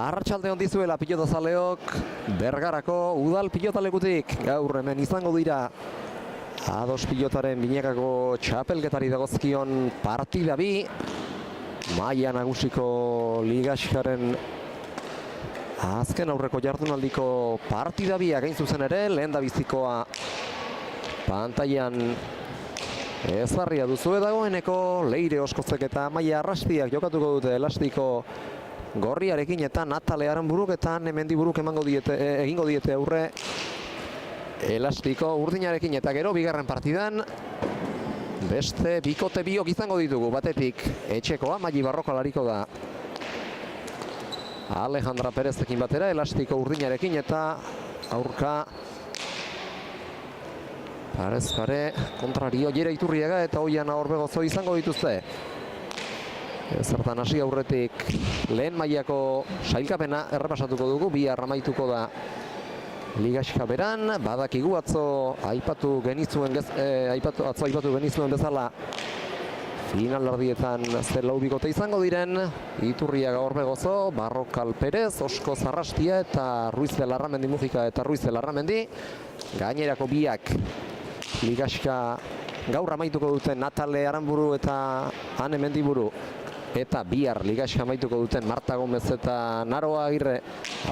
Arratsalde on dizuela pilotazaleok, Bergarako udal pilotalekutik gaur hemen izango dira A2 pilotaren binekako txapelketari dagozkion partida bi, maila nagusiko ligaxkaren azken aurreko jardunaldiko partida biak hain zuzen ere, lehen da bizikoa pantailan ezarria duzue dagoeneko, Leire Oskozek eta Maia Arrastiak jokatuko dute elastiko gorriarekin eta Natale Aranburuketan hemendiburuk egingo diete aurre elastiko urdinarekin, eta gero bigarren partidan beste bikote biok izango ditugu. Batetik etxekoa Maili Barrokalariko da Alejandra Perezekin batera elastiko urdinarekin, eta aurka parez pare kontrario Jere Iturriaga eta Oiana Orbegozo izango dituzte. Zertan hasi aurretik lehen mailako sailkapena errepasatuko dugu, bihar amaituko da ligaxka beran. Badakigu atzo aipatu genizuen bezala finalerdietan ze lau bikote izango diren, Iturriaga Orbegozo, Barrokal Perez, Osko Zarrastia eta Ruiz de Larramendi Mujika eta Ruiz de Larramendi. Gainerako biak ligaxka gaur amaituko duten Natale Aranburu eta Ane Mendiburu, eta bihar ligaxka amaituko duten Marta Gomez eta Naroa Agirre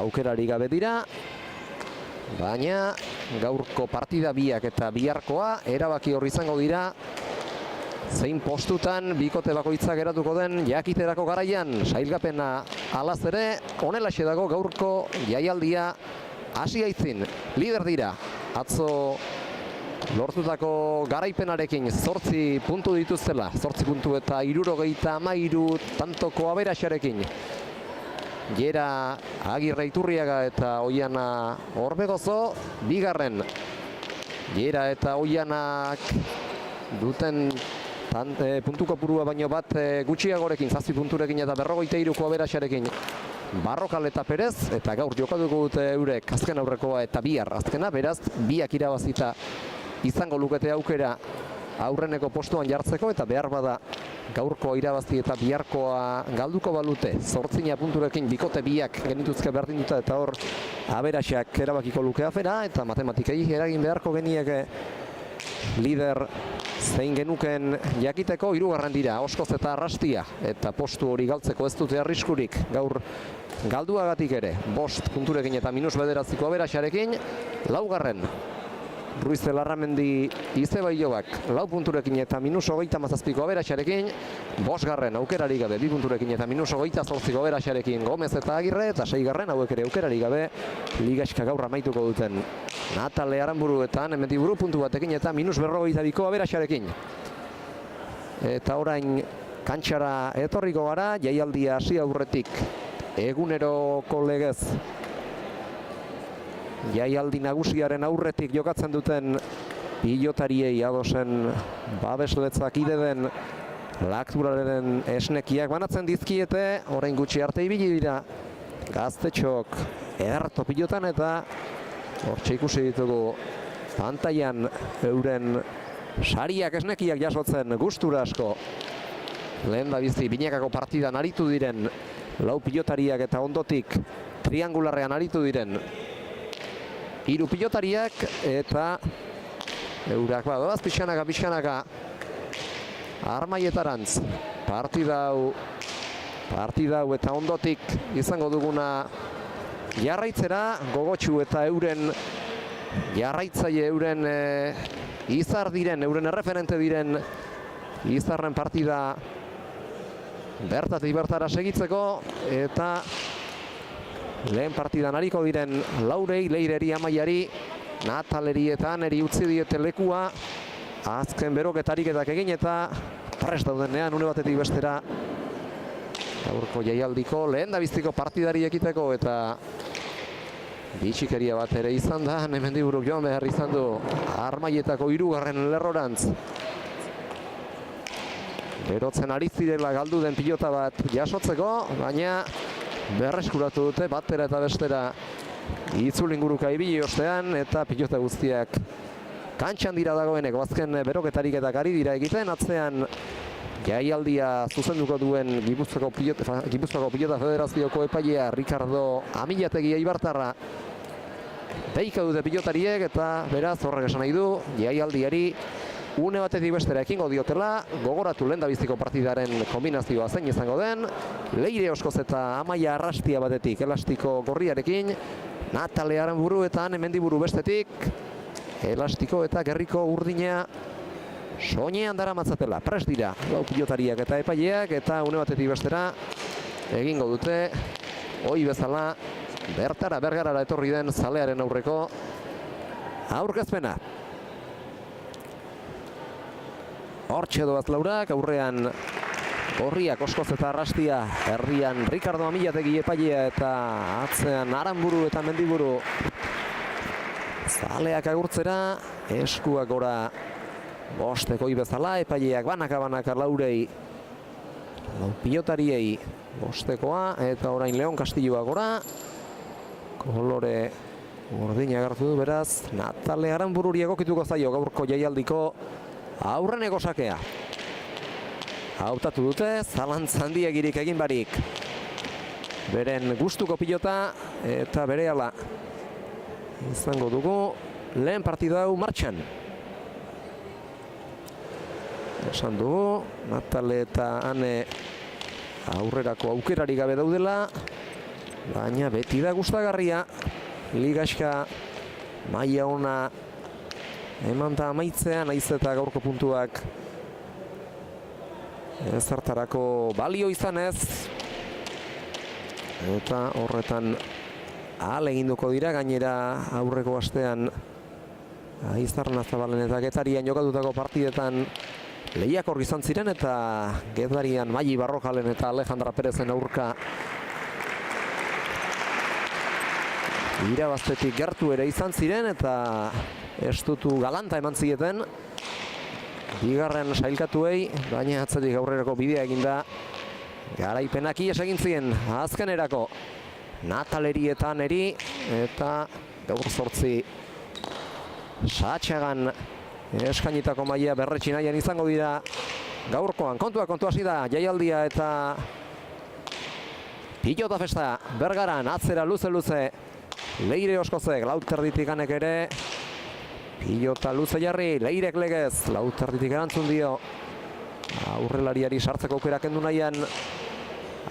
aukerari gabe dira. Baina gaurko partida biak eta biharkoa erabaki hor izango dira zein postutan bikote bakoitza geratuko den jakiterako garaian. Sailgapena alaz ere honelaxe dago gaurko jaialdia hasi aitzin. Lider dira atzo lortutako garaipenarekin 8 puntu dituztela, 8 puntu eta 73 tantoko aberaxarekin. Jera Agirre Iturriaga eta Oiana Orbegozo bigarren. Jera eta Oianak duten puntu kopurua baino bat gutxiagorekin, 7 punturekin eta 43ko aberaxarekin Barrokal eta Perez, eta gaur jokatuko dute eurek azken aurrekoa eta bihar azkena, beraz biak irabazita izango lukete aukera aurreneko postuan jartzeko, eta behar bada gaurkoa irabazi eta biharkoa galduko balute 8 punturekin bikote biak genituzke berdinduta, eta hor aberaxak erabakiko luke afera, eta matematikei eragin beharko genieke lider zein genuken jakiteko. Hirugarren dira Oskoz eta Arrastia, eta postu hori galtzeko ez dute arriskurik gaur galduagatik ere, 5 punturekin eta -9ko aberaxarekin. Laugarren Ruiz de Larramendi Izebailobak 4 punturekin eta -37ko aberaxarekin. 5garren aukerari gabe 2 punturekin eta -28ko aberaxarekin Gomez eta Agirre, eta 6garren hauek ere aukerari gabe ligaxka gaur amaituko duten Natale Aranburu eta Mendiburu puntu batekin eta -42ko aberaxarekin. Eta orain kantxara etorriko gara, jaialdia hasi aurretik eguneroko legez jaialdi nagusiaren aurretik jokatzen duten pilotariei adosen babesletzak ideden lakturaren esnekiak banatzen dizkiete. Orain gutxi arte ibili dira gaztetxok ederto pilotan, eta hortxe ikusi ditugu pantailan euren sariak esnekiak jasotzen gustura asko. Lehen da bizi binekako partidan aritu diren lau pilotariak, eta ondotik triangularrean aritu diren 3 pilotariak, eta eurak badoaz pixkanaka armaietarantz partida hau eta ondotik izango duguna jarraitzera gogotsu, eta euren jarraitzaile, euren izar diren, euren erreferente diren izarren partida bertatik bertara segitzeko, eta lehen partidan ariko diren Laurei, Leireri, Amaiari, Nataleri eta Aneri utzi diete lekua azken beroketariketak egin, eta prest daudenean une batetik bestera gaurko jaialdiko lehen da biztiko partidari ekiteko, eta bitxikeria bat ere izan da. Hemendiburuk joan behar izan du armaietako 3garren lerrorantz. Berotzen ari zirela galdu den pilota bat jasotzeko, baina berreskuratu dute batera eta bestera itzulinguruka ibili ostean, eta pilota guztiak kantxan dira dagoeneko azken beroketariketak ari dira egiten. Atzean jaialdia zuzenduko duen Gipuzkoako Pilota Federazioko epailea Ricardo Amilategi eibartarra deika dute pilotariek, eta beraz horrek esan nahi du jaialdiari une batetik bestera ekingo diotela. Gogoratu lehendabiziko partidaren kombinazioa zein izango den, Leire Oskoz eta Amaia Arrastia batetik elastiko gorriarekin, Natale Aranburu eta Ane Mendiburu bestetik elastiko eta gerriko urdina soinean daramatzatela. Prest dira lau pilotariak eta epaileak, eta une batetik bestera egingo dute ohi bezala Bergarara etorri den zalearen aurreko aurkezpena. Hortxe doaz laurak, aurrean Gorriak, Oskoz eta Arrastia, herrian Ricardo Amilategi epailea, eta atzean Aranburu eta Mendiburu zaleak agurtzera, eskuak gora bosteko bezala, epaileak banaka laurei, lau pilotariei bostekoa, eta orain Leon Castilloa gora, kolore urdina agertu du, beraz Natale Aranbururi egokituko zaio gaurko jaialdiko aurreneko sakea. Hautatu dute, zalantza handiegirik egin barik beren gustuko pilota, eta berehala izango dugu lehen partida hau martxan. Esan dugu, Natale eta Ane aurrerako aukerari gabe daudela, baina beti da gustagarria ligaxka maila ona eman da amaitzean, naiz eta gaurko puntuak ezertarako balio izanez, eta horretan ahaleginduko dira. Gainera aurreko astean Aizarna Zabalen eta Getarian jokatutako partidetan lehiakor izan ziren, eta Getarian Maili Barrojalen eta Alejandra Perezen aurka irabaztetik gertu ere izan ziren, eta estutu galanta eman zieten bigarren sailkatuei, baina atzetik aurrerako bidea eginda garaipenak ies egin zien azkenerako Nataleri eta Aneri, eta gaur 8 Satxagan eskainitako maila berretsi nahian izango dira gaurkoan. Kontua hasi da jaialdia eta pilota festa Bergaran, atzera luze Leire Oskozek, lauterditik Anek ere pilota luze jarri, Leirek legez lauterditik erantzun dio aurrelariari sartzeko aukerak kendu nahian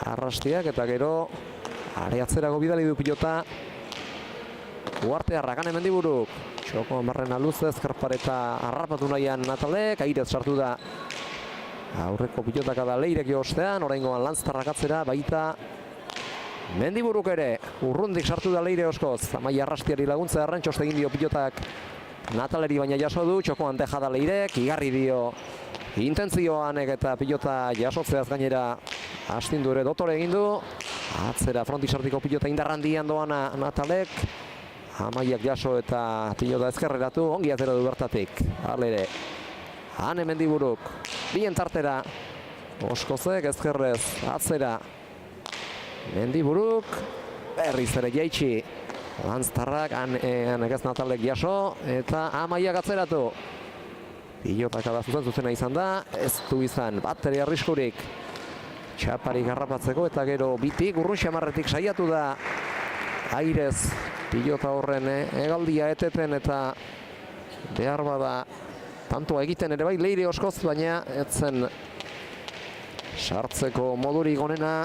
Arrastiak, eta gero areatzerago bidali du pilota Uartearrak. Ane Mendiburuk txoko amarrena luze, ezkerpareta harrapatu nahian Natalek, airez sartu da aurreko pilotaka da Leirek jostean, oraingoan Lanztarrak atzera, baita Mendiburuk ere urrundik sartu da Leire Oskoz, Amaia Arrastiari laguntza arrantxoste egin dio pilotak Nataleri, baina jaso du, txokoan deja da Leirek, igarri dio intentzioanek eta pilota jasotzeaz gainera astindu ere dotore egin du, atzera frontisartiko pilota indarrandian doana Natalek, Amaiak jaso eta pilota ezkerreratu, ongi atera du bertatik, alere Ane Mendiburuk, bien tartera Oskozek ezkerrez atzera Mendiburuk, berriz ere jaitsi Lanztarrak, Anekez Natalek jaso, eta Amaiak atzeratu. Pilotaka da zuzena izan da, ez du izan bateri arriskurik txaparik harrapatzeko, eta gero bitik urrun xamarretik saiatu da airez pilota horren egaldia eteten, eta behar bada tantoa egiten ere bai Leire Oskoz, baina etzen sartzeko modurik onena.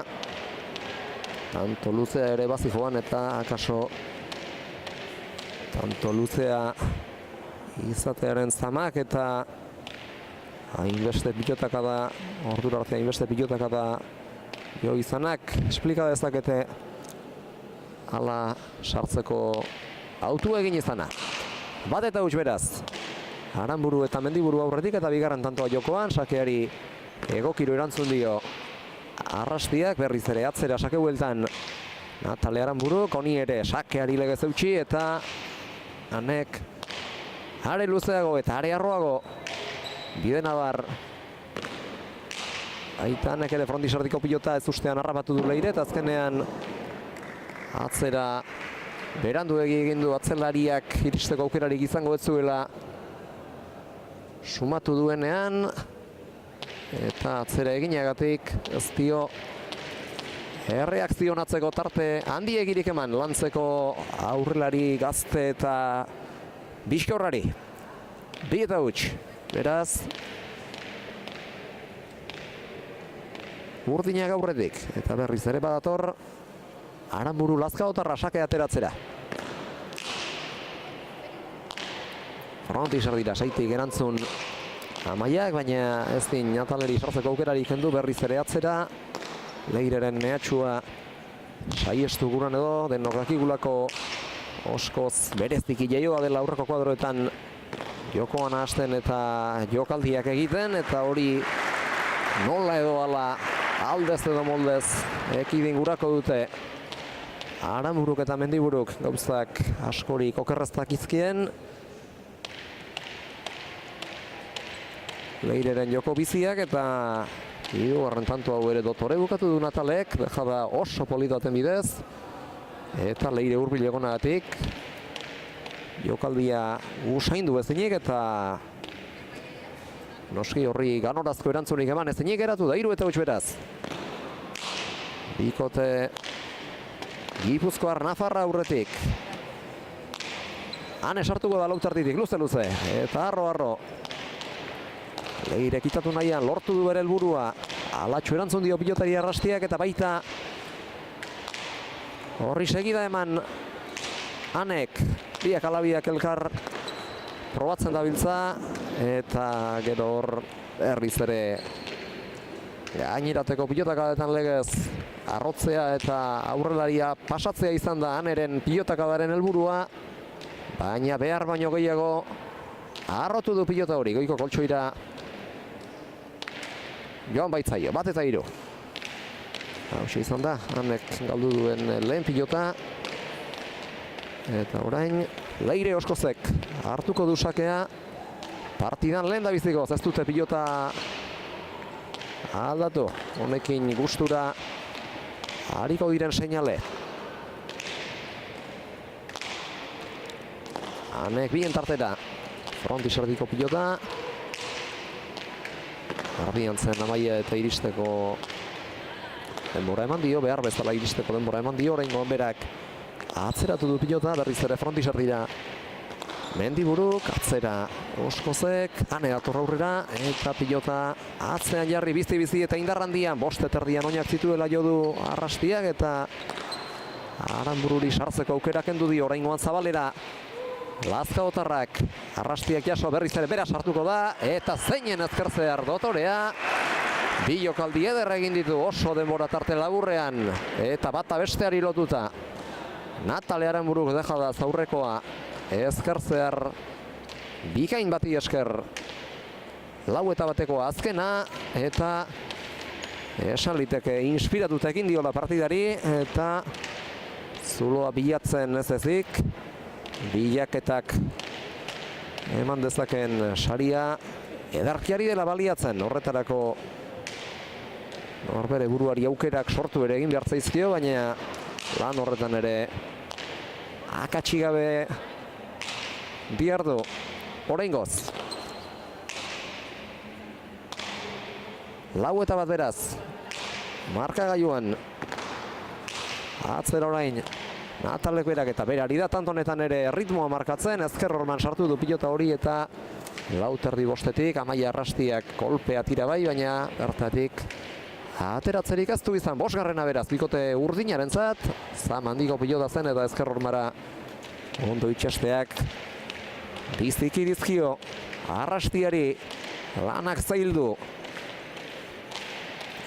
Tanto luzea ere bazifoan, eta akaso tanto luzea izatearen zamak, eta hainbeste pilotaka da, ordura arte hainbeste pilotaka da jo izanak, esplika dezakete hala sartzeko autu egin izana. Bat eta huts beraz, Aranburu eta Mendiburu aurretik, eta bigarren tantoa jokoan, sakeari egokiro erantzun dio Arrastiak, berriz ere atzera sake bueltan Natale Aranburuk, honi ere sakeari legez eutxi, eta Anek are luzeago eta are arroago bidenabar aita Anek ere frontisardiko pilota ez ustean harrapatu du Leire, eta azkenean atzera berandu egin du atzelariak iristeko aukerarik izango ez zuela sumatu duenean, eta atzera eginagatik ez dio erreakzionatzeko tarte handi egirik eman Lantzeko aurrelari gazte eta bizkorrari. 2-huts, beraz Urdinak aurretik, eta berriz ere badator Aranburu Lazkaotarra sake ateratzera. Frontisar dira saitik erantzun Amaiak, baina ez din Nataleri sartzeko aukerari kendu, berriz ere atzera. Leireren mehatxua saiestu guran edo, denok dakigulako oskoz bereziki jaioa dela aurreko kuadroetan jokoan hasten eta jokaldiak egiten, eta hori nola edo ala aldez edo moldez ekidin gurako dute Aranburuk eta Mendiburuk gauzak askorik okerreztak izkien. Leireren joko biziak eta hirugarren tantu hau ere dotore bukatu du Natalek, dejada oso politaten bidez. Eta Leire hurbil egonagatik jokaldia usaindu ezinik eta noski horri ganorazko erantzunik eman ezinik geratu da 3-huts beraz. Bikote Gipuzkoar Nafarra aurretik. Han esartuko da lautartitik, luze-luze. Eta arro-arro. Leire kitatu nahian, lortu du bere helburua. Alatxo erantzun dio pilotari arrastiak eta baita horri segida eman Hanek. Biak alabiak elkar probatzen dabiltza. Eta gero hor berriz ere gainerateko pilotakadaetan legez arrotzea eta aurrelaria pasatzea izan da Haneren pilotakadaren helburua, baina behar baino gehiago arrotu du pilota hori, goiko koltsoira joan baitzaio, 1-3. Hauxe izan da, Hanek galdu duen lehen pilota, eta orain Leire Oskozek hartuko du sakea, partidan lehen da bizikoz, ez dute pilota aldatu, honekin gustura hariko diren seinale. Hanek bien tartera, frontiserdiko pilota. Ardian zen Amaia eta iristeko denbora eman dio, behar bezala iristeko denbora eman dio, oraingoan berak atzeratu du pilota, berriz ere frontiserdira Mendiburuk, atzera Oskozek, Hane dator aurrera, eta pilota atzean jarri bizi-bizi eta indarrandian, 5 oinak zituela jo du arrastiak, eta Aranbururi sartzeko aukera kendu dio, oraingoan Zabalera, Lazkaotarrak, arrastiak jaso berriz ere bera sartuko da, eta zeinen ezkertzear dotorea, bi jokaldi ederra egin ditu oso denbora tarte laburrean, eta bata besteari lotuta. Natale Aranburuk deja da zaurrekoa, ezkertzear bikain bati esker 4-bateko azkena, eta esan liteke inspiratuta egin diola partidari, eta zuloa bilatzen ez ezik, bilaketak eman dezaken saria edarkiari dela baliatzen, horretarako norbere buruari aukerak sortu ere egin behar zaizkio, baina lan horretan ere akatsigabe diardu oraingoz. 4-1 beraz, markagailuan atzera orain Natalek berak eta berari da tantonetan ere ritmoa markatzen, ezker horman sartu du pilota hori eta 4-5 Amaia arrastiak kolpea tira bai, baina bertatik ateratzerik ez du izan, 5. beraz, bikote urdinarentzat, zam handiko pilota zen eta ezker hormara ondo itxasteak biziki dizkio arrastiari, lanak zaildu.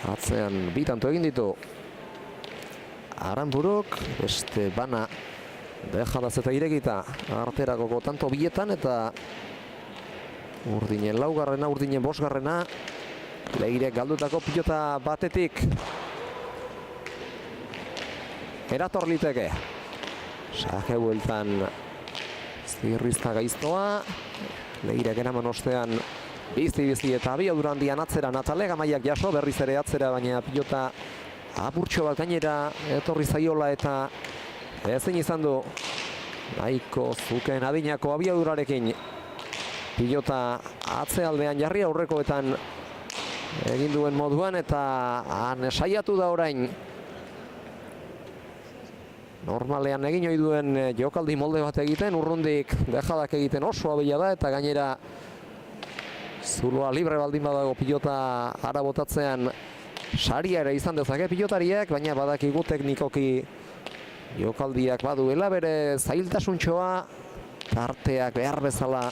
Atzean 2 tanto egin ditu Aranburuk, beste bana dejadaz eta irekita arterako tanto bietan, eta Urdinen 4, Urdinen 5, Leirek galdutako pilota batetik erator liteke. Sake bueltan zirrizta gaiztoa, Leirek eraman ostean bizi-bizi eta abiadura handian atzera Natalek, Amaiak jaso, berriz ere atzera, baina pilota apurtxo bat gainera etorri zaiola eta ezin izan du nahiko zuken adinako abiadurarekin pilota atzealdean jarri, aurrekoetan egin duen moduan, eta han saiatu da orain. Normalean egin ohi duen jokaldi molde bat egiten, urrundik dejadak egiten oso abila da, eta gainera zuloa libre baldin badago pilota ara botatzean saria ere izan dezake pilotariak, baina badakigu teknikoki jokaldiak baduela bere zailtasuntxoa, tarteak behar bezala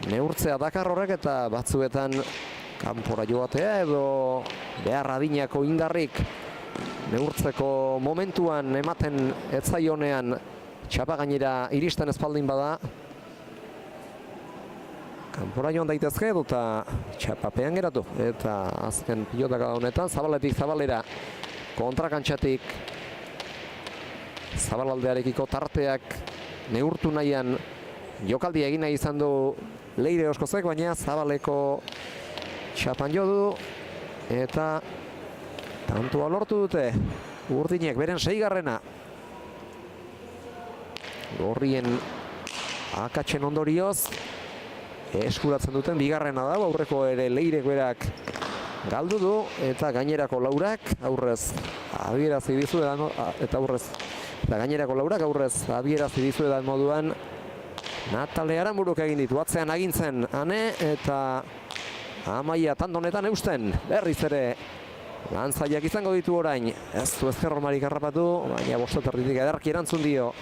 neurtzea dakar horrek, eta batzuetan kanpora joatea edo behar adinako indarrik neurtzeko momentuan ematen etzaionean txapa gainera iristen espaldin bada, kanpora joan daitezke edo eta txapapean geratu. Eta azken pilotaka honetan Zabaletik Zabalera kontrakantxatik Zabalaldearekiko tarteak neurtu nahian jokaldi egin nahi izan du Leire Oskozek, baina Zabaleko txapan jo du eta tantua lortu dute urdinek beren 6. Gorrien akatsen ondorioz eskuratzen duten 2. da, aurreko ere Leirek berak galdu du, eta gainerako laurak aurrez adierazi dizuedan, eta gainerako laurak aurrez adierazi dizuedan moduan Natale Aranburuk egin ditu, atzean agintzen Ane, eta Amaia tandonetan eusten, berriz ere lantzaileak izango ditu orain, ez du ezker hormarik harrapatu, baina bosteterditik ederki erantzun dio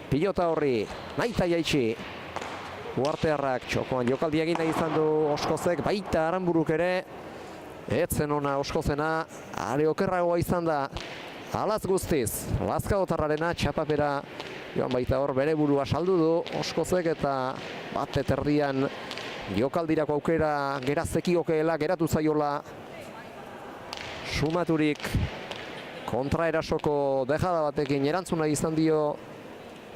pilota horri, nahita jaitsi. Uartearrak txokoan jokaldi egin nahi izan du Oskozek, baita Aranburuk ere, etzen ona Oskozena, are okerragoa izan da, alaz guztiz, Lazkaotarrarena txapapera joan baita hor bere burua saldu du Oskozek, eta bat erdian jokaldirako aukera gerazekiokeela geratu zaiola sumaturik kontraerasoko dejada batekin erantzuna izan dio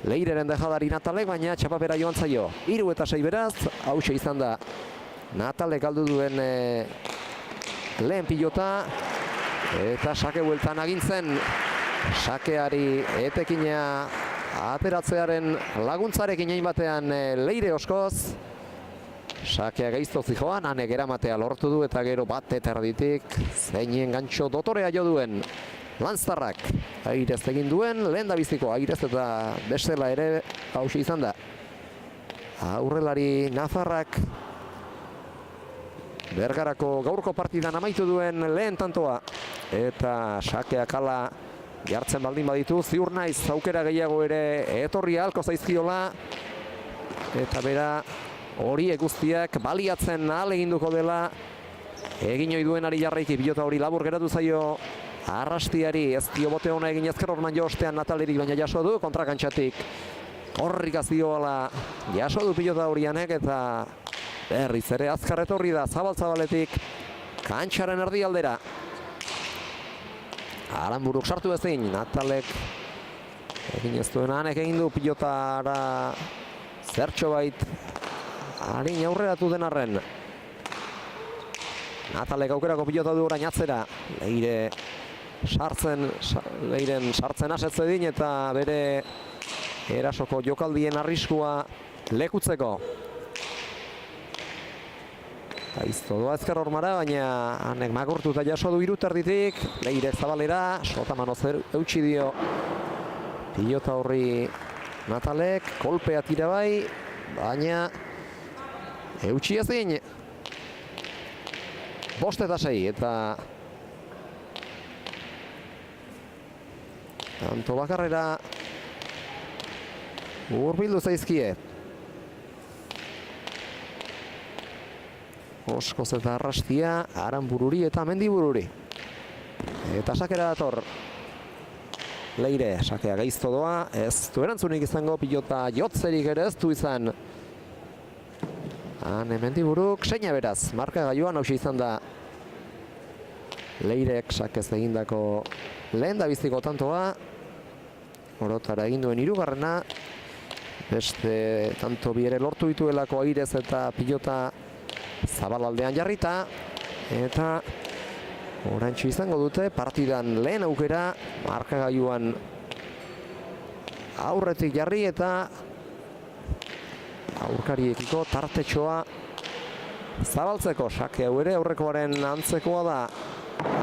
Leireren dejadari Natalek, baina txapapera joan zaio. 3 eta 6 beraz, hauxe izan da Natalek galdu duen lehen pilota, eta sake bueltan agintzen sakeari etekina ateratzearen laguntzarekin egin batean Leire Oskoz. Sakea gaizto zijoan, Anek eramatea lortu du, eta gero bat erditik zeinen gantxo dotorea jo duen Lanztarrak airez egin duen, lehen da biziko airez, eta bestela ere hausi izan da. Aurrelari Nafarrak Bergarako gaurko partidan amaitu duen lehen tantoa, eta sakeak ala jartzen baldin baditu, ziur naiz aukera gehiago ere etorri ahalko zaizkiola, eta bera horiek guztiak baliatzen ahaleginduko dela egin ohi duenari jarraiki. Pilota hori labur geratu zaio Arrastiari, ez dio bote hona egin ezker horman jo ostean Natalerik, baina jaso du kontrakantxatik horrik azioala jaso du pilota hori Anek, eta berriz ere azkar etorri da Zabaletik kantxaren erdialdera. Aranburuk sartu ezin, Natalek egin ez duen Anek egin du pilotara zertxo bait harin aurreratu den arren. Natalek aukerako pilota du orain atzera. Leiren sartzen asetze din, eta bere erasoko jokaldien arriskua lekutzeko. Gaizto doa ezker hormara, baina Anek magurtu eta jaso du 3 erditik. Leire Zabalera, sotamanoz eutxi dio pilota horri Natalek, kolpea tira bai, baina eutxi ezin. 5 eta 6, eta tanto bakarrera hurbildu zaizkie. Oskoz eta Arrastia, Aranbururi eta Mendibururi. Eta sakera dator Leire, sakea gaizto doa, ez du erantzunik izango, pilota jotzerik ere ez du izan. Ane Mendiburuk, seina beraz, marka gaioan hausia izan da Leirek sakez egindako lehen da biziko tantoa. Orotara egin duen 3. Beste tanto bi ere lortu dituelako airez eta pilota Zabalaldean jarrita. Eta orantxe izango dute partidan lehen aukera, marka gaioan aurretik jarri, eta aurkariekiko tartetxoa zabaltzeko, sake hau ere aurrekoaren antzekoa da.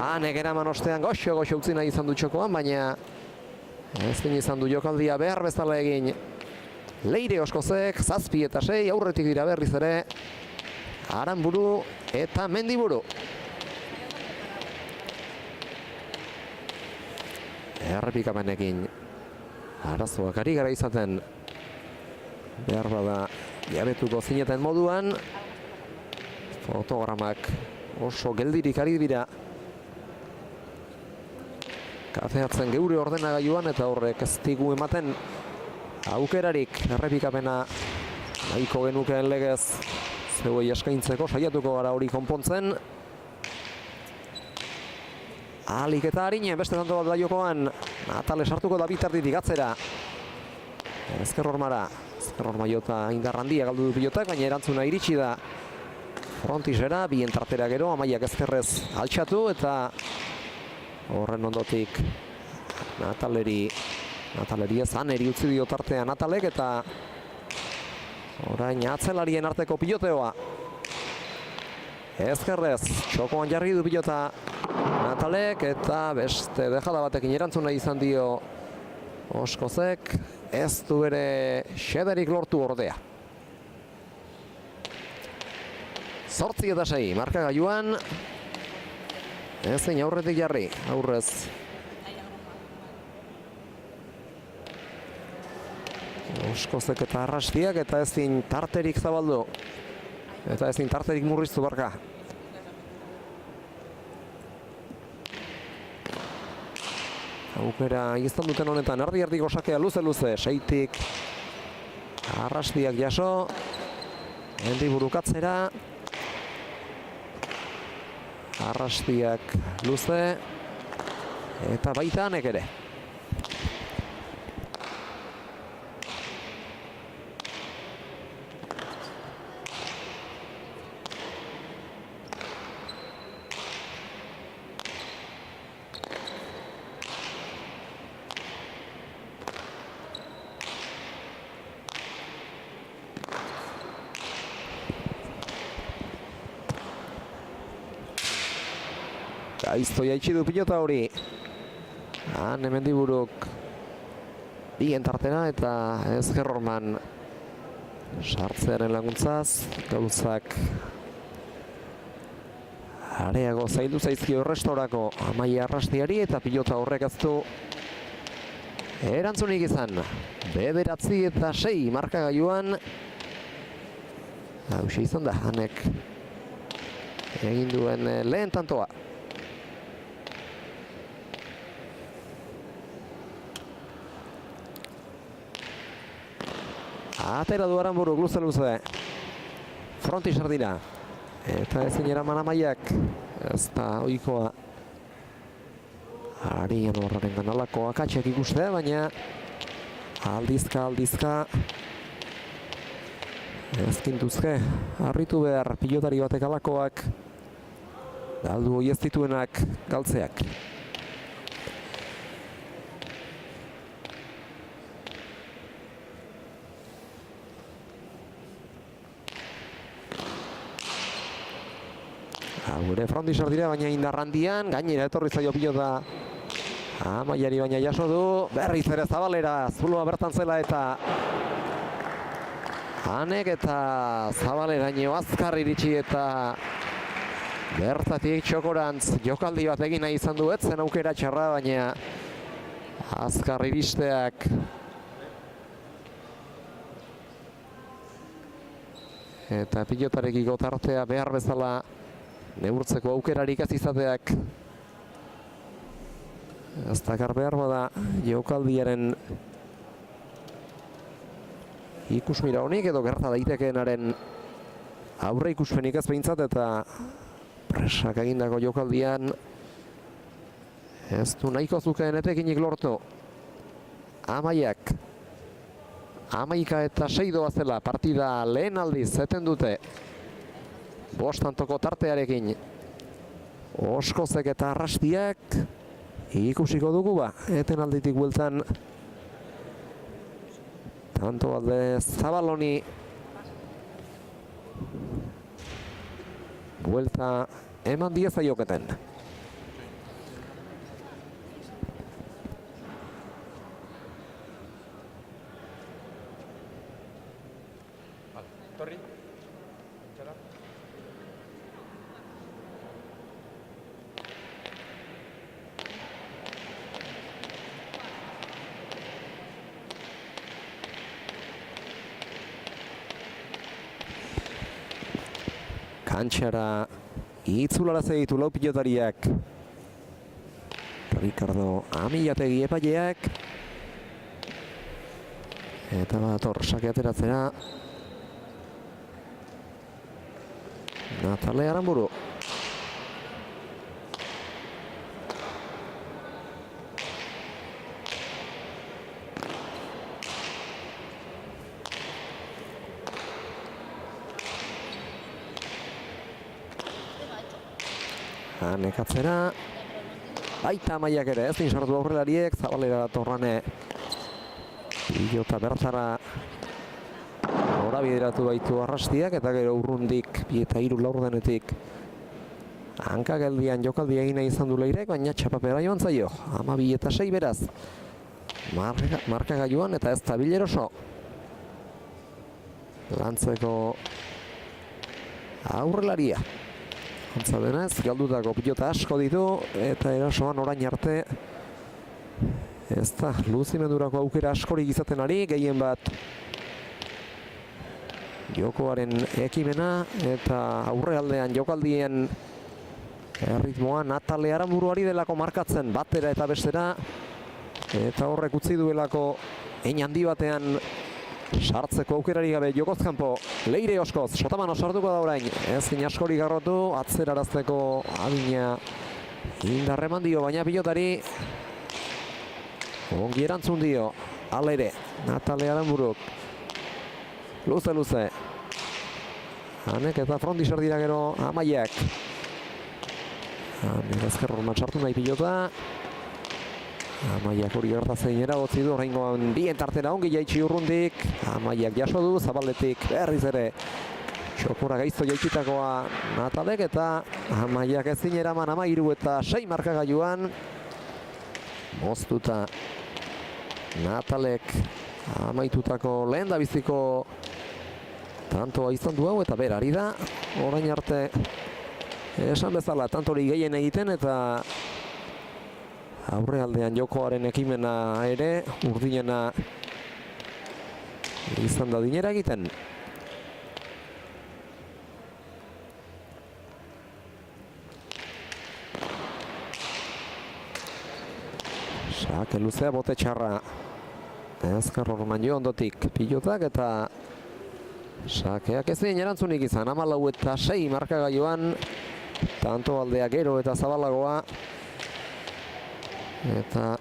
Hanek eraman ostean goxo utzi nahi izan du txokoan, baina ezin izan du jokaldia behar bezala egin. Leire Oskozek, 7 eta 6, aurretik dira berriz ere. Aranburu eta Mendiburu. Errepikamenekin arazoak ari gara izaten. Behar bada jabetuko zineten moduan. Fotogramak oso geldirik ari dira. Kafeatzen geure ordenagailuan eta horrek ez digu ematen aukerarik. Errepikapena nahiko genukeen legez zeuei eskaintzeko saiatuko gara hori konpontzen. Ahalik eta harinen beste tanto bat da jokoan. Natale sartuko da bitarditik atzera. Ezker Hormara. Ezker Horma jota indar handia galdu du pilotak, baina erantzuna iritsi da frontisera, bien tartera gero, Amaiak ezkerrez altxatu eta horren ondotik Nataleri ez Aneri utzi dio tartea Natalek eta orain atzelarien arteko piloteoa. Ezkerrez, txokoan jarri du pilota Natalek eta beste dejada batekin erantzuna izan dio Oskozek. Ez du bere xederik lortu ordea. 8 eta 6, markagailuan. Ezin aurretik jarri, aurrez. Oskozek eta Arrastiak eta ezin tarterik zabaldu. Eta ezin tarterik murriztu barka. Aukera izan duten honetan erdi-erdiko sakea luze-luze. 6tik Arrastiak jaso. Mendiburu katzera. Arrastiak luze. Eta baita Anek ere. Gaizto jaitsi du pilota hori. Han Mendiburuk bien tartena eta Ezker Horman sartzearen laguntzaz. Gauzak areago zaildu zaizkio errestorako Amaia Arrastiari eta pilota horrek ez du erantzunik izan. 9 eta 6 markagailuan. Hauxe izan da, Anek egin duen lehen tantoa. Atera du Aranburuk luze-luze. Frontisar dira. Eta ezin eraman Amaiak. Ez da ohikoa. Arian horraren ganalako akatxek ikustea, baina aldizka. Ezkintuzke. Arritu behar pilotari batek alakoak. Galdu hoi ez dituenak galtzeak. Gure frontisar dira, baina indarrandian, gainera etorri zaio pilota Amaiari, baina jaso du, berriz ere Zabalera, zuloa bertan zela eta Anek eta Zabaleraino azkar iritsi eta bertatik txokorantz jokaldi bat egin nahi izan du, etzen aukera txarra, baina azkar iristeak eta pilotarekiko tartea behar bezala neurtzeko aukerarik ez izateak ez dakar behar bada jokaldiaren ikusmira honik edo gerta daitekeenaren aurre ikuspenik ez behintzat eta presak egindako jokaldian ez du nahiko zukeen etekinik lortu. Amaiak 11 eta 6 doa zela partida lehen aldiz zeten dute. Bostantoko tartearekin Oskozek eta Arrastiak ikusiko dugu ba. Eten alditik bueltan tanto alde Zabaloni buelta eman diezaioketen. Kantxara itzularaz ditu lau pilotariak. Ricardo Amilategi epaileak. Eta badator sake ateratzera Natale Aranburu. Nekatzera baita Amaiak ere ezin sartu aurrelariek, Zabalera Torrane pilota bertara ora bideratu baitu Arrastiak, eta gero Urrundik 2 eta 3 laurdenetik hanka geldian jokaldia egin nahi izan du Leirek, baina txapapera joan zaio 12 eta 6 beraz marka gailuan, eta ez da bileroso lantzeko aurrelaria. Antza denez, galdutako pilota asko ditu, eta erasoan orain arte ez da luzimendurako aukera askorik izaten ari, gehien bat jokoaren ekimena eta aurrealdean jokaldien erritmoa Natale Aranburuari delako markatzen batera eta bestera, eta horrek utzi duelako hein handi batean sartzeko aukerari gabe jokozkanpo. Leire Oskoz, Sotamano sartuko da orain, ezin askorik garrotu, atzerarazteko adina indarreman dio, baina pilotari ongi erantzun dio, alere, Natale Aranburuk, luze, Hanek eta frontisar dira gero Amaiak. Hanek ezkerrorman sartu nahi pilota, Amaiak hori gertatzen eragotzi du, oraingoan bien tartera ongi jaitsi Urrundik, Amaiak jaso du, Zabaldetik berriz ere txokora gaizto jaitsitakoa Natalek, eta Amaiak ezin eraman 13 eta 6 markagailuan moztuta Natalek amaitutako lehen da biziko tantoa izan du hau, eta berari da orain arte esan bezala tantori gehien egiten, eta aurrealdean jokoaren ekimena ere urdinena izan da dinera egiten. Sake luzea, bote txarra ezkerrorman jo ondotik pilotak, eta sakeak ezin erantzunik izan, 14 eta 6 markagailuan, tanto aldea gero eta zabalagoa. Eta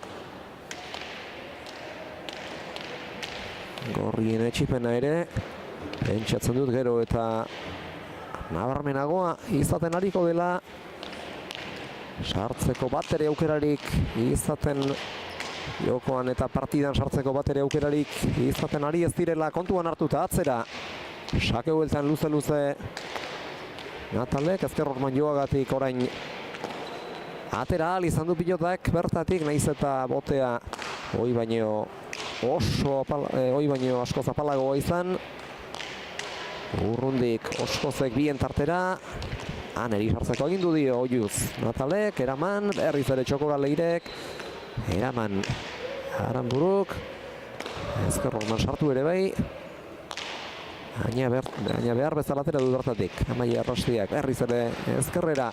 gorrien etxipena ere pentsatzen dut gero eta nabarmenagoa izaten ariko dela, sartzeko batere aukerarik izaten jokoan, eta partidan sartzeko batere aukerarik izaten ari ez direla kontuan hartuta atzera. Sake bueltan luze Natalek ezkerrorman joagatik orain atera ahal izan du pilotak bertatik, nahiz eta botea hoi baino asko zapalagoa izan. Urrundik Oskozek bien tartera, Aneri sartzeko agindu dio oiuz Natalek, eraman, berriz ere txokora Leirek, eraman Aranburuk, ezkerrorman sartu ere bai, baina behar bezala atera du bertatik. Amaia Arrastiak berriz ere ezkerrera,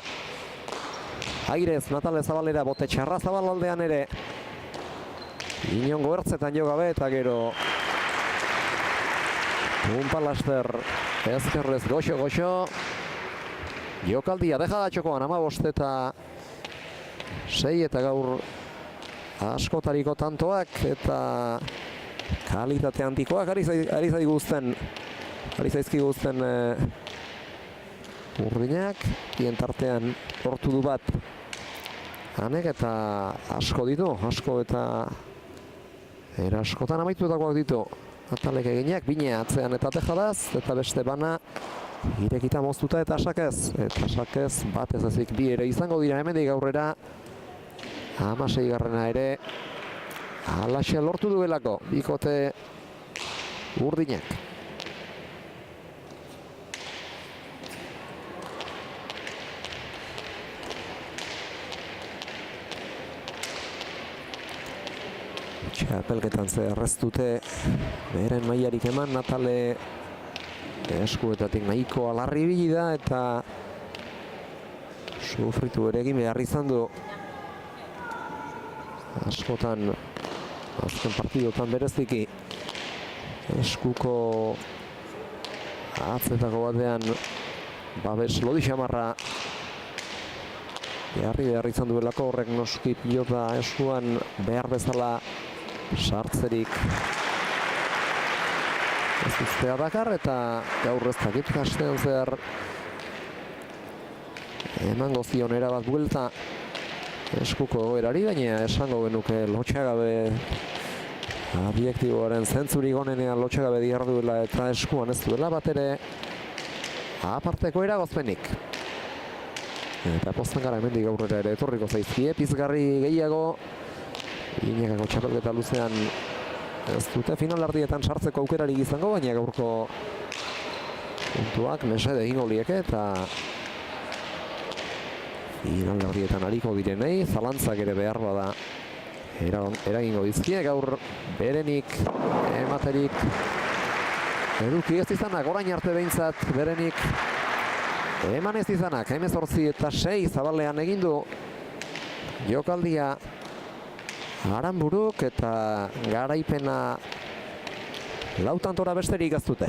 airez Natale Zabalera, bote txarra Zabalaldean ere inongo ertzetan jo gabe, eta gero Unpalaster ezkerrez goxo jokaldia deja da txokoan 15 eta 6, eta gaur askotariko tantoak eta kalitate handikoak ari zaizkiguzten urdinak, bien tartean hortu du bat Hanek, eta asko ditu, asko eta askotan amaitutakoak ditu Natalek eginak, bine atzean eta tejadaz, eta beste bana Irekita moztuta eta sakez. Eta sakez bat ez ezik bi ere izango dira hemendik aurrera. 16garrena ere halaxe lortu duelako bikote urdinak. Txapelketan zerreztute beren mailarik eman, Natale eskuetatik nahiko alarri ibili da eta sufritu ere egin behar izan du askotan azken partidotan bereziki eskuko atzetako batean babes lodi xamarra behar izan duelako horrek noski pilota eskuan behar bezala sartzerik ez uztea dakar eta gaur ez dakit kastean zer emango zion erabat buelta eskuko egoerari, baina esango genuke lotxagabe abiektiboaren zentzurik onenean lotxagabe diarduela eta eskuan ez duela bat ere aparteko eragozpenik. Eta pozten gara hemendik aurrera ere etorriko zaizkie, pizgarri gehiago Inekako txapelketa luzean ez dute finalardietan sartzeko aukerarik izango, baina gaurko puntuak mesede egingo lieke eta finalardietan ariko direnei zalantzak ere behar bada eragingo dizkie. Gaur berenik ematerik eduki ez izanak, orain arte behintzat berenik eman ez izanak, 18 eta 6 zabalean egindu jokaldia Aranburuk eta garaipena lautantora besterik ez dute.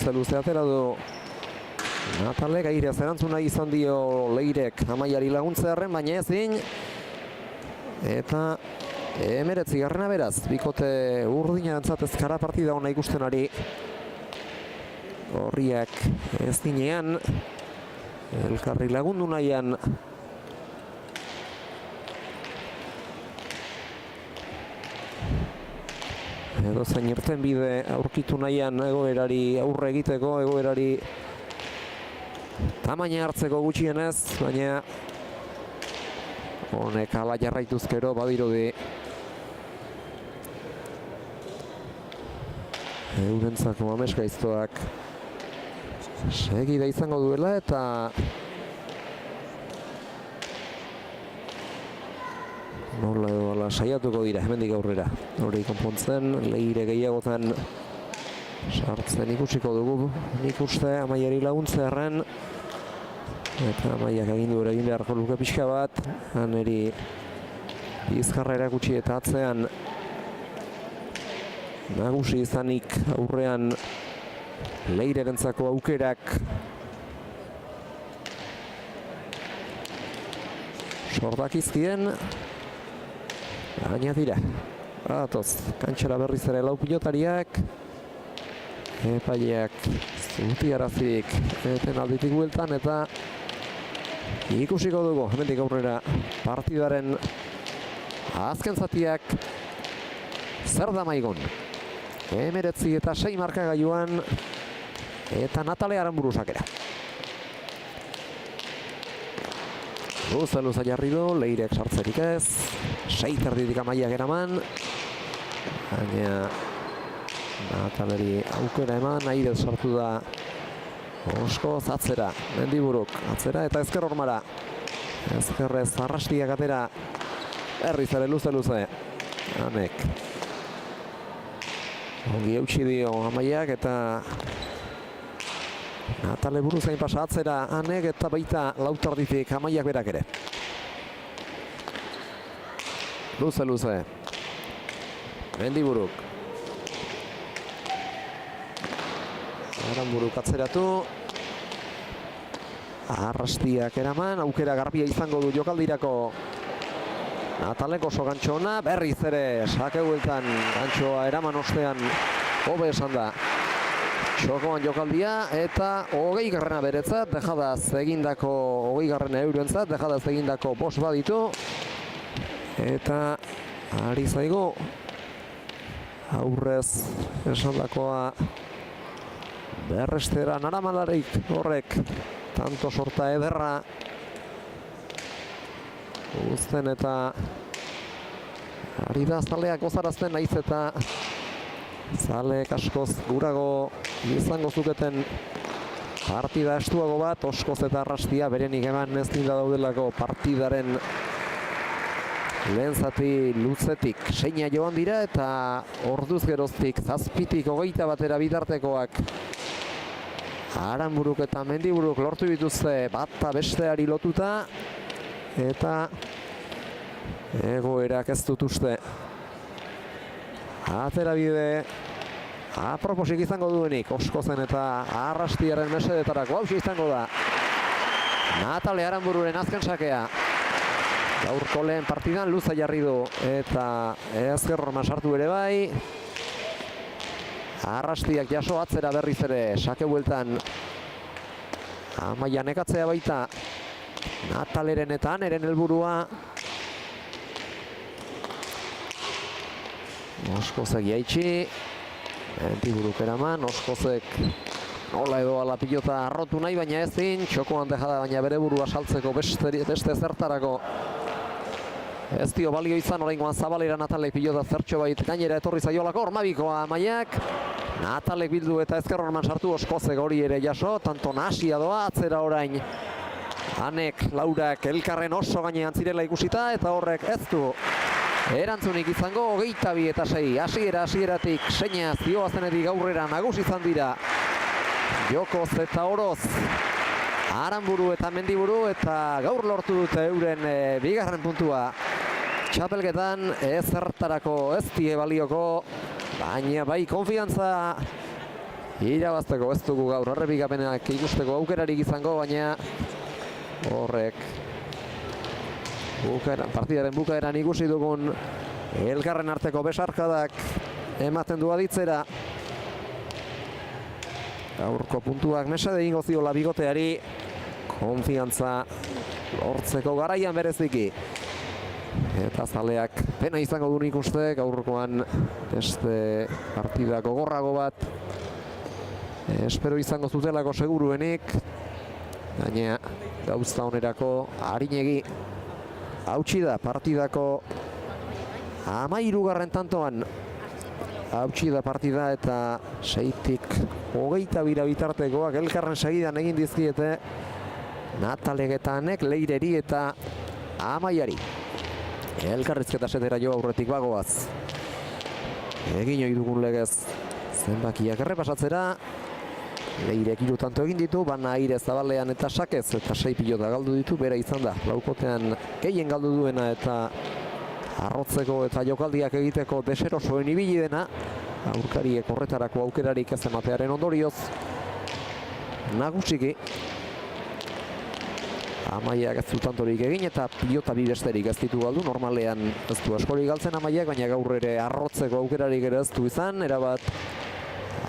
Luze atera du Natale, gaire zerantzuna izan dio Leirek Amaiari laguntzearen, baina ezin. Eta 19garrena beraz, bikote urdinarentzat ezkara partida ona ikusten ari. Horriak ez dinean, elkarri lagundu nahian. Edo zain irten bide aurkitu nahian egoerari aurre egiteko, egoerari tamaina hartzeko gutxienez, baina honek ala jarraituzkero badirudi eurentzako amesgaiztoak segida izango duela eta nola edo ala saiatuko dira hemendik aurrera. Hori konpontzen, Leire gehiagotan sartzen ikusiko dugu, nik uste Amaiari laguntzearen. Eta Amaiak agindu ere egin beharko luke pixka bat, haneri bizkarra erakutsi eta atzean nagusi izanik aurrean Leirerentzako aukerak sordakizkien, baina dira. Atoz, kantxara berriz ere lau pilotariak, epaileak zutiarazik eten alditik bueltan eta ikusiko dugu hemendik aurrera partidaren azken zatiak zer da maigon. 19 eta 6 markagailuan eta Natale Aranburu sakera. Luze jarri du, Leirek sartzerik ez, 6 erditik Amaiak eraman, baina Nataleri aukera eman, aire sartu da Oskoz atzera, Mendiburuk atzera eta ezker hormara. Ezkerrez arrastiak atera, berriz ere luze. Hanek ongi eutsi dio Amaiak eta Natale buruz gain pasa atzera Hanek eta baita lautarditik Amaiak berak ere. Luze. Mendiburuk. Aranburuk atzeratu. Arrastiak eraman, aukera garbia izango du jokaldirako Natalek oso gantxo ona, berriz ere sake bueltan gantxoa eraman ostean hobe esan da Txokoan jokaldia eta 20. beretzat, dejadaz egindako 20. euroentzat, dejadaz egindako bost baditu. Eta ari zaigu aurrez esandakoa berrestera naramalarik horrek tanto sorta ederra uzten eta ari da zaleak gozarazten naiz eta zaleek askoz gurago izango zuketen partida estuago bat, oskoz eta arrastia berenik eman ez dira daudelako partidaren lehen zati luzetik seina joan dira eta orduz geroztik 7-tik 20 batera bitartekoak Aranburuk eta Mendiburuk lortu dituzte bata besteari lotuta eta egoerak ez dut uste atera bide aproposik izango duenik Oskozen eta arrastiaren mesedetarako hausia izango da Natale Aranbururen azken sakea. Gaurko lehen partidan luza jarri du eta ezkerrorman sartu ere bai. Arrastiak jaso atzera berriz ere sake bueltan Amaia nekatzea baita Nataleren eta Aneren helburua. Oskozek jaitsi Mendiburuk eraman, Oskozek nola edo ala pilota arrotu nahi baina ezin, txokoan dejada baina bere burua saltzeko beste zertarako ez dio balio izan oraingoan Zabalera Natalek pilota zertxo bait gainera etorri zaiolako Ormabikoa Amaiak. Natalek bildu eta ezkerrorman sartu Oskozek hori ere jaso, tanto nahasia doa atzera orain. Anek, Laurak elkarren oso gainean zirela ikusita eta horrek ez du erantzunik izango 22 eta 6. Hasieratik seina zioazenetik aurrera nagusi izan dira. Jokoz eta oroz Aranburu eta Mendiburu eta gaur lortu dute euren bigarren puntua. Txapelketan ezertarako ez die balioko, baina bai konfiantza irabazteko ez dugu gaur errepikapenak ikusteko aukerarik izango, baina horrek partidaren bukaeran ikusi dugun elkarren arteko besarkadak ematen du aditzera. Gaurko puntuak mesede egingo ziola bigoteari konfiantza lortzeko garaian bereziki. Eta zaleak pena izango du nik uste, gaurkoan beste partida gogorrago bat espero izango zutelako seguruenik, baina gauza onerako arinegi hautsi da partidako 13. tantoan. Hautsi da partida eta 6-tik 22 bitartekoak elkarren segidan egin dizkiete Natalek Leireri eta Amaiari. Elkarrizketa setera jo aurretik bagoaz. Egin ohi dugun legez zenbakiak errepasatzera. Leirek 3 tanto egin ditu, bana Aire Zabalean eta Sakez eta 6 pilota galdu ditu, bera izan da laukotean gehien galdu duena eta arrotzeko eta jokaldiak egiteko deserosoen ibili dena. Aurkariek horretarako aukerarik ez ematearen ondorioz nagusiki Amaiak ez du tantorik egin eta pilota bi besterik ez ditu galdu. Normalean ez du askorik galtzen Amaiak, baina gaur ere arrotzeko aukerarik ere ez du izan. Erabat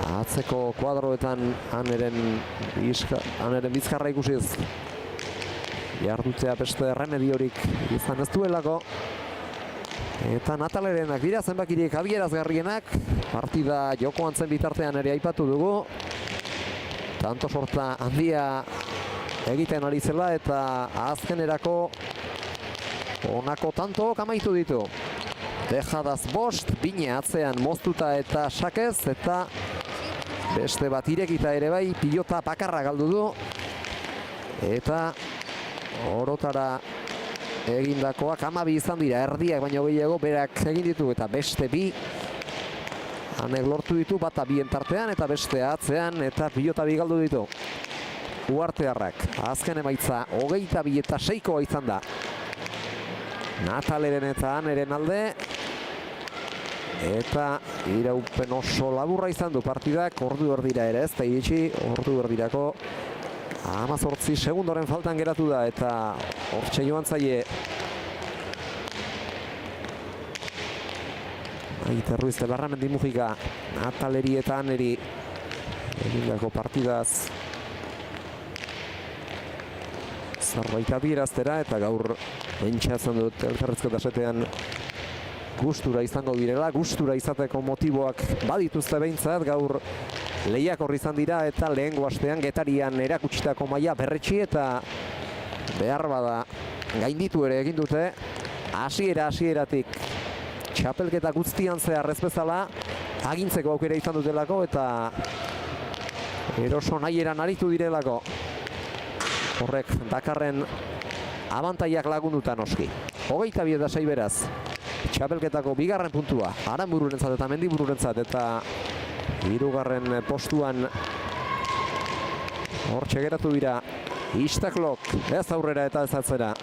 atzeko kuadroetan Aneren bizkarra ikusiz jardutzea beste erremediorik izan ez duelako. Eta Natalerenak dira zenbakirik adierazgarrienak. Partida jokoan zen bitartean ere aipatu dugu. Tanto sorta handia egiten ari zela eta azkenerako honako tanto amaitu ditu. Dejadaz bost, bine atzean moztuta eta Sakez eta beste bat irekita ere bai pilota bakarra galdu du. Eta orotara egindakoak 12 izan dira, erdiak baino gehiago berak egin ditu eta beste bi Anek lortu ditu, bata bien tartean eta beste atzean eta pilota bi galdu ditu. Uartearrak azken emaitza 22 eta 6koa izan da. Nataleren eta Aneren alde eta iraupen oso laburra izan du partidak. Ordu erdira ere ez da iritsi, ordu erdirako 18 segundoren faltan geratu da eta hortxe joan zaie Aite Ruiz de Larramendi Mujika, Nataleri eta Aneri egindako partidaz zerbait adieraztera, eta gaur pentsatzen dut elkarrezko tasetean gustura izango direla, gustura izateko motiboak badituzte behintzat, gaur lehiakor izan dira eta lehengo astean Getarian erakutsitako maila berretsi eta behar bada gainditu ere egin dute. Hasieratik txapelketa guztian zehar ez bezala agintzeko aukera izan dutelako eta eroso nahieran aritu direlako. Horrek dakarren abantaiak lagunduta noski. 22-6 beraz. Txapelketako bigarren puntua, Aranbururentzat eta Mendibururentzat, eta hirugarren postuan hortxe geratu dira Istaklok, ez aurrera eta ez atzera.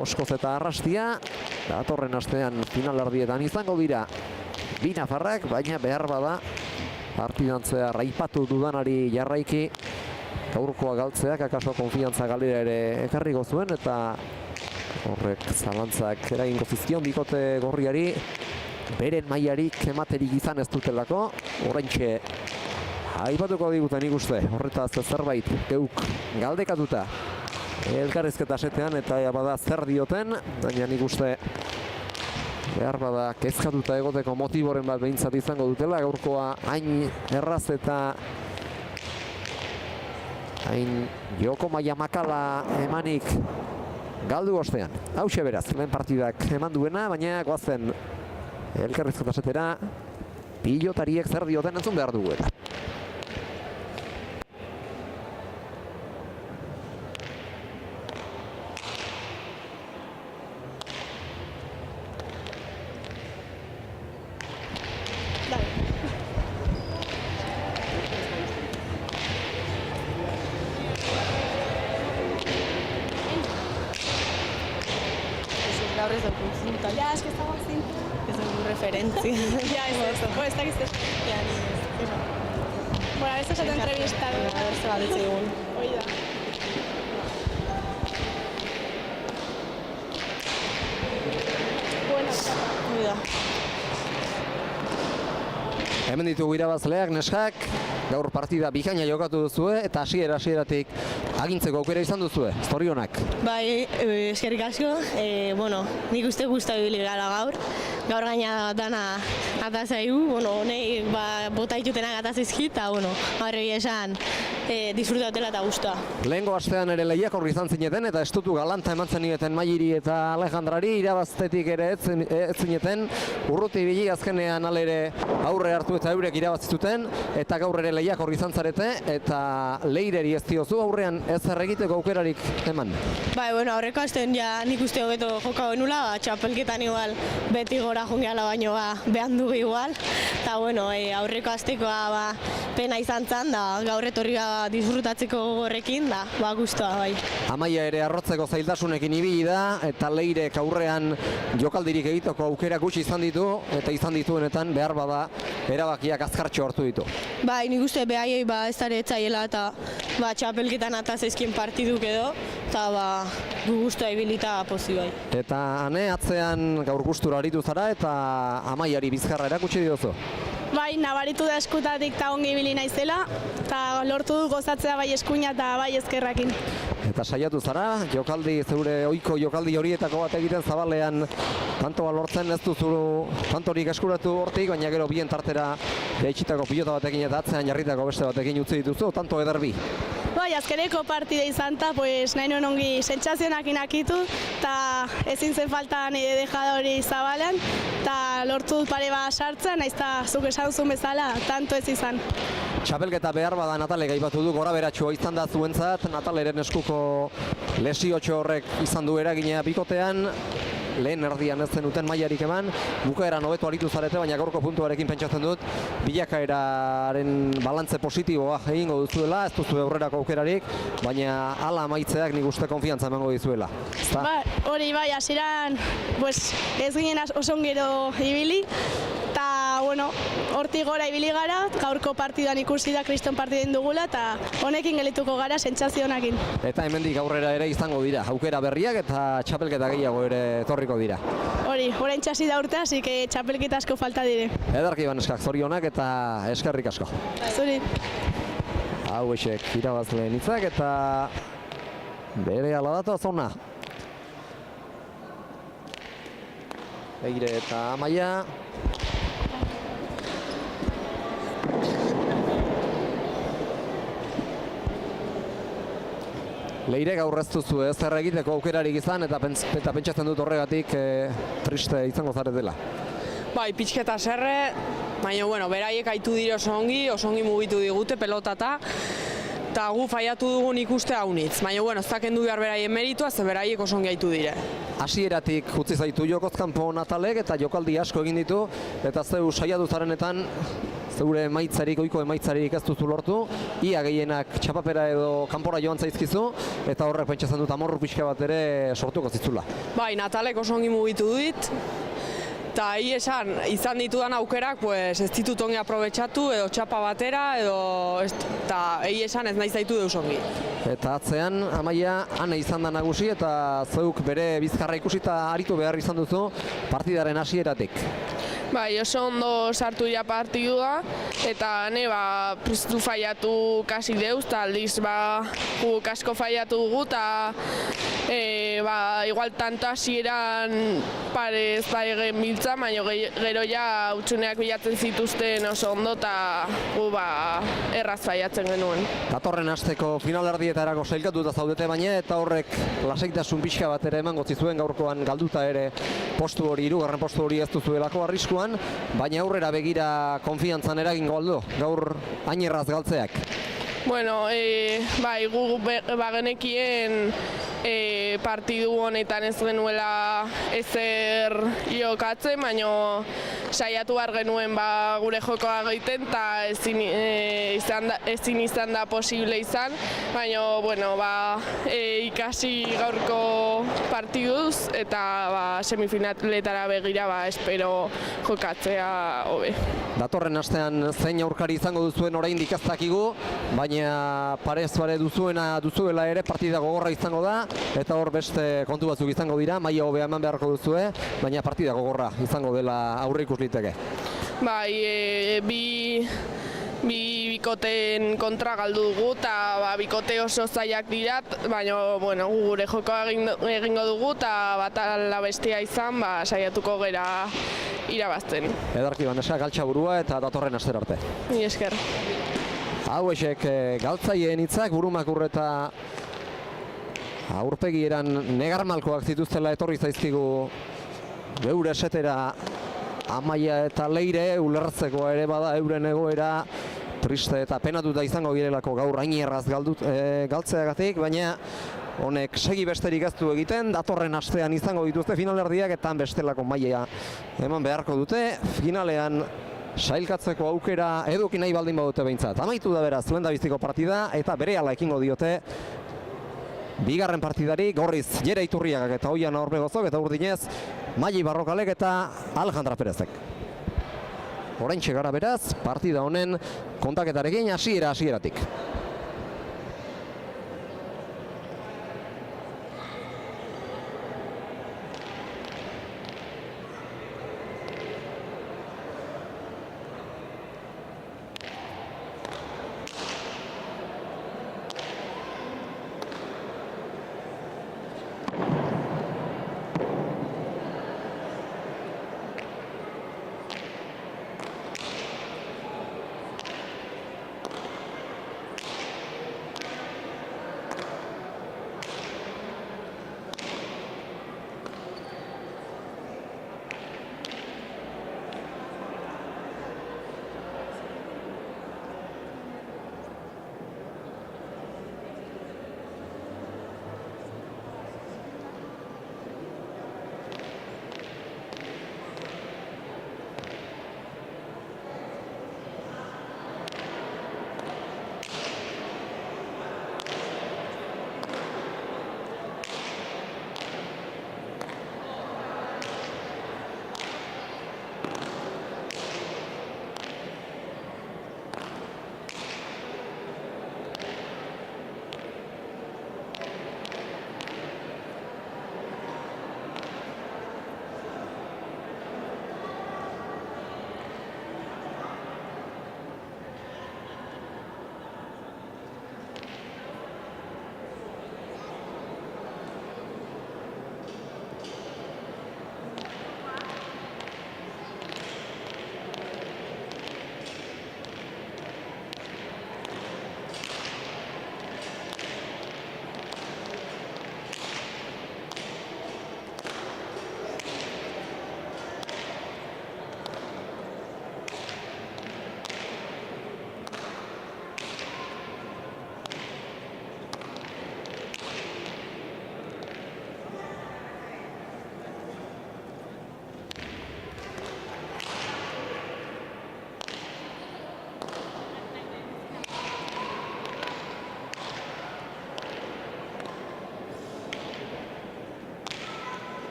Oskoz eta Arrastia, datorren astean finalerdietan izango dira bi nafarrak, baina behar bada partidantzea raipatu dudanari jarraiki gaurkoa galtzeak akaso konfiantza galera ere ekarriko zuen, eta horrek zalantzak eragingo zizkion bikote gorriari, beren mailarik ematerik izan ez dutelako. Oraintxe aipatuko diguten ikuste, horretaz zerbait geuk galdekatuta elkarrizketa setean, eta bada zer dioten, baina nik uste behar bada kezkatuta egoteko motiboren bat behintzat izango dutela, gaurkoa hain erraz eta hain joko maila makala emanik galdu ostean. Hauxe beraz, lehen partidak eman duena, baina goazen elkarrizketa setera pilotariek zer dioten entzun behar dugu eta. Gaur ez dugu zinta. Ja, eske ez dago zinta. Ez dugu referentzi. Ja, ez dugu. Ez dakiz ez. Ja, ni ez. Bueno, a veces se te entrevista. A ver, se bat egun. Hoi da. Bueno, Hoi da. Hemen ditugu irabazleak, neskak, gaur partida bikaina jokatu duzue eta hasieratik agintzeko aukera izan duzue. Zorionak. Bai, eskerrik asko. Bueno, nik uste guztu ibili gara gaur. Gaur gaina dana atazaigu, bueno, honei bota ditutenak atazizkit, eta, bueno, gaur esan disfrutatela eta guztua. Lehengo astean ere lehiakor izan zineten eta estutu galanta eman zenigeten Mairi eta Alejandrari, irabaztetik ere ez zineten, urruti ibili azkenean alere aurre hartu eta eurek irabazituten, eta gaur ere lehiakor izan zarete, eta leireri ez diozu aurrean ez egiteko aukerarik eman. Bai, bueno, aurreko astean ja nik uste hobeto joka honula, txapelketan igual beti gora jongeala baino behan dugu igual, eta bueno, aurreko astekoa pena izan zan, da gaur etorri disfrutatzeko horrekin, da, guztua, bai. Amaia ere arrotzeko zailtasunekin ibili da, eta leirek aurrean jokaldirik egiteko aukera gutxi izan ditu, eta izan dituenetan behar bada erabakiak azkartxo hartu ditu. Bai, nik uste behaiei ez dara etzaiela eta txapelketan atazezkien partiduk edo, eta gu guztua ibilita pozi bai. Eta ane atzean gaur gustura aritu zara eta Amaiari bizkarra erakutsi diozu. bai, nabaritu da eskutatik eta ongi ibili naizela, eta lortu du gozatzea bai eskuina eta bai ezkerrakin. Eta saiatu zara, jokaldi, zeure ohiko jokaldi horietako bat egiten zabalean tantoa lortzen, ez duzu tantorik eskuratu hortik, baina gero bien tartera jaitsitako pilota batekin eta atzean jarritako beste batekin utzi dituzu, tanto eder bi. Bai, azkeneko partide izan eta nahi nuen ongi sentsazionak inakitu, eta ezin zen falta nire dejadori zabalean, eta lortu dut pare bat sartzen, naiz eta zuk esan zuen bezala, tanto ez izan. Txapelketa behar bada Natalek aipatu du, gora beratxua izan da zuentzat, Nataleren eskuko lesiotxo horrek izan du eragina bikotean, lehen erdian ez zenuten mailarik eman, bukaeran hobeto aritu zarete, baina gaurko puntuarekin pentsatzen dut, bilakaeraren balantze positiboa egingo duzuela, ez duzu aurrerako aukerarik, baina hala amaitzeak nik uste konfiantza emango dizuela. Ba, hori bai, hasieran ez ginen oso gero ibili, eta bueno, hortik gora ibili gara, gaurko partidan ikusi da kriston partiden dugula, eta honekin gelituko gara sentsazionakin. Eta hemendik aurrera ere izango dira, aukera berriak eta txapelketa gehiago ere etorriko dira. Hori, orain txasi da urte, así que txapelketa asko falta dire. Ederki baneskak, zorionak eta eskerrik asko. Zuri. Hauexek irabazleen hitzak eta bere ala datoz ona. Leire eta Amaia. Leire gaur ez duzu zer egiteko aukerarik izan eta pentsatzen dut horregatik triste izango zaretela. Bai, pixketa serre, baina bueno, beraiek aitu dire oso ongi mugitu digute pelotata, eta gu faiatu dugun ikuste haunitz. Baina bueno, ez dakendu behar beraien meritua, ze beraiek oso ongi aitu dire. Hasieratik utzi zaitu jokoz kanpo Natalek eta jokaldi asko egin ditu, eta zeu saiatu zarenetan zeure emaitzarik, ohiko emaitzarik ez duzu lortu, ia gehienak txapapera edo kanpora joan zaizkizu, eta horrek pentsatzen dut amorru pixka bat ere sortuko zitzula. Bai, Natalek oso ongi mugitu dit, eta esan, izan ditudan aukerak, pues, ez ditut ongi aprobetxatu, edo txapa batera, eta esan ez nahi zaitu deus ongi. Eta atzean, Amaia, Ane izan da nagusi, eta zeuk bere bizkarra ikusi eta aritu behar izan duzu partidaren hasieratik. Bai, oso ondo sartu ja partidua, eta ane, du faiatu kasi deuz, eta aldiz, guk asko faiatu dugu, eta igual tanto hasieran parez egen biltza, baina gero ja utxuneak bilatzen zituzten oso ondo, eta gu erraz faiatzen genuen. Datorren asteko finalerdietarako sailkatuta zaudete baina, eta horrek lasaitasun pixka bat ere emango zizuen gaurkoan galduta ere postu hori, hirugarren postu hori ez duzuelako arriskuan, baina aurrera begira konfiantzan eragingo aldo, gaur hain erraz galtzeak. Bueno, bai, gu bagenekien partidu honetan ez genuela ezer jokatzen, baina saiatu behar genuen gure jokoa egiten eta ezin izan da posible izan, baina bueno, ikasi gaurko partiduz eta semifinaletara begira espero jokatzea hobe. Datorren astean zein aurkari izango duzuen oraindik ez dakigu, baina parez pare duzuela ere partida gogorra izango da, eta hor beste kontu batzuk izango dira, maila hobea eman beharko duzue, baina partida gogorra izango dela aurre ikus liteke. Bai, bi bikoteen kontra galdu dugu eta bikote oso zailak dira, baina bueno, gure jokoa egingo dugu eta bat ala bestia izan saiatuko gera irabazten. Edarki Banesa, galtxa burua eta datorren astera arte. Mila esker. Hauexek galtzaien hitzak burumakur eta aurpegieran negarmalkoak zituztela etorri zaizkigu geure esetera Amaia eta Leire, ulertzeko ere bada euren egoera triste eta penatuta izango girelako gaur hain erraz galtzeagatik, baina honek segi besterik ez du egiten, datorren astean izango dituzte finalerdiak eta bestelako maila eman beharko dute, finalean sailkatzeko aukera eduki nahi baldin badute behintzat. Amaitu da beraz lehendabiziko partida eta berehala ekingo diote bigarren partidari, Gorriz Jere Iturriagak eta Oian Orbegozok eta Urdinez Maili Barrokalek eta Alejandra Perezek. Oraintxe gara beraz, partida honen kontaketarekin hasieratik.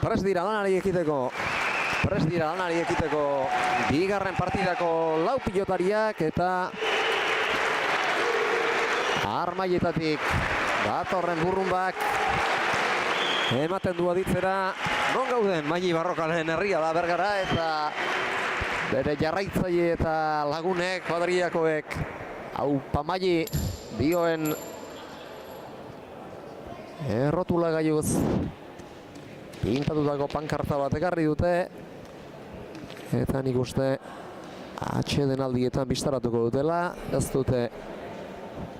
prest dira lanari ekiteko. Prest dira lanari ekiteko bigarren partidako lau pilotariak eta armaietatik datorren burrunbak ematen du aditzera non gauden Maili Barrokalen herria da Bergara eta bere jarraitzaile eta lagunek, kuadrillakoek aupa Maili dioen errotula gailuz pintatutako pankarta bat ekarri dute eta nik uste atsedenaldietan bistaratuko dutela, ez dute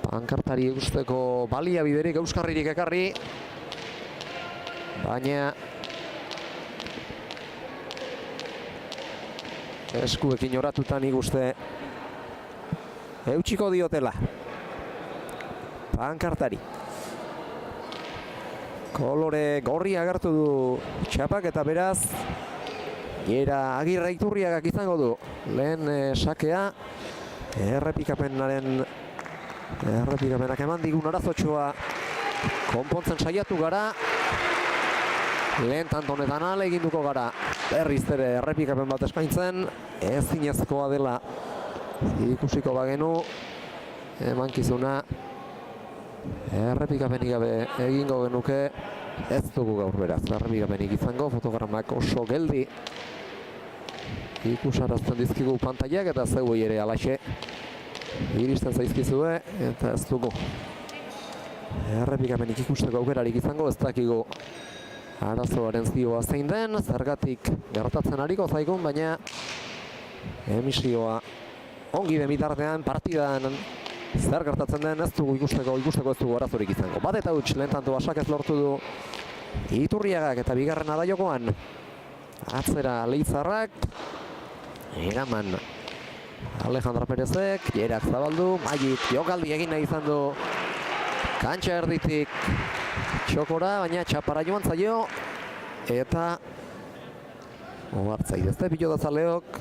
pankartari usteko baliabiderik euskarririk ekarri, baina eskuekin oratuta nik uste eutxiko diotela pankartari. Kolore gorri agertu du txapak eta beraz Jera Agirre Iturriagak izango du lehen sakea. Errepikapenak eman digun arazotxoa konpontzen saiatu gara. Lehen tantonetan ale eginduko gara. Berriz ere errepikapen bat eskaintzen. Ezinezkoa dela ikusiko bagenu. Emankizuna errepikapenik gabe egingo genuke. Ez dugu gaur beraz errepikapenik izango. Fotogramak oso geldi ikusarazten dizkigu pantailak eta zeuei ere alaxe iristen zaizkizue eta ez dugu errepikapenik ikusteko aukerarik izango. Ez dakigu arazoaren zioa zein den, zergatik gertatzen ariko zaigun, baina emisioa ongi den bitartean partidan zer gertatzen den ez dugu ikusteko ez dugu arazorik izango. Bat eta huts lehen tanto basak ez lortu du Iturriagak eta bigarren adaiokoan atzera Leitzarrak eraman Alejandra Perezek, Jerak zabaldu, Mailik jokaldi egin nahi izan du kantxa erditik txokora, baina txapara joan zaio eta ohartzaidezte pilotazaleok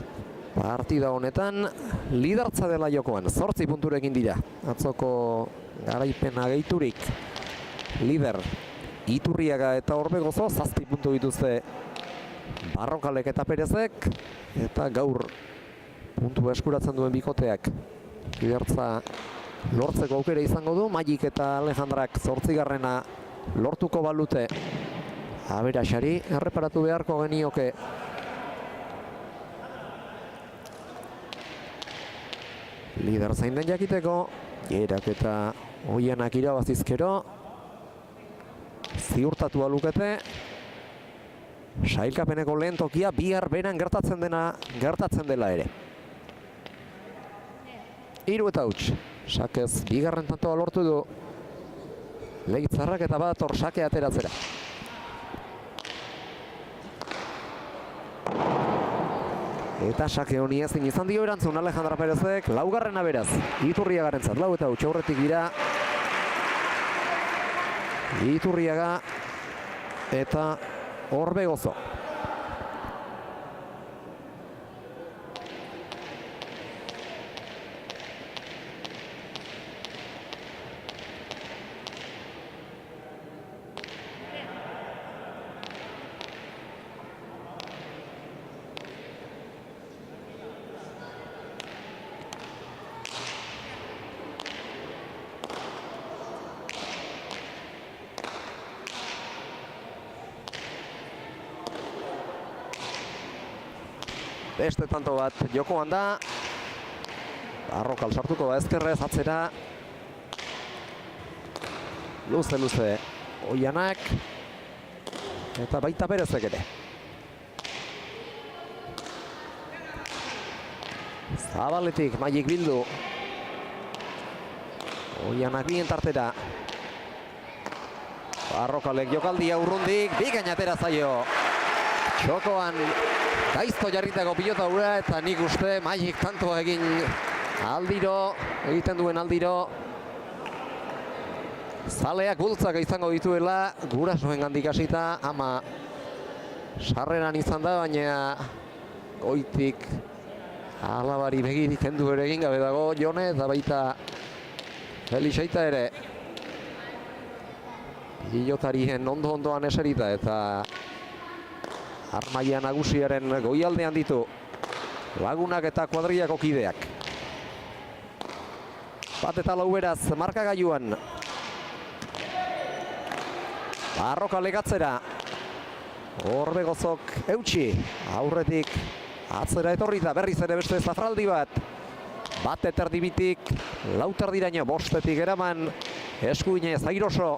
partida honetan lidertza dela jokoan, 8 punturekin dira. Atzoko garaipena gehiturik lider Iturriaga eta Orbegozo 7 puntu dituzte Barrokalek eta Perezek eta gaur puntu eskuratzen duen bikoteak lidertza lortzeko aukera izango du. Mailik eta Alejandrak 8garrena lortuko balute aberaxari erreparatu beharko genioke. Lider zain den jakiteko, Jerak eta Oianak irabazizkero ziurtatu alukete sailkapeneko lehen tokia bihar beran gertatzen dela ere. 3 eta huts, sakez bigarren tantoa lortu du Leitzarrak eta badator sake ateratzera. Eta sake honi ezin izan dio erantzun Alejandra Perezek, 4garrena beraz Iturriagarentzat. 4 eta huts aurretik dira Iturriaga eta Orbegozo. Beste tanto bat jokoan da. Barrokal sartuko da ezkerrez atzera. Luze Oianak. Eta baita Perezek ere. Zabaletik Mailik bildu. Oianak bien tartera. Barrokalek jokaldia urrundik. Bikain atera zaio. Txokoan gaizto jarritako pilota hura eta nik uste Mailik tantoa egiten duen aldiro zaleak bultzak izango dituela gurasoen gandik hasita, ama sarreran izan da, baina goitik alabari begirik kendu ere egin gabe dago Jone eta baita Felixeita ere pilotarien ondoan eserita eta armaia nagusiaren goialdean ditu Lagunak eta kuadriako kideak. Bat eta lau beraz markagailuan. Barrokal legatzera. Orbegozok eutxi. Aurretik atzera etorri da berriz ere beste zafraldi bat. Bat eterdibitik lauterdiraino bostetik eraman. Eskuinez airoso.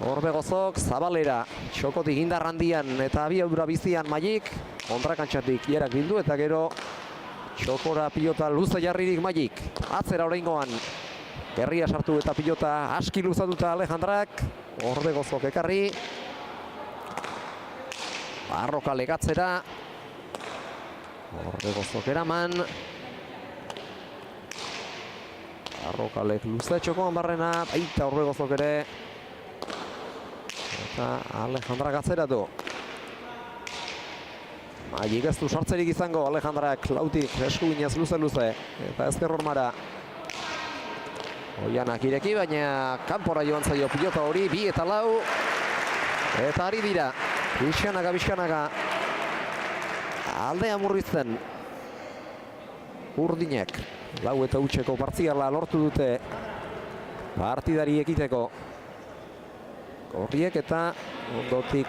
Orbegozok zabalera. Txokotik indar handian eta abiadura bizian Magik. Kontrakantxatik hierak bildu eta gero txokora pilota luze jarririk Magik. Atzera oraingoan. Gerria sartu eta pilota aski luzatuta Alejandrak. Orbegozok ekarri. Barroka legatzera. Orbegozok eraman. Barrokalek luze txokoan barrena. Baita Orbegozok ere. Eta Alejandrak atzeratu. Magik ez du sartzerik izango Alejandrak lautik eskuinez luze-luze. Eta ezker hormara. Oianak ireki, baina kanpora joan zaio pilota hori, 2 eta 4. Eta ari dira. Bizkanaga. Aldea murrizten. Urdinek. 4 eta utxeko partziala lortu dute partidari ekiteko. Gorriek eta ondotik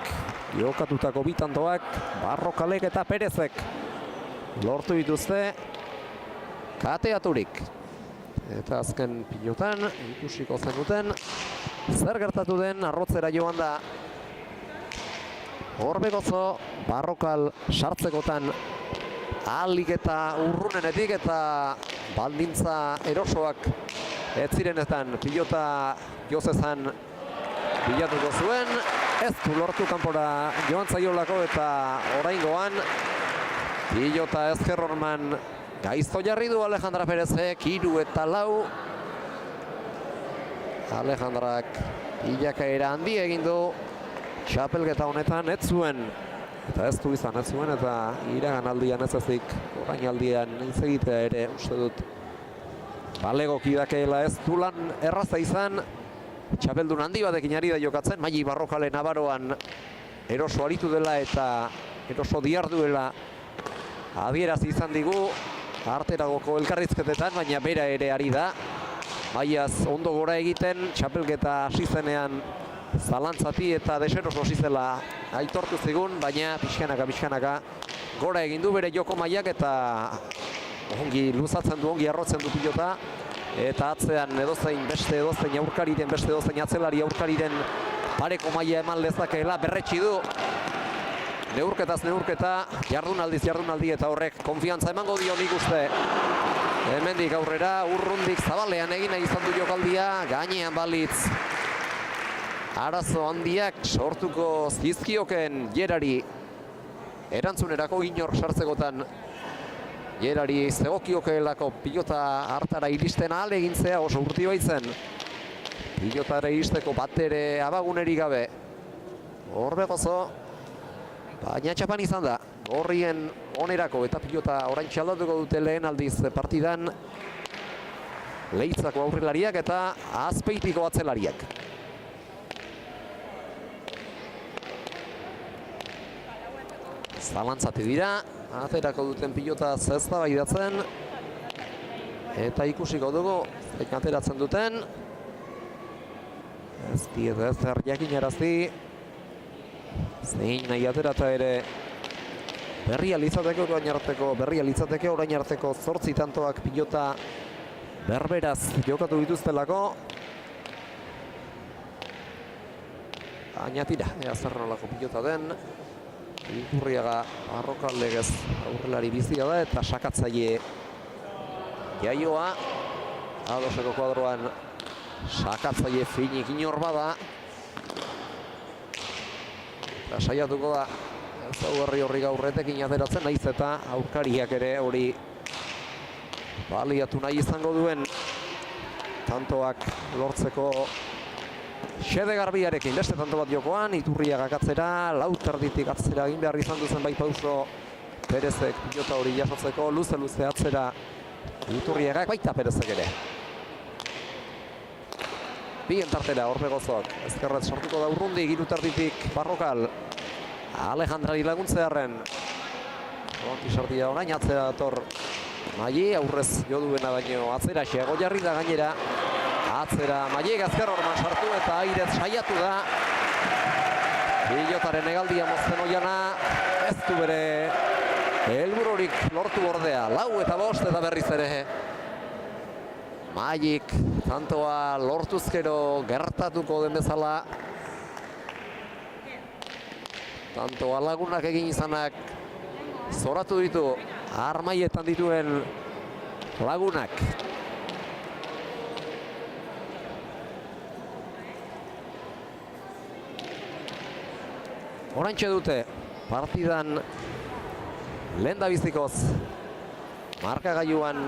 jokatutako bitantoak Barrokalek eta Perezek lortu dituzte kateaturik. Eta azken pilotan ikusiko zenuten zer gertatu den arrotzera joan da Orbegozo Barrokal sartzekotan ahalik eta urrunenetik eta baldintza erosoak ez zirenetan pilota jozezan bilatuko zuen, ez du lortu kanpora joan zaiolako eta oraingoan pilota ezker horman gaizto jarri du Alejandra Perezek, 3 eta 4. Alejandrak bilakaera handi egin du txapelketa honetan ez zuen eta ez du izan ez zuen eta iragan aldian ez ezik orain aldian hitz egitea ere uste dut balego kidakeela ez du lan erraza izan. Txapeldun handi batekin ari da jokatzen, Magik Barrokale Nabaroan eroso aritu dela eta eroso diarduela adierazi izan digu arteragoko elkarrizketetan, baina bera ere ari da. Maiaz ondo gora egiten, txapelketa hasi zenean zalantzati eta deseroso hasi zela aitortu zigun, baina pixkanaka gora egin du bere joko mailak eta ongi luzatzen du, ongi arrotzen du pilota. Eta atzean beste edozein aurkariren, beste edozein atzelari aurkariren pareko maila eman lezakeela berretsi du. Neurketaz neurketa, jardunaldi eta horrek konfiantza emango dio nik uste. Hemendik aurrera, urrundik zabalean egin nahi izan du jokaldia, gainean balitz. Arazo handiak sortuko zizkioken Gerari erantzunerako inor sartzekotan. Gerari zegokiokeelako pilota hartara iristen ahal egintzea oso urti baitzen. Pilotara iristeko bat ere abagunerik gabe. Orbegozo, baina txapan izan da. Gorrien onerako eta pilota orain txaldatuko dute lehen aldiz partidan. Leitzako aurrelariak eta Azpeitiko atzelariak. Zalantzati dira. Aterako duten pilota eztabaidatzen eta ikusiko dugu zein ateratzen duten. Ez diet ezer jakinarazi zein nahi aterata ere berria litzateke orain arteko 8 tantoak pilota berberaz jokatu dituztelako. Baina tira, ea zer nolako pilota den. Iturriaga Barrokal legez aurrelari bizia da eta sakatzaile Jaioa. Adoseko kuadroan sakatzaile finik inor bada. Eta saiatuko da ezaugarri horri gaurretekin ateratzen naiz eta aurkariak ere hori baliatu nahi izango duen tantoak lortzeko xede garbiarekin, beste tanto bat jokoan, Iturriagak atzera, lauterditik atzera egin behar izan duzen bai pauso Perezek pilota hori jasotzeko, luze atzera Iturriagak, baita Perezek ere. Bien tartera, Orbegozoak, ezkerrez sortuko da urrundi, 3 tarditik Barrokal. Alejandrari laguntzearen. Frontisardia orain atzera dator Maili, aurrez jo duena baino atzera xeago jarri da gainera. Atzera Maili Azkar Orman sartu eta airez saiatu da. Pilotaren hegaldia mozten oiana, ez du bere helbururik lortu ordea. 4-5 eta berriz ere. Mailik tantoa lortuzkero gertatuko den bezala. Tantoa lagunak egin izanak zoratu ditu armaietan dituen lagunak. Oraintxe dute partidan lehendabizikoz markagailuan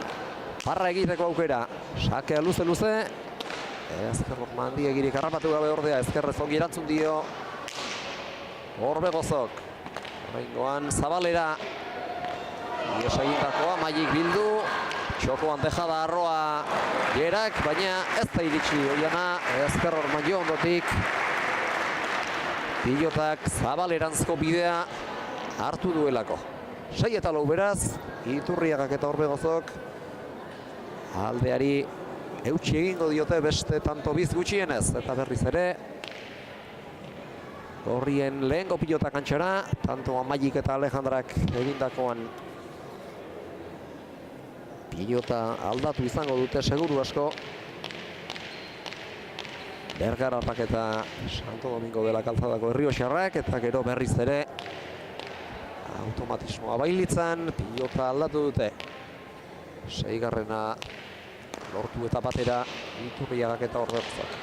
parra egiteko aukera. Sakea luze-luze. Ezker Mandiagirik harrapatu gabe ordea. Ezkerrez ongi erantzun dio Orbegozok. Oraingoan Zabalera. Ies egindakoa Mailik bildu. Txokoan deja da arroa Gerak, baina ez da iritsi oiana. Ezker Orman jo ondotik. Pilotak Zabaleranzko bidea hartu duelako. 6-4 beraz, Iturriagak eta Orbegozok aldeari eutsi egingo diote beste tanto biz gutxienez. Eta berriz ere Gorrien lehengo pilota kantxara, tanto Mailik eta Alejandrak egindakoan pilota aldatu izango dute seguru asko. Bergararrak eta Santo Domingo dela Calzadako Errioxarrak, eta gero berriz ere automatismoa bailitzan, pilota aldatu dute. 6garrena lortu eta batera Iturriagak eta Orbegozok.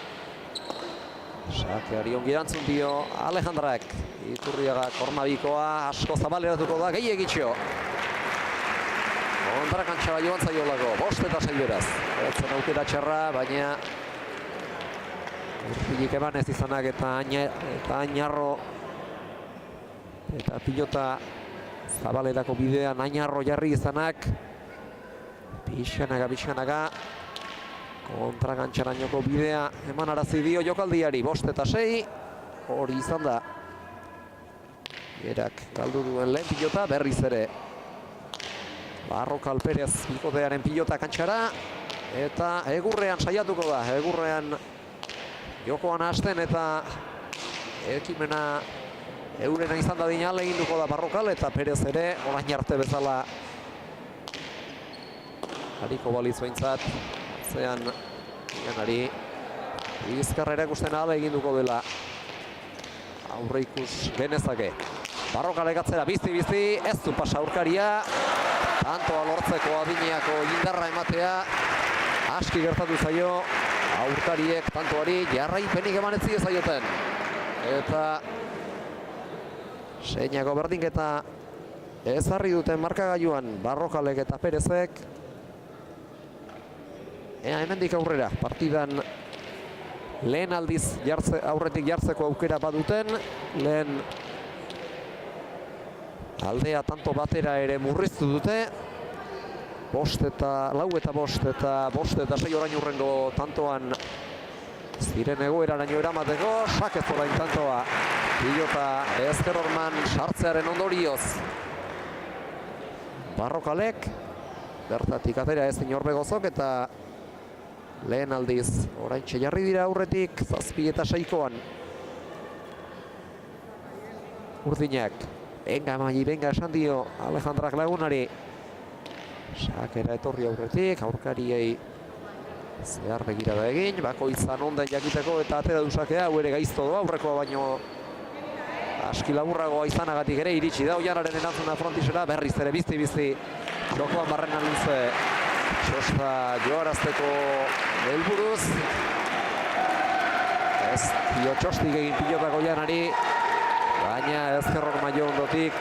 Sakeari ongi erantzun dio Alejandrak. Iturriagak hormabikoa asko zabaleratuko da gehiagitxo. Ondara kantxara joan zaiolako, 5-6 beraz. Etzen aukera txarra, baina urpilik eman ez izanak eta Añarro eta pilota Zabalerako bidean Añarro jarri izanak. Pixanaga kontra kantxarainoko bidea eman arazi dio jokaldiari. 5-6 hori izan da Gerak galdu duen lehen pilota. Berriz ere Barrokal Perez bikotearen pilota kantxara eta egurrean saiatuko da. Egurrean jokoan hasten eta ekimena eurena izan da dina leginduko da Barrokal, eta Perez ere orain arte bezala hariko balitz behintzat. Zean ganari bizkarra erakusten ala eginduko dela aurre ikus genezake. Barrokalek atzera bizti, ez du pasa aurkaria. Tantoa lortzeko adineako indarra ematea aski gertatu zaio aurkariek tantoari jarraipenik emanetzi ezaioten. Eta seinako berdinketa ezarri duten markagailuan Barrokalek eta Perezek. Hemendik aurrera partidan lehen aldiz aurretik jartzeko aukera baduten. Lehen aldea tanto batera ere murriztu dute. 5-4 eta 5-6 orain urrengo tantoan ziren egoeraraino eramateko. Sakez orain tantoa pilota Ezker Orman sartzearen ondorioz. Barrokalek bertatik atera ezin Orbegozok, eta lehen aldiz oraintxe jarri dira aurretik 7-6koan. Urdinak, venga Maili, venga esan dio Alejandrak lagunari. Sakera etorri aurretik, aurkariei zehar begirada egin, bakoitzan onden jakiteko eta atera du sakea, hau ere gaizto doa, aurrekoa baino aski laburragoa izanagatik ere iritsi da Oianaren erantzuna frontisera. Berriz ere bizti jokoan barrenan luze Txosta joarazteko helburuz. Ez dio Txostik egin pilotak Oianari, baina Ezker Orman jo ondotik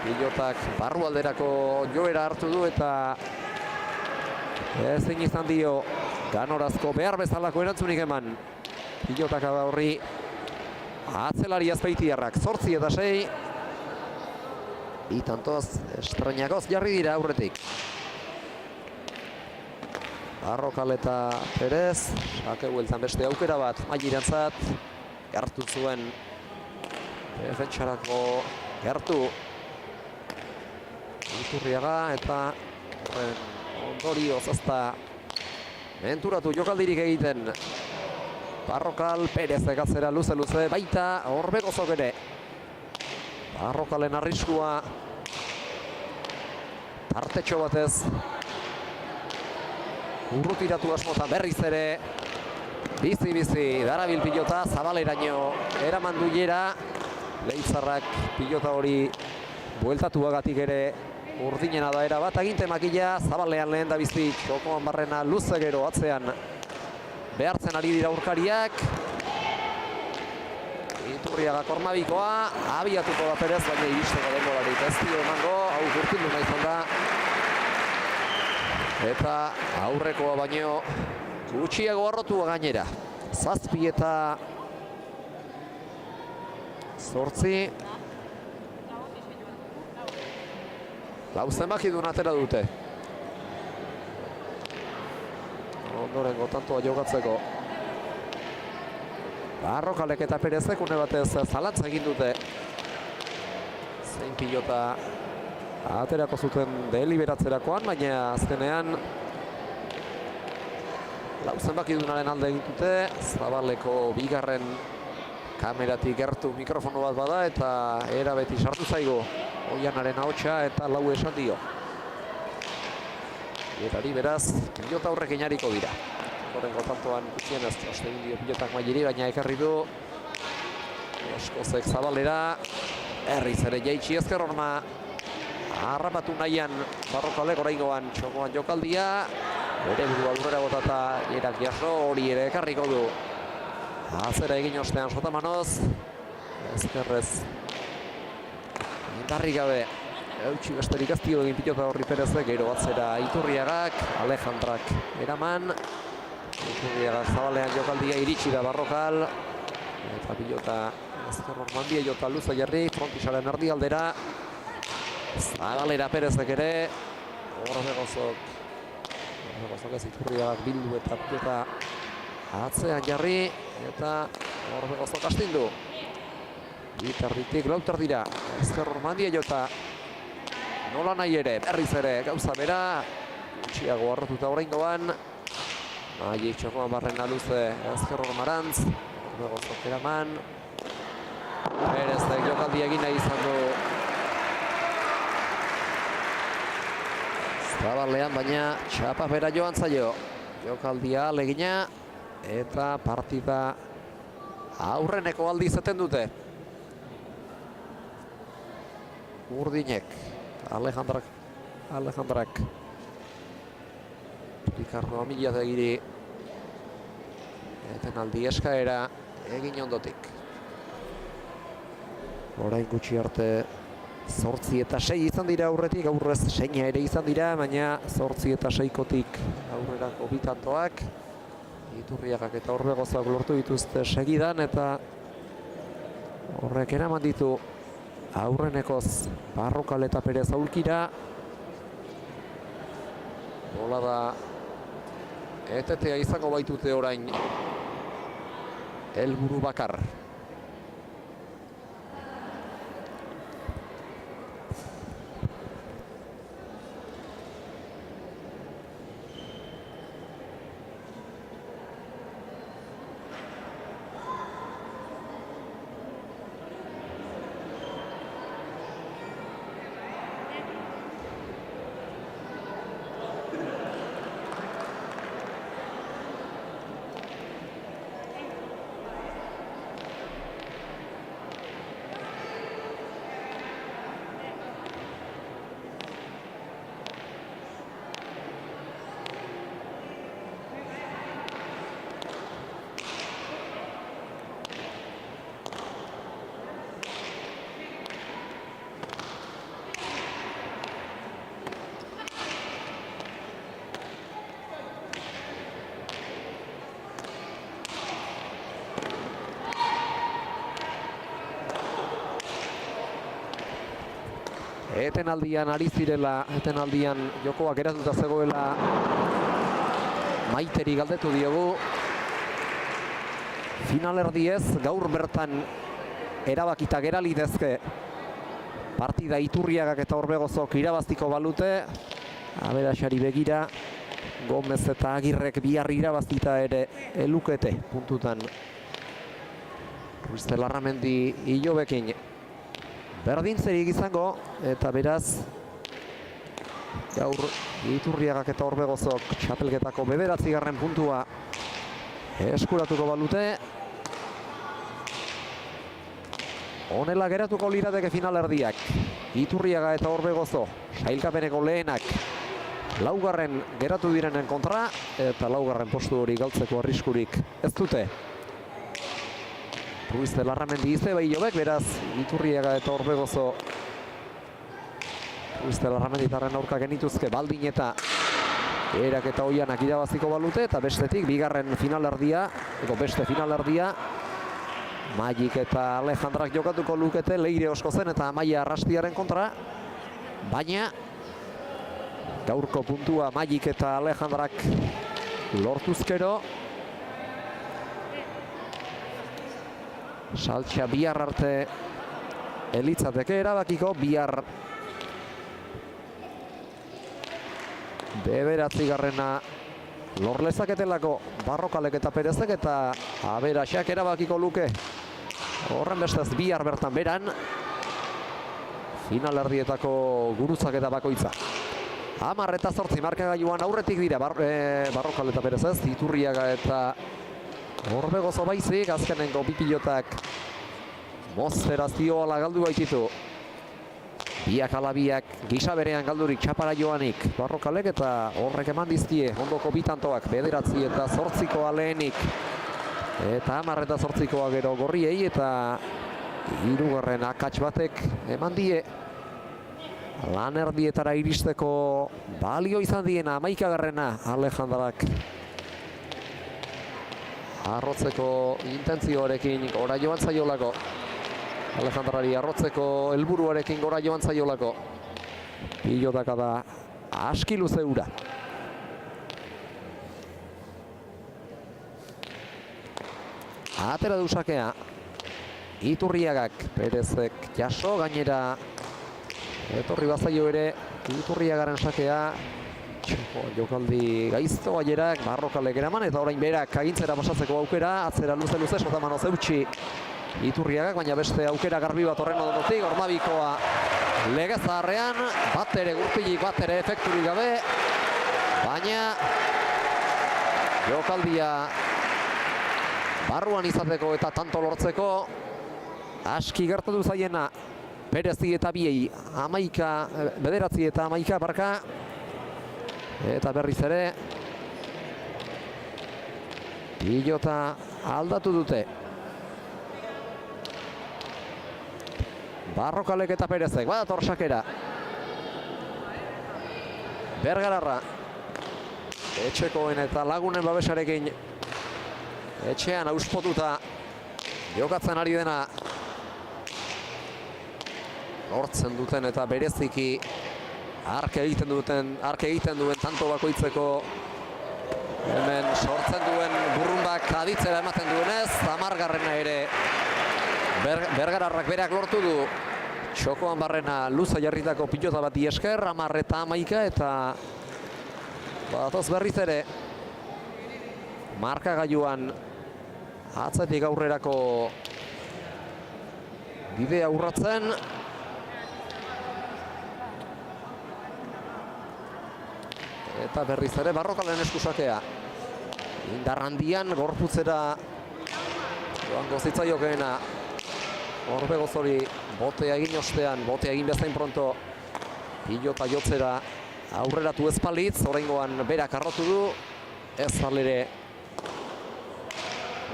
pilotak barrualderako joera hartu du, eta ezin izan dio ganorazko behar bezalako erantzunik eman. Pilotak da horri atzelari azpeitiarrak 8-6. Itantoz estrainagoz jarri dira aurretik. Barrokal eta Perez, sake bueltan beste aukera bat Mailirentzat, hartu zuen defentsarako gertu Iturriaga eta ondorioz ez da menturatu jokaldirik egiten. Barrokal, Perez egatzera luze baita Orbegozok ere. Barrokalen arriskua tartetxo batez urrutiratu asmotan berriz ere bizi darabil pilota Zabaleraino eraman duilera. Leitzarrak pilota hori bueltatuagatik ere urdinena da erabat aginte makila. Zabalean lehen da bizi Txokoan Barrena luze gero atzean behartzen ari dira aurkariak. Iturriaga kormabikoa abiatuko da Perez, baina iristeko denborarik ez dio emango. Hau gurtildu nahi izan da eta aurrekoa baino gutxiago harrotua gainera. 7 eta 8 lau zenbakidun atera dute. Ondorengo tantoa jokatzeko. Barrokalek eta Perezek une batez zalantza egin dute. Zein pilota aterako zuten deliberatzerakoan, baina azkenean lau zenbakidunaren alde egin dute. Zabaleko bigarren kameratik gertu mikrofono bat bada eta era beti sartu zaigu Oianaren ahotsa eta lau esan dio. Erari beraz, pilota horrek inariko dira. Horrengo tantoan gutxien ez egin dio pilotak Mailiri, baina ekarri du Eskozek Zabalera. Herriz ere jaitsi ezker horma. Harrapatu nahian Barrokalek oraingoan Txokoan jokaldia. Bere burua lurrera botata Erak jaso hori ere ekarriko du. Azera egin ostean Sotamanoz. Ezkerrez indarri gabe eutxi besterik ez dio egin pilota horri Perezek. Gero batzera Iturriagak, Alejandrak eraman. Iturriagak Zabalean jokaldia iritsi da Barrokal. Eta pilota ezker hormandia jota luza jarri, frontisaren erdialdera. Zabalera Perezek ere. Orbegozok ez Iturriagak bildu eta pilota atzean jarri. Eta Orbegozok astindu. Bitarritik lauter dira. Ezker hormandia jota. Nola nahi ere, berriz ere, gauza bera. Gutxiago harrotuta oraingoan. Mailek Txokoan Barrena luze ezker hormarantz. Orbegozok eraman. Perezek jokaldia egin nahi izan du. Zabalean baina txapa bera joan zaio. Jokaldia alegina eta partida aurreneko aldi izaten dute. Urdinek, Alejandrak, Ricardo Amilategi etenaldi eskaera egin ondotik. Orain gutxi arte 8 eta 6 izan dira aurretik, aurrez 6 ere izan dira, baina 8 eta 6kotik aurrerako bitantoak. Iturriagak eta Orbegozak lortu dituzte segidan eta horrek eraman ditu aurrenekoz Barrokal eta Perez aulkira. Bola da etetea izango baitute orain helburu bakar. Etenaldian ari zirela, etenaldian jokoak eratuta zegoela Maiteri galdetu diogu. Finalerdiez gaur bertan erabakita gera litezke partida Iturriagak eta Orbegozok irabaztiko balute. Aberasari begira, Gomez eta Agirrek bihar irabaztita ere elukete puntutan. Ruiz de Larramendi Ilobekin berdintzerik izango, eta beraz gaur Iturriagak eta Orbegozok txapelketako 9. puntua eskuratuko balute. Honela geratuko lirateke finalerdiak. Iturriaga eta Orbegozo sailkapeneko lehenak 4. geratu direnen kontra, eta 4. postu hori galtzeko arriskurik ez dute. Ruiz de Larramendi Izeba Ilobek, beraz Iturriaga eta Orbegozo Ruiz de Larramenditarren aurka genituzke baldin eta Erak eta Oianak irabaziko balute, eta bestetik bigarren finalerdia, edo beste finalerdia, Magik eta Alejandrak jokatuko lukete Leire Oskozen eta Amaia Arrastiaren kontra, baina gaurko puntua Magik eta Alejandrak lortuzkero saltsa bihar arte elitzateke erabakiko. Bihar 9. lor lezaketelako Barrokalek eta Perezek, eta aberasak erabakiko luke horren bestez bihar bertan beran finalerdietako gurutzaketa bakoitza. 10 eta 8 markagailuan aurretik dira Barrokal eta Perez ez, Iturriaga eta Orbegozo baizik. Azkenengo bi pilotak mozteraz zioala galdu baititu. Biak ala biak gisa berean galdurik txapara joanik Barrokalek, eta horrek eman dizkie ondoko bitantoak 9 eta 8 lehenik, eta 10 eta 8 gero gorriei, eta 3. akats batek eman die lan erdietara iristeko balio izan diena 11. Alejandrak arrotzeko intentzioarekin gora joan zaiolako. Alejandrari arrotzeko helburuarekin gora joan zaiolako. Pilotaka da aski luze ura. Atera du sakea Iturriagak, Perezek jaso, gainera etorri bazaio ere Iturriagaren sakea. Jokaldi gaizto aierak Barrokalek eraman, eta orain berak agintzera pasatzeko aukera, atzera luze sotamano zeutxi Iturriagak, baina beste aukera garbi bat horren ondotik. Ormabikoa legezaharrean, bat ere gurpilik, bat ere efekturik gabe, baina jokaldia barruan izateko eta tanto lortzeko aski gertatu zaiena Perezi eta biei 9 eta 11 barka, eta berriz ere pilota aldatu dute Barrokalek eta Perezek. Badator sakera Bergararra etxekoen eta lagunen babesarekin etxean auspotuta jokatzen ari dena lortzen duten, eta bereziki arke egiten duen tanto bakoitzeko hemen sortzen duen burrumbak aditzera ematen duenez. 10. ere Bergararrak berak lortu du txokoan barrena luza jarritako pilota bati esker. 10 eta 11, eta badatoz berriz ere markagailuan atzetik aurrerako bidea urratzen. Eta berriz ere Barrokalen eskusakea. Indarrandian gorputzera joango zitzaiokeena Orbegozori botea egin ostean, botea egin bezain pronto pilota jotzera aurreratu ez palitz, oraingoan berak arrotu du, ez alere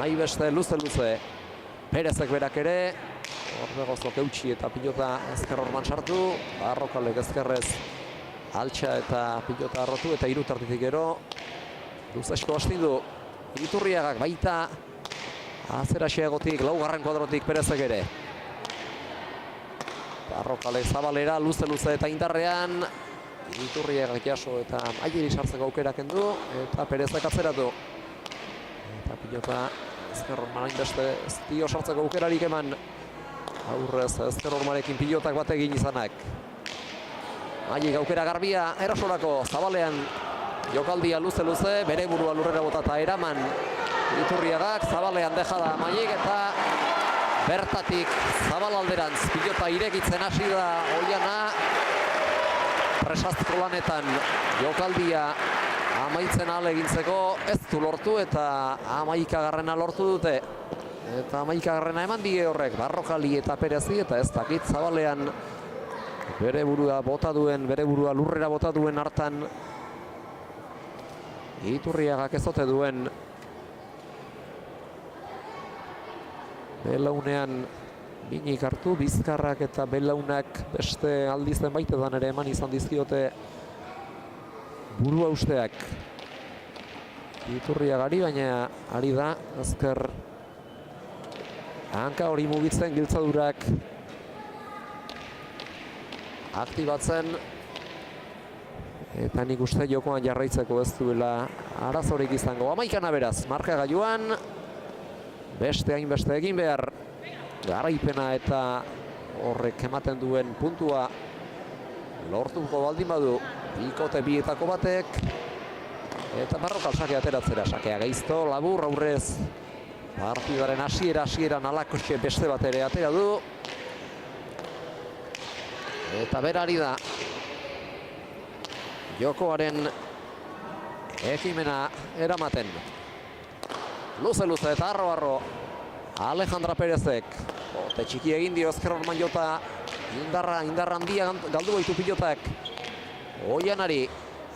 nahi beste luze Perezek berak ere, Orbegozok eutxi eta pilota ezker orman sartu, Barrokalek ezkerrez altxa eta pilota arrotu, eta irutartitik gero luzesko astindu Iturriagak, baita azera xeagotik 4. kuadrotik Perezek ere. Barrokalek zabalera luze eta indarrean, Iturriagak jaso eta aieri sartzeko aukera kendu, eta Perezek atzeratu. Eta pilota ezker orman hainbeste ez dio sartzeko aukerarik eman Aurrez ezker hormarekin pilotak bat egin izanak. Mailik aukera garbia erasorako Zabalean jokaldia luze-luze, bere burua lurrera botata eraman Iturriagak, Zabalean deja da Mailik eta bertatik Zabalalderantz pilota irekitzen hasi da Oiana. Presazko lanetan jokaldia amaitzen ahalegintzeko ez du lortu eta 11garrena lortu dute. Eta 11garrena eman die horrek Barrokali eta Perezi eta ez dakit Zabalean bere burua lurrera bota duen hartan Iturriagak ez ote duen belaunean minik hartu, Bizkarrak eta belaunak beste aldizen baitetan ere eman izan dizkiote burua usteak Iturriagari, baina ari da ezker hanka hori mugitzen giltzadurak aktibatzen eta nik uste jokoan jarraitzeko ez duela arazorik izango. 11 beraz, markagailuan beste hainbeste egin behar garaipena eta horrek ematen duen puntua lortuko baldin badu bikote bietako batek eta Barrokal sake ateratzera, sakea gaizto, labur aurrez partidaren hasieran Alakotxe beste bat ere atera du eta berari da jokoaren ekimena eramaten. Luze-luze eta arro-arro Alejandra Perezek ote txiki egin dio ezker horman jota indarra handia galdu baitu pilotak Oianari,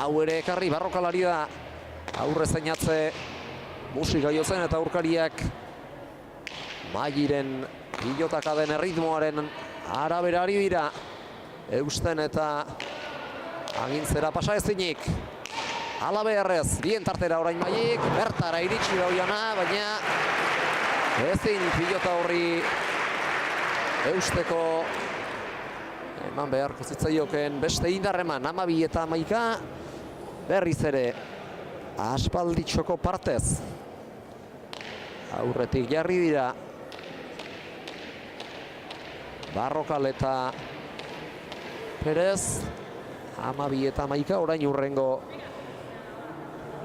hau ere ekarri Barrokalari da aurre zeinatze musika jozen eta aurkariak Mailen pilotaka den erritmoaren arabera ari dira eusten eta agintzera pasa ezinik ala beharrez, bien tartera orain Mailik, bertara iritsi da Oiana, baina ezin pilota horri eusteko eman beharko zitzaioken beste indarreman 12 eta 11 berriz ere aspalditxoko partez aurretik jarri dira Barrokal eta Perez 12 eta 11 orain urrengo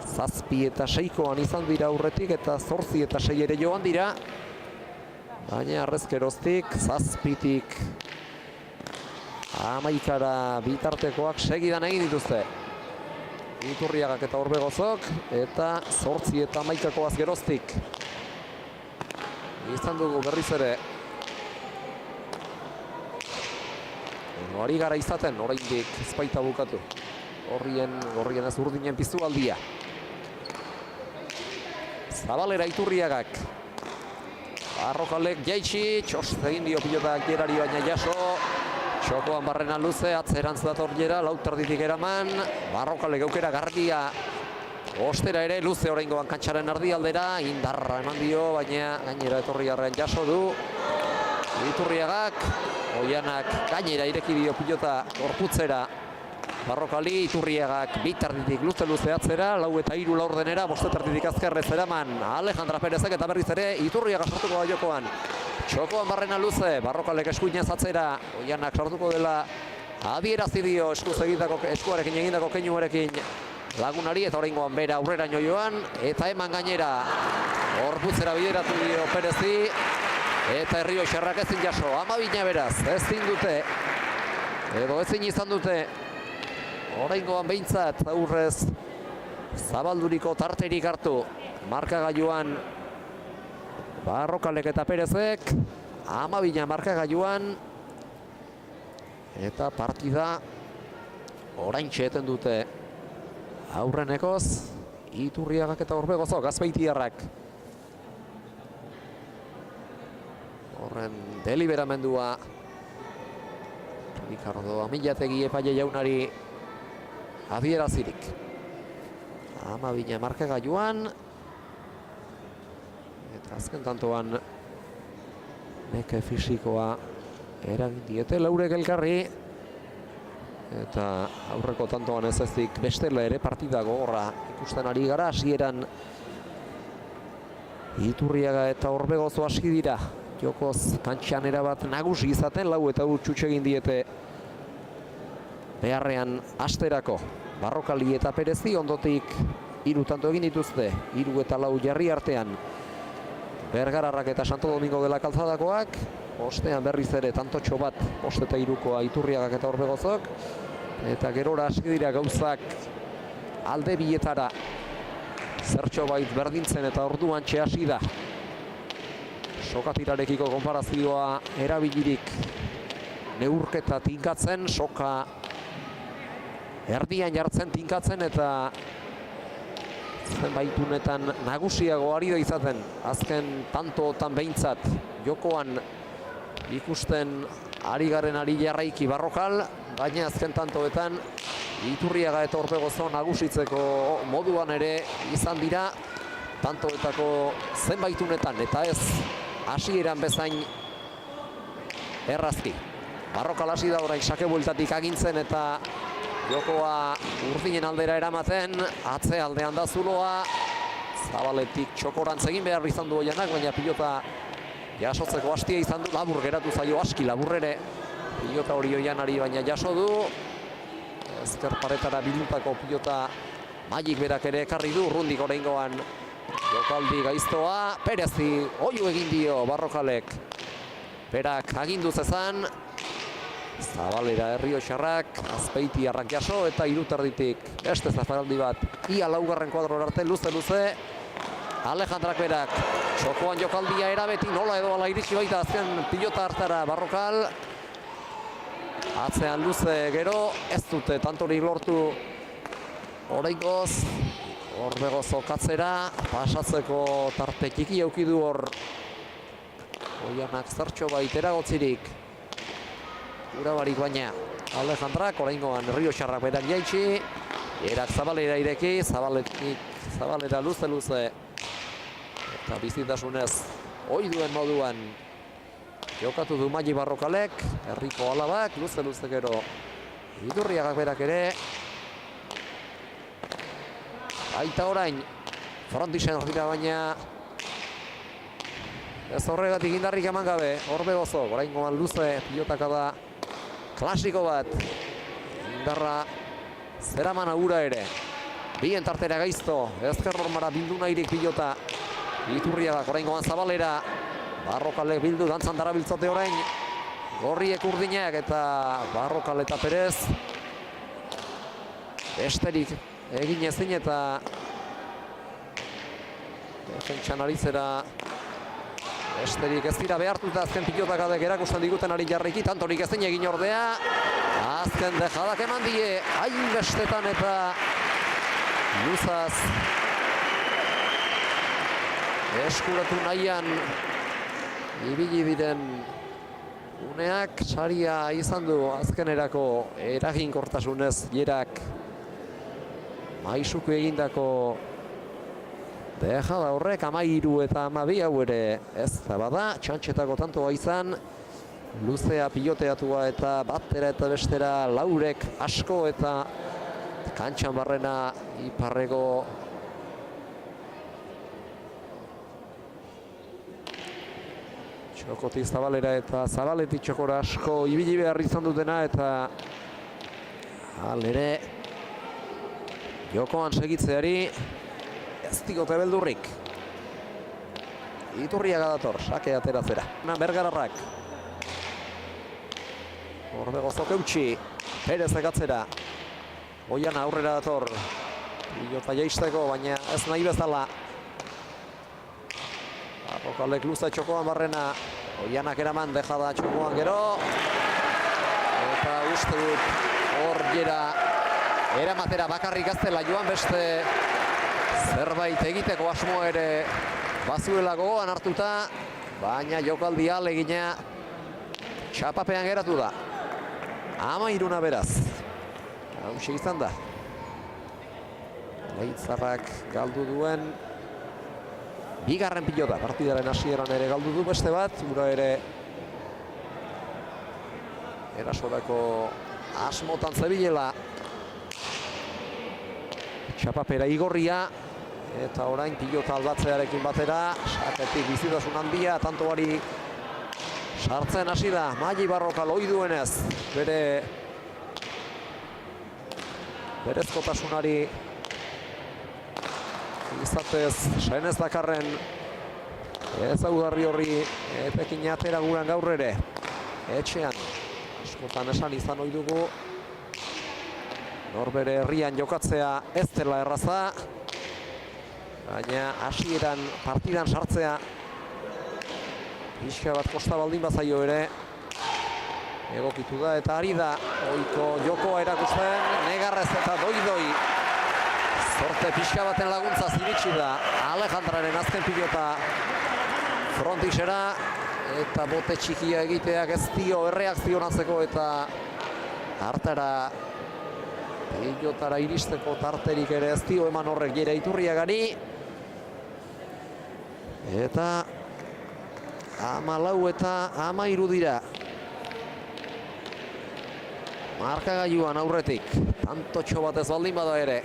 7 eta 6koan izan dira aurretik eta 8 eta 6 ere joan dira baina arrezkeroztik 7tik 11ra bitartekoak segidan egin dituzte Iturriagak eta Orbegozok eta 8 eta 11koaz geroztik izan dugu berriz ere ari gara izaten oraindik ezpaita bukatu horrien ez urdinen piztu aldia Zabalera Iturriagak Barrokalek jaitsi txost egin dio pilotak Gerari baina jaso txokoan barrena luze atzerantz dator Gera lauterditik eraman Barrokalek aukera garbia ostera ere luze oraingoan kantxaren erdialdera indarra eman dio baina gainera etorriarren jaso du Iturriagak Oianak gainera ireki dio pilota gorputzera Barrokali, Iturriagak bitarditik luze atzera, 4 eta 3 laurdenera, 5 tarditik azkarrez eraman Alejandra Perezek eta berriz ere Iturriaga sartuko da jokoan. Txokoan barrena luze, Barrokalek eskuinez atzera, Oianak sartuko dela adierazi dio eskuarekin egindako keinuarekin lagunari eta oraingoan bera aurreraino joan eta eman gainera gorputzera bideratu dio Perezi eta Errioxarrak ezin jaso, 12 beraz, ezin dute edo ezin izan dute oraingoan behintzat aurrez zabalduriko tarterik hartu markagailuan Barrokalek eta Perezek 12 markagailuan eta partida oraintxe eten dute aurrenekoz Iturriagak eta Orbegozok Azpeitiarrak horren deliberamendua Ricardo Amilategi epaile jaunari adierazirik 12 markagailuan eta azken tantoan neke fisikoa eragin diete laurek elkarri eta aurreko tantoan ez ezik bestela ere partida gogorra ikusten ari gara hasieran Iturriaga eta Orbegozo hasi dira jokoz kantxan erabat nagusi izaten, lau eta txutxe egin diete beharrean asterako. Barrokali eta Perezi ondotik 3 tanto egin dituzte, 3 eta 4 jarri artean. Bergararrak eta Santo Domingo dela Kalzadakoak, ostean berriz ere tantotxo bat, 5 eta 3koa Iturriagak eta Orbegozok, eta gerora hasi dira gauzak alde bietara zertxo bait berdintzen eta orduan hasi da. Sokatirarekiko konparazioa erabilirik neurketa tinkatzen, soka erdian jartzen tinkatzen eta zenbaitunetan nagusiago ari da izaten. Azken tantootan behintzat jokoan ikusten ari garen ari jarraiki Barrokal, baina azken tantoetan Iturriaga eta Orbegozo nagusitzeko moduan ere izan dira tantoetako zenbaitunetan, eta ez hasieran bezain errazki. Barrokal hasi da orain sake bueltatik agintzen eta jokoa urdinen aldera eramaten, atze aldean da Zuloa, Zabaletik txokorantz egin behar izan du Oianak, baina pilota jasotzeko hastia izan du, labur geratu zaio aski labur ere, pilota hori Oianari baina jaso du, ezker paretara bildutako pilota Magik berak ere ekarri du, Urrundik oraingoan jokaldi gaiztoa, Perezi oihu egin dio Barrokalek, berak agindu zezan, Zabalera Errioxarrak, Azpeiti arrak jaso eta 3 terditik beste zafaraldi bat, ia 4. kuadrora arte luze, Alejandrak berak, txokoan jokaldia erabeti, nola edo ala iritsi baita azken pilota hartara Barrokal, atzean luze gero, ez dute tantorik lortu oraingoz, Orbegozo katzera, pasatzeko tarte txiki aukidu hor, Oianak zertxo bait eragotzirik, urabarik baina Alejandrak, oraingoan Errioxarrak berak jaitsi, erak Zabalera ireki, Zabalera luze, eta bizitasunez ohi duen moduan jokatu du Magi Barrokalek, herriko alabak, luze gero Iturriagak berak ere, aita orain frontisen dira baina ez horregatik indarrik eman gabe, Orbegozo, oraingoan luze, pilotaka da klasiko bat, indarra zeraman agura ere, bien tartera gaizto, ezker normara bildu nahirik pilota, Iturriagak oraingoan Zabalera, Barrokalek bildu dantzan darabiltzote orain, Gorriek Urdinak eta Barrokal eta Perez, besterik egin ezin eta defentsan aritzera besterik ez dira behartuta azken pilotakadek erakusten diguten ari jarraiki, tantorik ezin egin ordea, azken dejadak eman die, hainbestetan eta luzaz eskuratu nahian ibili diren uneak, saria izan du azkenerako eraginkortasunez jerak maisuko egindako dejada horrek 13 eta 12 hau ere ez da bada, txantxetako tantoa izan, luzea piloteatua eta batera eta bestera laurek asko eta kantxan barrena iparreko txokotik Zabalera eta Zabaletik txokora asko ibili behar izan dutena eta halere jokoan segitzeari ez digote beldurrik. Iturriaga dator, sake ateratzera. Bergararrak. Orbegozok eutxi, Perez egatzera. Oiana aurrera dator. Pilota jaisteko, baina ez nahi bezala. Barrokalek luza txokoan barrena. Oianak eraman, dejada txokoan gero. Eta uste dut hor jera eramatera bakarrik aztela joan beste zerbait egiteko asmo ere bazuela gogoan hartuta, baina jokaldi ahalegina txapapean geratu da. 13 beraz. Hauxe izan da. Leitzarrak galdu duen bigarren pilota, partidaren hasieran ere galdu du beste bat, ura ere erasorako asmotan zebilela txapapera igorria, eta orain pilota aldatzearekin batera, saketik bizitasun handia, tantoari Sartzen hasi da, Maili Barrokal ohi duenez, bere berezkotasunari izatez senez dakarren ezaugarri horri etekin atera guran gaur ere. Etxean, askotan esan izan ohi dugu, norbere herrian jokatzea ez dela erraza, baina hasieran partidan sartzea pixka bat kosta baldin bazaio ere egokitu da eta ari da ohiko jokoa erakusten, negarrez eta doi-doi zorte pixka baten laguntza ziritsi da Alejandraren azken pilota frontisera eta bote txikia egiteak ez dio erreakzionatzeko eta hartara pilotara iristeko tarterik ere ez dio eman horrek Jere Iturriagari eta 14 eta 13 dira. Markagailuan aurretik, tantotxo bat ez baldin bada ere,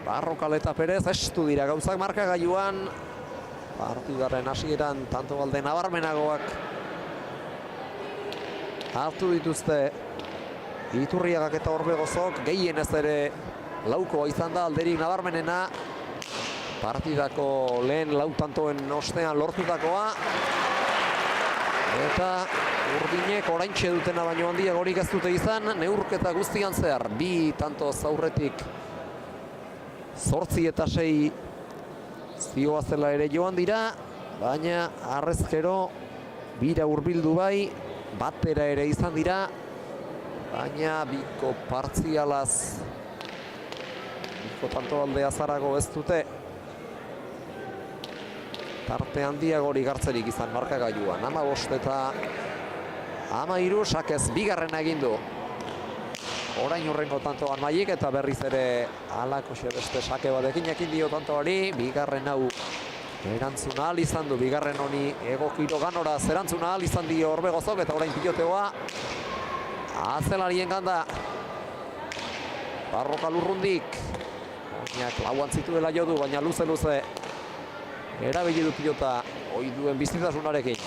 Barrokal eta Perez estu dira gauzak markagailuan, partidaren hasieran tanto balde nabarmenagoak hartu dituzte Iturriagak eta Orbegozok, gehienez ere laukoa izan da alderik nabarmenena, partidako lehen lau tantoen ostean lortutakoa, eta urdinek oraintxe dutena baino handiagorik ez dute izan, neurketa guztian zehar, bi tanto aurretik 8 eta 6 zioa zela ere joan dira, baina harrezkero bira hurbildu bai, batera ere izan dira, baina biko partzialaz, biko tanto alde azarago ez dute tarte handiagorik hartzerik izan markagailuan. 15 eta 13 sakez bigarrena egin du. Orain hurrengo tantoan Mailik eta berriz ere halako beste sake batekin ekin dio tantoari. Bigarren hau erantzuna ahal izan du, bigarren honi egokiro ganora zerantzuna ahal izan dio Orbegozok eta orain piloteoa azelarien ganda. Barrokal urrundik. Oinak lauan zituela jo du, baina luze-luze erabili du pilota ohi duen bizitasunarekin.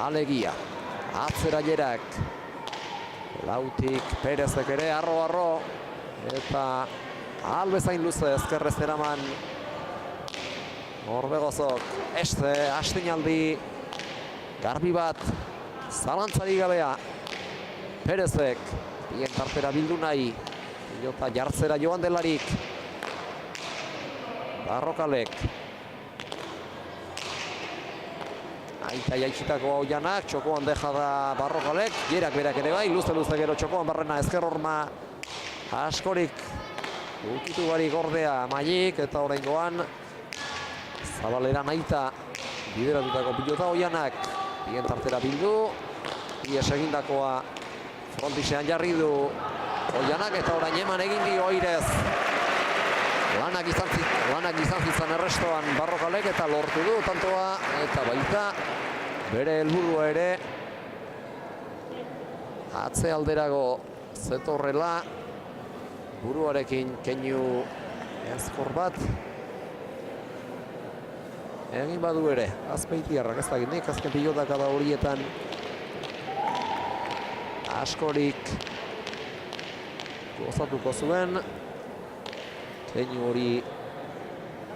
Alegia, atzera Jerak, lautik Perezek ere arro-arro, eta albezain luze ezkerrez eraman Orbegozok. Este astinaldi garbi bat, zalantzari gabea. Perezek, bien tartera bildu nahi, pilota jartzera joan delarik. Barrokalek. Aita jaitsitako Oianak, txokoan deja da Barrokalek, Jerak berak ere bai, luze-luze gero txokoan barrena ezker horma askorik ukitu barik ordea Mailik eta oraingoan Zabalera Naita bideratutako pilota Oianak, bien tartera bildu, ies egindakoa frontisean jarri du Oianak eta orain eman egin dio Oirez. Lanak izan zitzan errestoan Barrokalek eta lortu du tantoa eta baita bere helburua ere atze alderago zetorrela buruarekin keinu ezkor bat egin badu ere Azpeitiarrak ez dakit nik azken pilotak da horietan askorik gozatuko zuen. Keinu hori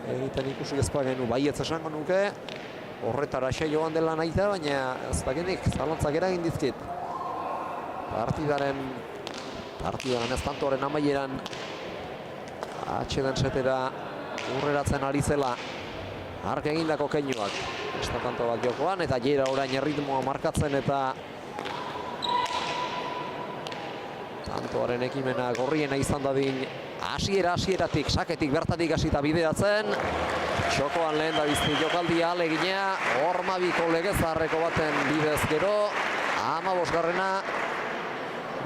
egiten ikusi ezpagenu baietz esango nuke, horretara xe joan dela Naita, baina ez dakinik, zalantzak eragin dizkit. Partidaren ez tantoren amaieran atxeden setera urreratzen ari zela ark egindako keinuak. Ez da tanto bat jokoan eta Jera orain erritmoa markatzen eta tantoaren ekimena gorriena izan dadin hasieratik, saketik bertatik hasita bideratzen. Txokoan lehen da bizti jokaldia alegina, Hormabiko legezarreko baten bidez gero, 15garrena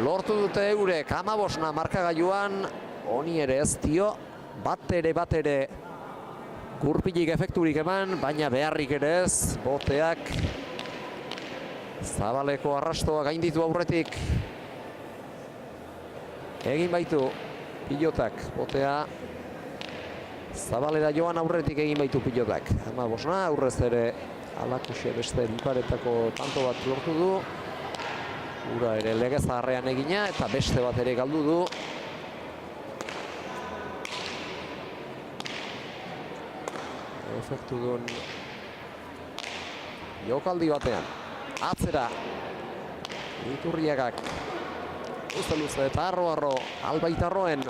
lortu dute eurek, 15na markagailuan, honi ere ez dio, bat ere gurpilik efekturik eman, baina beharrik ere ez, boteak Zabaleko arrastoa gainditu aurretik egin baitu pilotak, botea Zabalera joan aurretik egin baitu pilotak. 15na aurrez ere Alakuxe beste bukaretako tanto bat lortu du. Ura ere lege zaharrean egina eta beste bat ere galdu du. Efektu duen jokaldi batean. Atzera. Iturriagak. Luze eta arro Albaitarroen.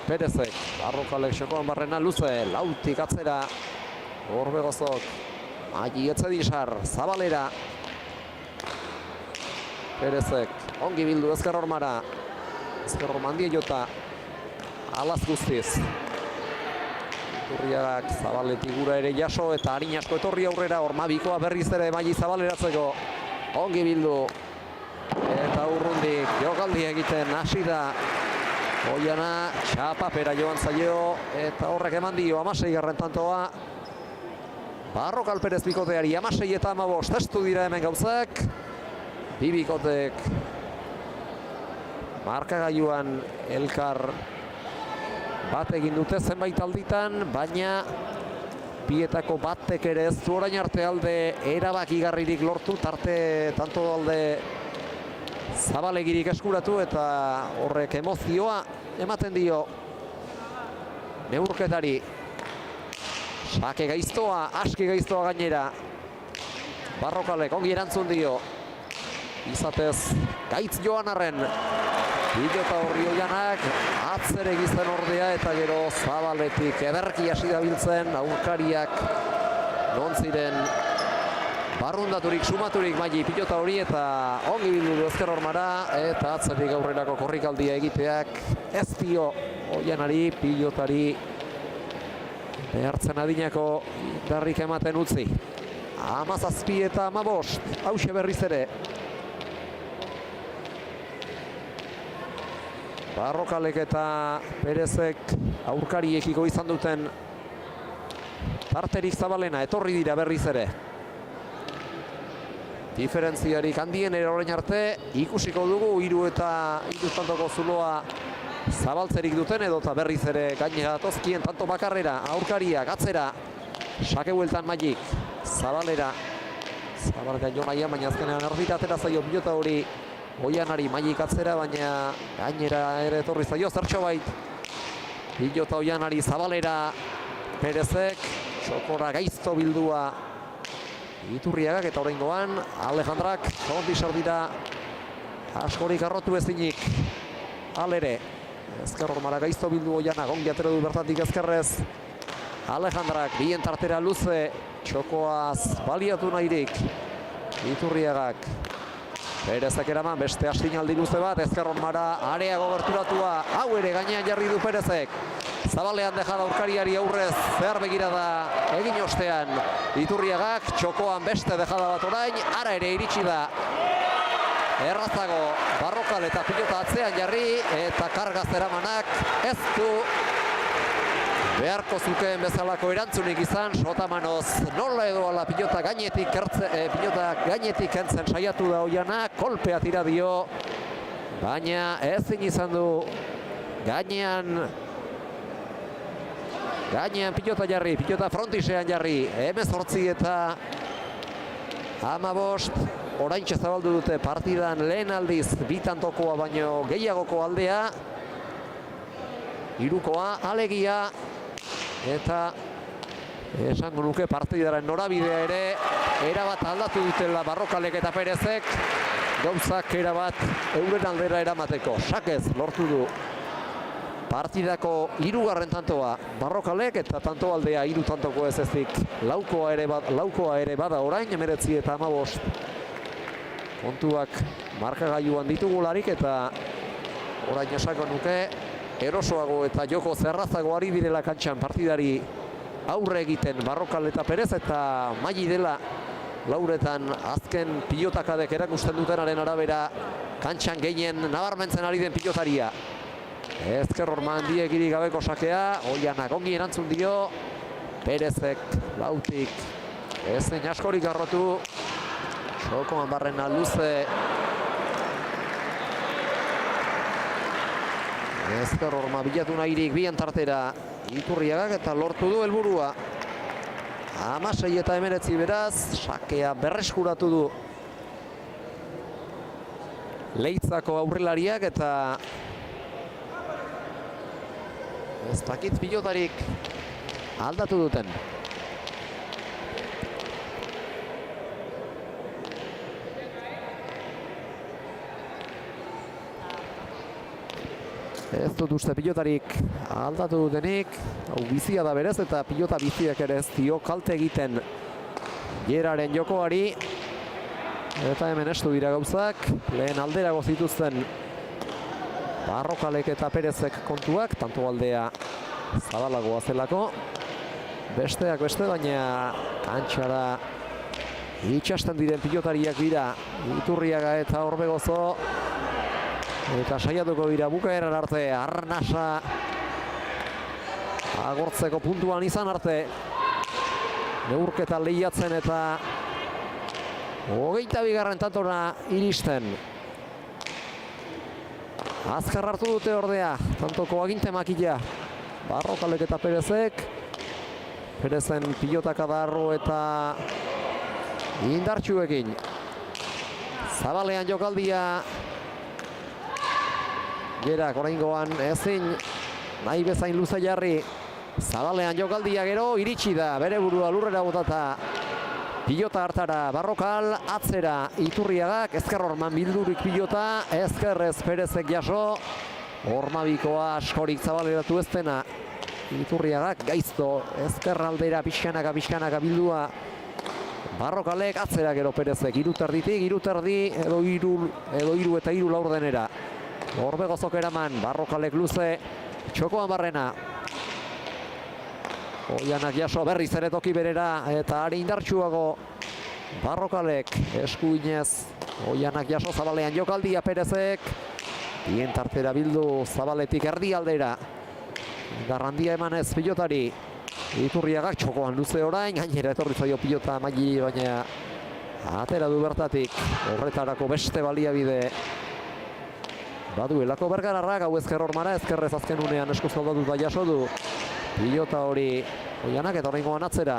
Perezek, Barrokalek Xokoan Barrena luze, lautik atzera. Orbegozok, Magi Etzedisar, Zabalera. Perezek, ongi bildu Ezker Hormara. Ezker Hormandie jota. Alaz guztiz. Iturriagak Zabaletik gura ere jaso eta harin asko etorri aurrera. Ormabikoa berriz ere Magi Zabaleratzeko. Ongi bildu. Eta urrundik jokaldi egiten hasi da. Oiana txapapera joan zaio eta horrek eman dio 16. tantoa. Barrokal Perez bikoteari 16 eta 15 testu dira hemen gauzak. Bi bikotek markagailuan elkar bat egin dute zenbait alditan, baina bietako batek ere ez du orain arte alde erabakigarririk lortu, tarte tanto alde Zabalegirik eskuratu eta horrek emozioa ematen dio neurketari. Sake gaiztoa, aski gaiztoa gainera. Barrokalek ongi erantzun dio. Izatez gaitz joan arren. Pilota horri Oianak atzere gizten ordea eta gero Zabaletik ederki hasi dabiltzen aurkariak non ziren barrundaturik, sumaturik Magi pilota hori eta ongi bildu du Ezker Hormara eta atzerik aurrerako korrikaldia egiteak ez dio Oianari pilotari behartzen adinako indarrik ematen utzi. 17 eta 15, hauxe berriz ere. Barrokalek eta Perezek aurkariekiko izan duten tarterik zabalena etorri dira berriz ere. Diferentziarik handien ere orain arte ikusiko dugu 3 eta 3 tantoko zuloa zabaltzerik duten edota berriz ere gainera datozkien tanto bakarrera aurkariak atzera. Sake bueltan Magik, Zabalera. Zabalga jonaia, baina azkenean erdira atera zaio pilota hori Oianari. Magik atzera, baina gainera ere etorri zaio zertxo bait. Pilota Oianari, Zabalera. Perezek, txokora gaizto bildua Iturriagak eta oraingoan Alejandrak ondisar dira askorik arrotu ezinik. Alere, Ezker Hormara gaizto bildu Oianak, ongi atera du bertatik ezkerrez. Alejandrak bien tartera luze, txokoaz baliatu nahirik. Iturriagak. Perezek eraman beste astinaldi luze bat, Ezker Hormara areago gerturatua, hau ere gainean jarri du Perezek. Zabalean dejada aurkariari aurrez zehar begirada egin ostean. Iturriagak txokoan beste dejada bat orain, ara ere iritsi da. Errazago Barrokal eta pilota atzean jarri eta kargaz eramanak ez du beharko zukeen bezalako erantzunik izan. Sotamanoz nola edo ala pilota gainetik kentzen saiatu da Oiana, kolpea tira dio, baina ezin izan du gainean pilota jarri, pilota frontisean jarri. 18 eta 15 oraintxe zabaldu dute partidan lehen aldiz bitantokoa baino gehiagoko aldea. Hirukoa alegia eta esango nuke partidaren norabidea ere erabat aldatu dutela Barrokalek eta Perezek gauzak erabat euren aldera eramateko. Sakez lortu du partidako 3. tantoa Barrokalek eta tanto aldea 3 tantoko ez ezik. Laukoa ere bada orain 19 eta 15. Kontuak markagailuan ditugularik eta orain esango nuke erosoago eta joko zerrazago ari direla kantxan partidari aurre egiten Barrokal eta Perez eta Magi dela lauretan azken pilotakadek erakusten dutenaren arabera kantxan gehien nabarmentzen ari den pilotaria. Ezker Hormandiegirik gabeko sakea, Oianak ongi erantzun dio, Perezek lautik ezen askorik arrotu. Xokoan Barrena luze. Ezker Horma bilatu nahirik bien tartera Iturriagak eta lortu du helburua. 16-19 beraz, sakea berreskuratu du Leitzako aurrelariak eta ez dakit pilotarik aldatu duten. Ez dut uste pilotarik aldatu dutenik, hau bizia da berez eta pilota biziak ere ez dio kalte egiten Geraren jokoari. Eta hemen estu dira gauzak, lehen alderago zituzten Barrokalek eta Perezek kontuak, tanto aldea zabalagoa zelako. Besteak beste, baina kantxara itxasten diren pilotariak dira Iturriaga eta Orbegozo. Eta saiatuko dira bukaeran arte, Arnasa agortzeko puntuan izan arte. Neurketa lehiatzen eta 22. tantora iristen. Azkar hartu dute ordea, tantoko aginte makila. Barrokalek eta Perezek. Perezen pilotak adarro eta indartsuekin. Zabalean jokaldia. Gerak oraingoan ezin nahi bezain luze jarri. Zabalean jokaldia gero iritsi da, bere burua lurrera botata. Pilota hartara Barrokal, atzera Iturriagak, ezker horman bildurik pilota, ezkerrez Perezek jaso, hormabikoa askorik zabaleratu ez dena. Iturriagak gaizto, ezker aldera pixkanaka bildua. Barrokalek atzera gero Perezek, iruterditik, iruterdi edo iru eta iru laurdenera. Orbegozok eraman, Barrokalek luze, txokoan barrena. Oianak jaso berriz ere toki berera eta ari indartsuago Barrokalek eskuinez. Oianak jaso zabalean jokaldia Perezek. Bien tartera bildu zabaletik erdi aldera. Garrandia emanez pilotari. Iturriagak txokoan luze orain, gainera etorri zaio pilota Maili, baina atera du bertatik. Horretarako beste baliabide baduelako Bergararrak, hau ezker hormara, ezkerrez azken unean eskuz aldatuta jaso du. Pilota hori Oianak eta oraingoan atzera.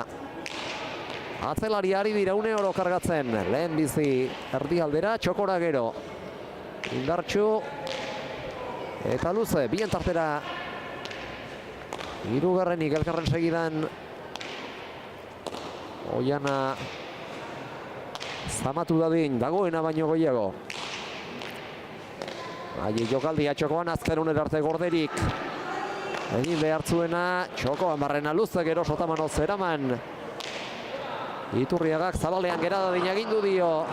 Atzelari ari dira une oro kargatzen. Lehen bizi erdi aldera, txokora gero. Indartxu eta luze, bien tartera. Hirugarrenik elkarren segidan. Oiana zamatu dadin, dagoena baino goiago. Ahi jokaldia txokoan azken unera arte Gorderik. Egin behar zuena, txokoan barrena luze gero Sotamano zeraman. Iturriagak zabalean geradadin agindu dio.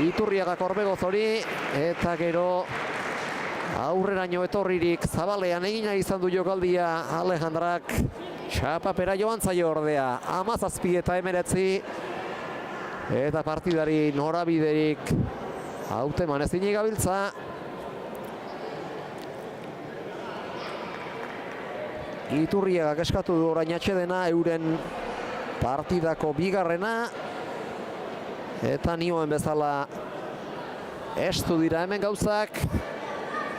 Iturriagak Orbegozori eta gero aurreraino etorririk zabalean egina izan du jokaldia Alejandrak. Txapapera joan zaio ordea, 17-19 eta partidari norabiderik hauteman ezinik gabiltza. Iturriagak eskatu du orain atxedena, euren partidako bigarrena. Eta nioen bezala estu dira hemen gauzak.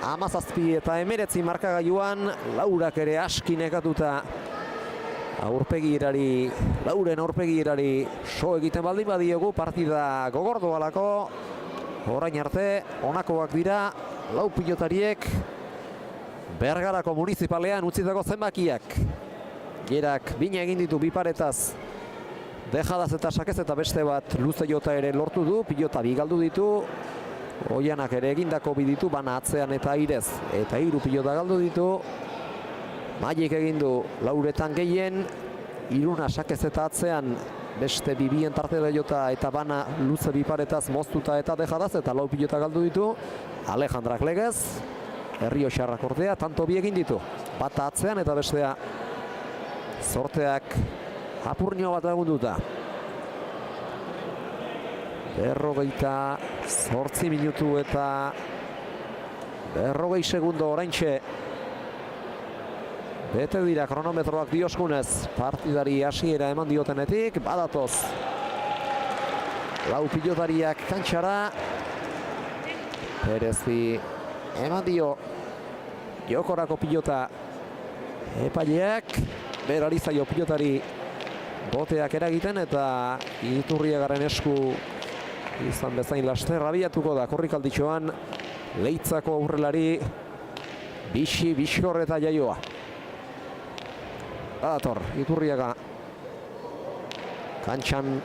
17-19 markagailuan, Laurak ere aski nekatuta Lauren aurpegirari so egiten baldin badiogu, partida gogordoalako. Orain arte, honakoak dira, lau pilotariek Bergarako municipalean utzitako zenbakiak. Gerak bina egin ditu biparetaz. Dejadaz eta sakez eta beste bat luze jota ere lortu du. Pilota bi galdu ditu. Oianak ere egindako bi ditu, bana atzean eta airez. Eta 3 pilota galdu ditu. Mailik egin du lauretan gehien. 3 sakez eta atzean beste bibien tartela jota eta bana luze biparetaz moztuta eta dejadaz eta 4 pilota galdu ditu. Alejandrak legez. Errioxarrak ordea, tanto bi egin ditu. Bata atzean eta bestea zorteak apurnio bat egunduta. 48 minutu eta 40 segundo oraintxe. Bete dira kronometroak dioskunez, partidari hasiera eman diotenetik, badatoz. 4 pilotariak kantxara. Perezi eman dio jokorako pilota epaileak. Berari zaio pilotari boteak eragiten eta Iturriagaren esku izan bezain laster abiatuko da korrikalditxoan Leitzako aurrelari Bixi, Bixkor eta Jaioa. Badator, Iturriaga kantxan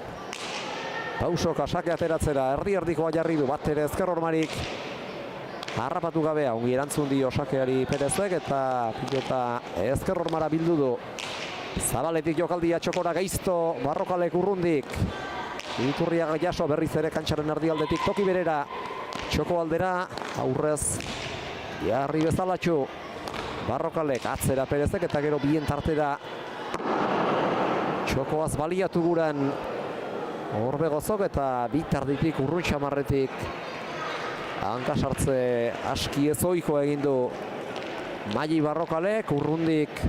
pausoka sake ateratzera, erdi-erdikoa jarri du, bat ere ezker hormarik harrapatu gabea, ongi erantzun dio sakeari Perezek eta pilota ezker hormara bildu du. Zabaletik jokaldia txokora Gaizto, Barrokalek urrundik. Iturriaga jaso berriz ere kantxaren erdialdetik toki berera. Txoko aldera, aurrez jarri bezalatxu. Barrokalek atzera Perezek eta gero bien tartera txokoaz baliatu guran Orbegozok eta bitarditik urrun xamarretik hanka sartze aski ezoiko egin du Maili Barrokalek, urrundik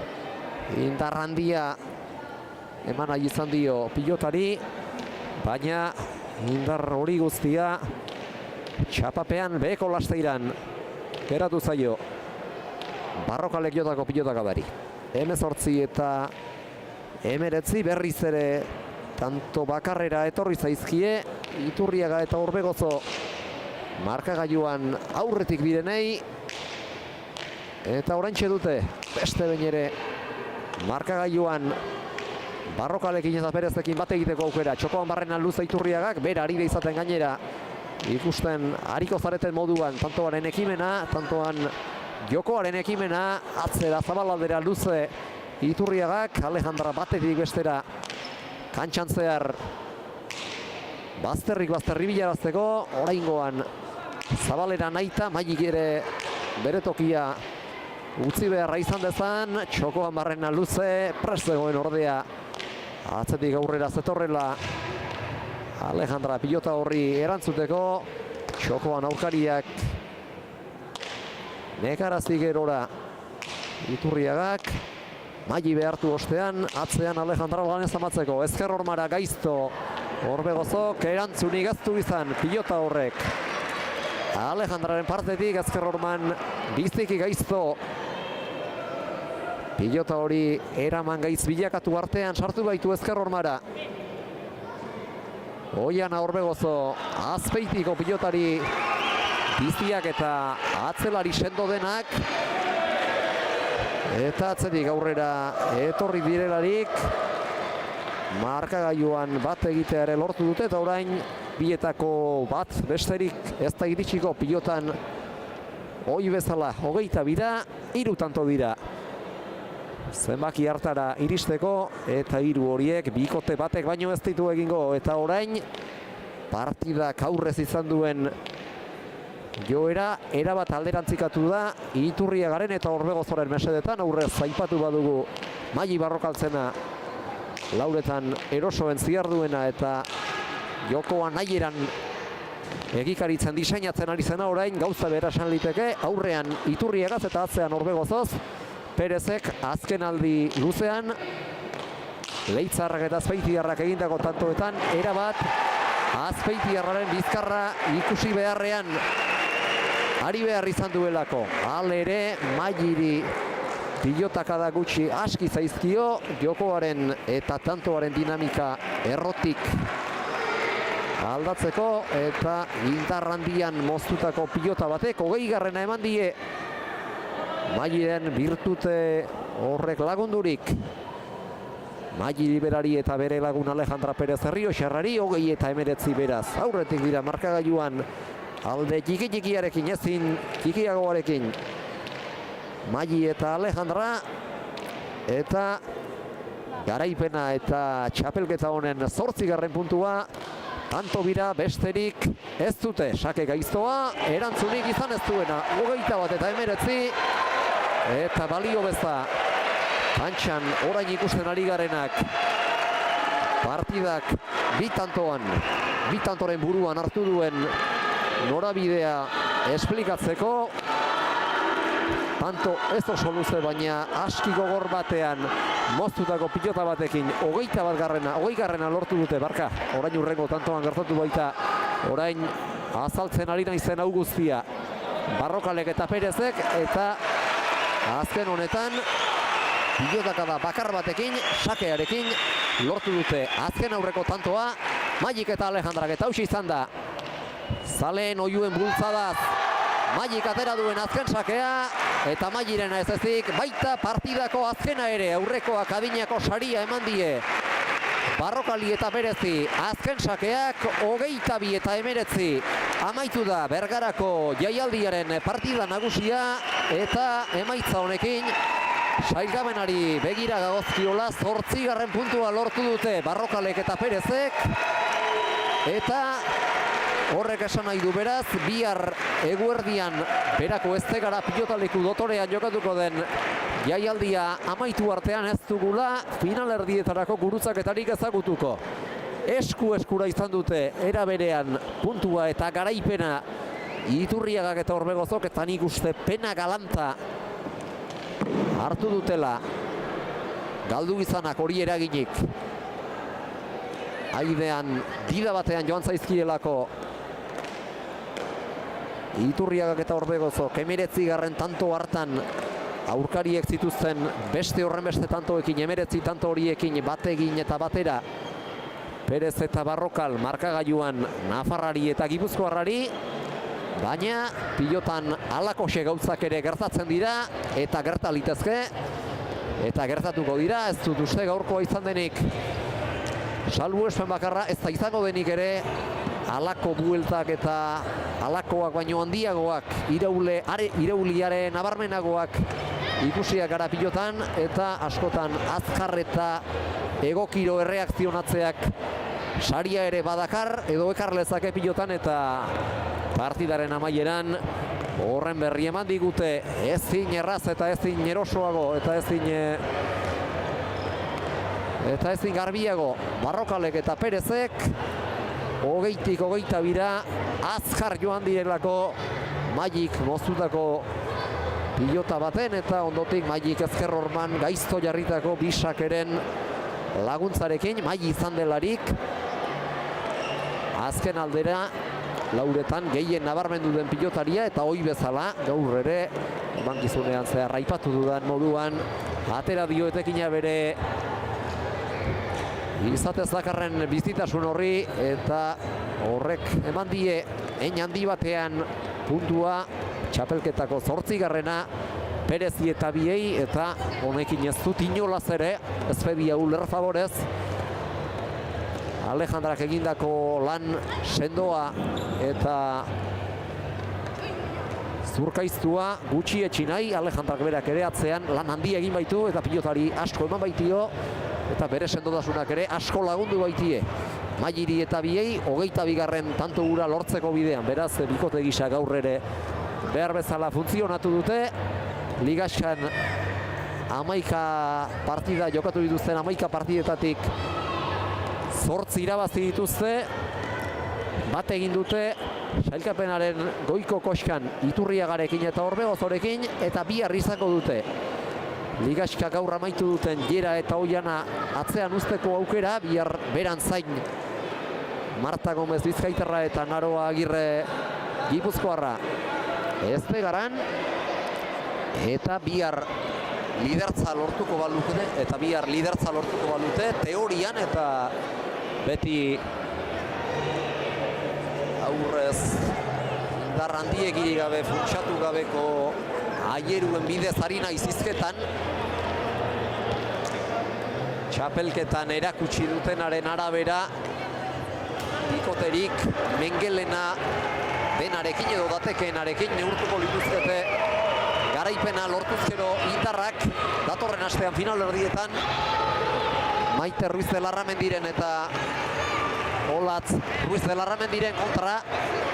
indar handia eman nahi izan dio pilotari, baina indar hori guztia txapapean beheko lasteiran geratu zaio Barrokalek jotako pilotakadari. 18 eta 19 berriz ere tanto bakarrera etorri zaizkie Iturriaga eta Orbegozo markagailuan aurretik direnei eta oraintxe dute beste behin ere markagailuan Barrokalekin eta Perezekin bat egiteko aukera. Txokoan barrena luza Iturriagak, bera ari da izaten gainera ikusten hariko zareten moduan tantoaren ekimena, tantoan jokoaren ekimena, atzera zabalaldera luze Iturriagak, Alejandra batetik bestera kantxan zehar bazterri bilarazteko, oraingoan zabalera nahita, Mailik ere bere tokia utzi beharra izan dezan, txokoan barrena luze, prest zegoen ordea atzetik aurrera zetorrela Alejandra pilota horri erantzuteko, txokoan aurkariak nekarazik gerora Iturriagak, Maili behartu ostean, atzean Alejandra ganez amatzeko, ezker hormara Gaizto, Orbegozok erantzunik ez du izan pilota horrek. Alejandraren partetik ezker horman biziki Gaizto. Pilota hori eraman Gaiz bilakatu artean sartu baitu ezker hormara. Oiana Orbegozo azpeitiko pilotari biziak eta atzelari sendo denak. Eta atzetik aurrera etorri direlarik markagailuan bat egitea ere lortu dute eta orain bietako bat besterik ez da iritsiko pilotan hoi bezala 22 da, 3 tanto dira zenbaki hartara iristeko eta 3 horiek bikote batek baino ez ditu egingo eta orain partidak aurrez izan duen joera erabat alderantzikatu da Iturriagaren eta Orbegozoren mesedetan, aurrez aipatu badugu Maili Barrokaltzena lauretan erosoen ziarduena eta jokoa nahieran egikaritzen diseinatzen ari zena orain gauza bera esan liteke, aurrean Iturriagaz eta atzean Orbegozoz, Perezek azken aldi luzean Leitzarrak eta Azpeitiarrak egindako tantoetan erabat Azpeitiarraren bizkarra ikusi beharrean ari behar izan duelako. Halere Mailiri pilotakada gutxi aski zaizkio, jokoaren eta tantoaren dinamika errotik aldatzeko eta indar handian moztutako pilota batek 20garrena eman die Mailiren birtute horrek lagundurik. Maili berari eta bere lagun Alejandra Perez Errioxarrari 20 eta 19 beraz. Aurretik dira markagailuan alde txiki-txikiarekin, ezin txikiagoarekin. Maili eta Alejandra eta garaipena eta txapelketa honen 8. puntua tanto bira besterik ez dute. Sake Gaiztoa erantzunik izan ez duena 21 eta 19 eta balio beza kantxan orain ikusten ari garenak partidak bi tantoren buruan hartu duen norabidea esplikatzeko tanto ez oso luze baina aski gogor batean moztutako pilota batekin 20garrena lortu dute barka orain urrengo tantoan gertatu baita orain azaltzen ari naizen hau guztia Barrokalek eta Perezek eta azken honetan pilotakada bakar batekin sakearekin lortu dute azken aurreko tantoa, Magik eta Alejandrak, eta hausia izan da zaleen oiuen bultzadaz Magik atera duen azken sakea, eta Magirena ez ezik, baita partidako azkena ere, aurrekoak adinako saria eman die Barrokali eta Berezi, azken sakeak 22 eta 19 amaitu da Bergarako jaialdiaren partida nagusia, eta emaitza honekin sailkapenari begira gagozkiola 8. puntua lortu dute Barrokalek eta Perezek, eta horrek esan nahi du beraz, bihar eguerdian berako ez gara pilotaleku dotorean jokatuko den jaialdia amaitu artean ez dugula finalerdietarako gurutzaketarik ezagutuko. Eskura izan dute era berean puntua eta garaipena Iturriagak eta Orbegozok, eta nik uste pena galanta hartu dutela galdu izanak hori eraginik aidean dida batean joan zaizkielako Iturriagak eta Orbegozok 19. tanto hartan aurkariek zituzten beste horren beste tantoekin, 19 tanto horiekin bategin eta batera Perez eta Barrokal markagailuan Nafarrari eta Gipuzkoarrari, baina pilotan halakoxe gauzak ere gertatzen dira eta gerta litezke eta gertatuko dira. Ez dut uste gaurkoa izan denik salbuespen bakarra, ez da izango denik ere halako bueltak eta halakoak baino handiagoak irauliare nabarmenagoak ikusiak gara pilotan, eta askotan azkar eta egokiro erreakzionatzeak saria ere badakar edo ekar lezake pilotan, eta partidaren amaieran horren berri eman digute ezin erraz eta ezin erosoago eta ezin garbiago Barrokalek eta Perezek 20-tik 22 azkar joan direlako Magik moztutako pilota baten, eta ondotik Magik ezker horman gaizto jarritako bisakeren laguntzarekin Magi izan delarik azken aldera lauretan gehien nabarmendu den pilotaria, eta hoi bezala gaur ere emankizunean zehar aipatu dudan moduan atera dio etekina bere izatez dakarren bizitasun horri, eta horrek eman die hein handi batean puntua txapelketako 8. Perezi eta biei, eta honekin ez dut inolaz ere ezpedia uler favorez Alejandrak egindako lan sendoa eta zurkaiztua gutxi etxi nahi. Alejandrak berak ere atzean lan handia egin baitu eta pilotari asko eman baitio, eta bere sendotasunak ere asko lagundu baitie Magiri eta biei 22. tanto gura lortzeko bidean. Beraz, bikote gisa gaur ere behar bezala funtzionatu dute. Ligaxan 11 partida jokatu dituzten 11 partidetatik 8 irabazi dituzte, bat egin dute sailkapenaren goiko koskan Iturriagarekin eta Orbegozorekin, eta bihar izango dute Ligaxka gaur amaitu duten Jera eta Oiana atzean usteko aukera, bihar beran zain Marta Gomez Bizkaitarra eta Naroa Agirre Gipuzkoarra Ezpegaran, eta bihar lidertza lortuko balute, teorian, eta beti aurrez indar handiegirik gabe, funtsatu gabeko aieruen bidez ari naiz hizketan. Txapelketan erakutsi dutenaren arabera bikoterik mengelena denarekin edo datekeenarekin neurtuko lituzkete garaipena lortuzkero indarrak datorren astean finalerdietan Maite Ruiz de Larramendiren eta Olatz Ruiz de Larramendiren kontra,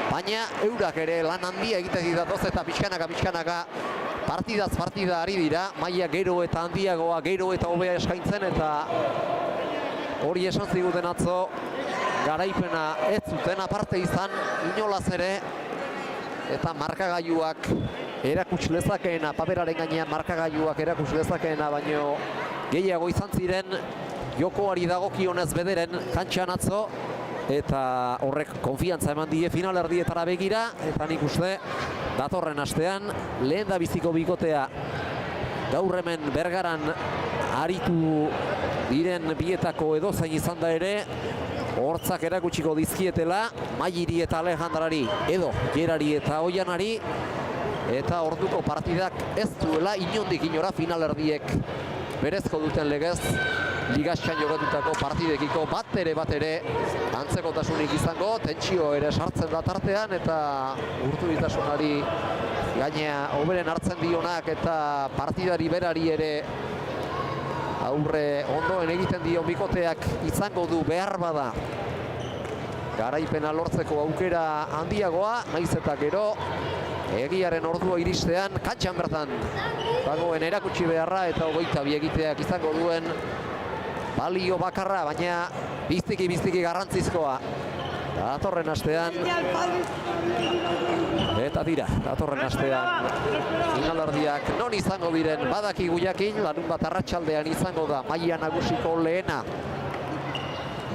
baina eurak ere lan handia egiten datoz eta pixkanaka partidaz partida ari dira, maila gero eta handiagoa, gero eta hobea eskaintzen, eta hori esan ziguten atzo garaipena ez zuten aparte izan inolaz ere, eta markagailuak erakuts lezakeena, paperaren gainean markagailuak erakuts lezakeena baino gehiago izan ziren jokoari dagokionez bederen kantxan atzo, eta horrek konfiantza eman die finalerdietara begira, eta nik uste datorren astean lehen da biziko bikotea gaur hemen Bergaran aritu diren bietako edozein izan da ere, hortzak erakutsiko dizkietela, Mairi eta Alejandrari, edo Gerari eta Oianari, eta orduko partidak ez duela inondik inora finalerdiek berezko duten legez, ligaxan jokatutako partidekiko bat ere antzekotasunik izango, tentsio ere sartzen da tartean, eta urtubitasunari gainea hoberen hartzen dionak eta partidari berari ere aurre ondoen egiten dio bikoteak izango du behar bada garaipena lortzeko aukera handiagoa, naiz eta gero egiaren ordua iristean kantxan bertan dagoen erakutsi beharra eta 22 egiteak izango duen balio bakarra, baina biztiki garrantzizkoa. Datorren astean eta dira, datorren astean finalerdiak non izango diren badakigu jakin, larunbat arratsaldean izango da maila nagusiko lehena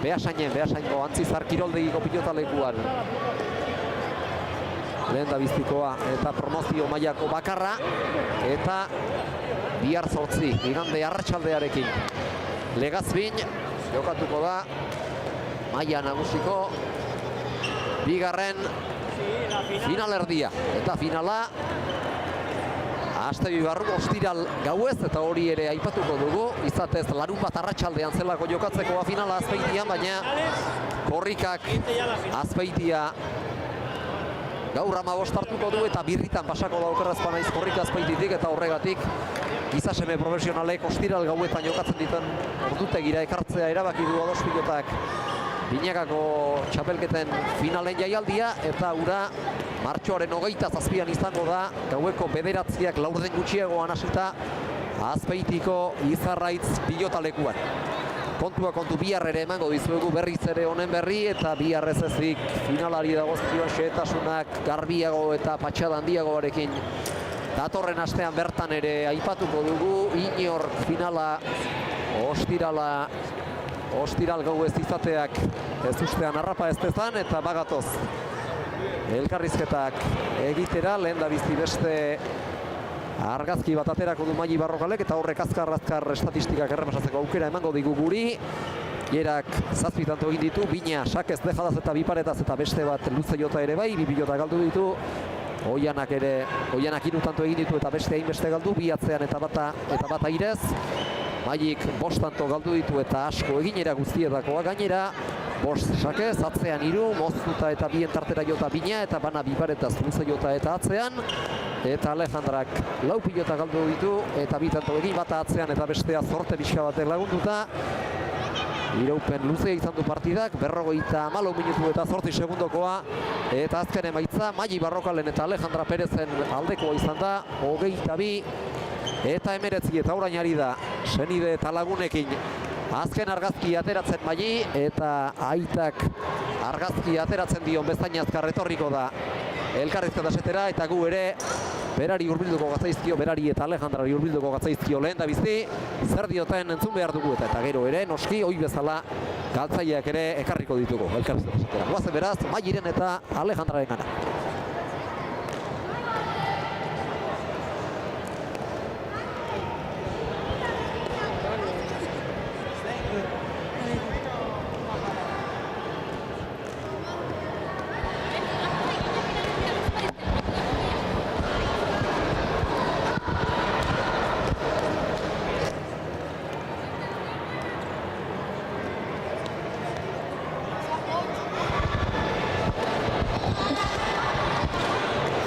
Beasaingo Antzizar kiroldegiko pilotalekuan. Lehen da biztikoa eta promozio mailako bakarra, eta bihar 8 igande arratsaldearekin Legazbin jokatuko da maila nagusiko bigarren finalerdia, eta finala aste barru ostiral gauez, eta hori ere aipatuko dugu, izatez larunbat arratsaldean zelako jokatzekoa finala Azpeitian, baina korrikak Azpeitia gaur 15 hartuko du eta birritan pasako da okerrezpa naiz korrika Azpeititik, eta horregatik gizaseme profesionalek ostiral gauetan jokatzen dituen ordutegira ekartzea erabaki du Adospilotak binakako txapelketen finalen jaialdia, eta ura martxoaren 27an izango da gaueko 9 laurden gutxiagoan hasita Azpeitiko Izarraitz pilotalekuan. Kontu bihar ere emango dizuegu berriz ere honen berri, eta bihar ez ezik finalari dagozkion xehetasunak garbiago eta patxada handiagoarekin datorren astean bertan ere aipatuko dugu. Inork finala ostiral gau ez izateak ez ustean harrapa ez dezan, eta bagatoz elkarrizketak egitera, lehen da bizti beste argazki bat aterako du Maili Barrokalek, eta horrek azkar estatistikak errepasatzeko aukera emango digu guri. Gerak 7 tanto egin ditu, bina sakez dejadaz eta biparetaz, eta beste bat luze jota ere bai, 2 pilota galdu ditu. Oianak 3 tanto egin ditu eta beste hainbeste galdu, 2 atzean eta bata irez. Mailik 5 tanto galdu ditu eta asko eginera guztietakoa, gainera 5 sakez, atzean 3, moztuta eta bien tartera jota bina, eta bana biparetaz luze jota eta atzean. Eta Alejandrak 4 pilota galdu ditu eta 2 tanto egin, bata atzean eta bestea zorte pixka batek lagunduta. Iraupen luzea izan du partidak, 54 minutu eta 8 segundokoa, eta azken emaitza Maili Barrokalen eta Alejandra Perezen aldekoa izan da, 22 eta 19, eta orain ari da senide eta lagunekin azken argazki ateratzen Maili, eta aitak argazki ateratzen dion bezain azkar etorriko da elkarrizketasetera, eta gu ere berari hurbilduko gatzaizkio, berari eta Alejandrari hurbilduko gatzaizkio lehen da bizi, zer dioten entzun behar dugu, eta gero ere noski hoi bezala galtzaileak ere ekarriko ditugu elkarrizketasetera. Goazen beraz, Mailiren eta Alejandraren gana.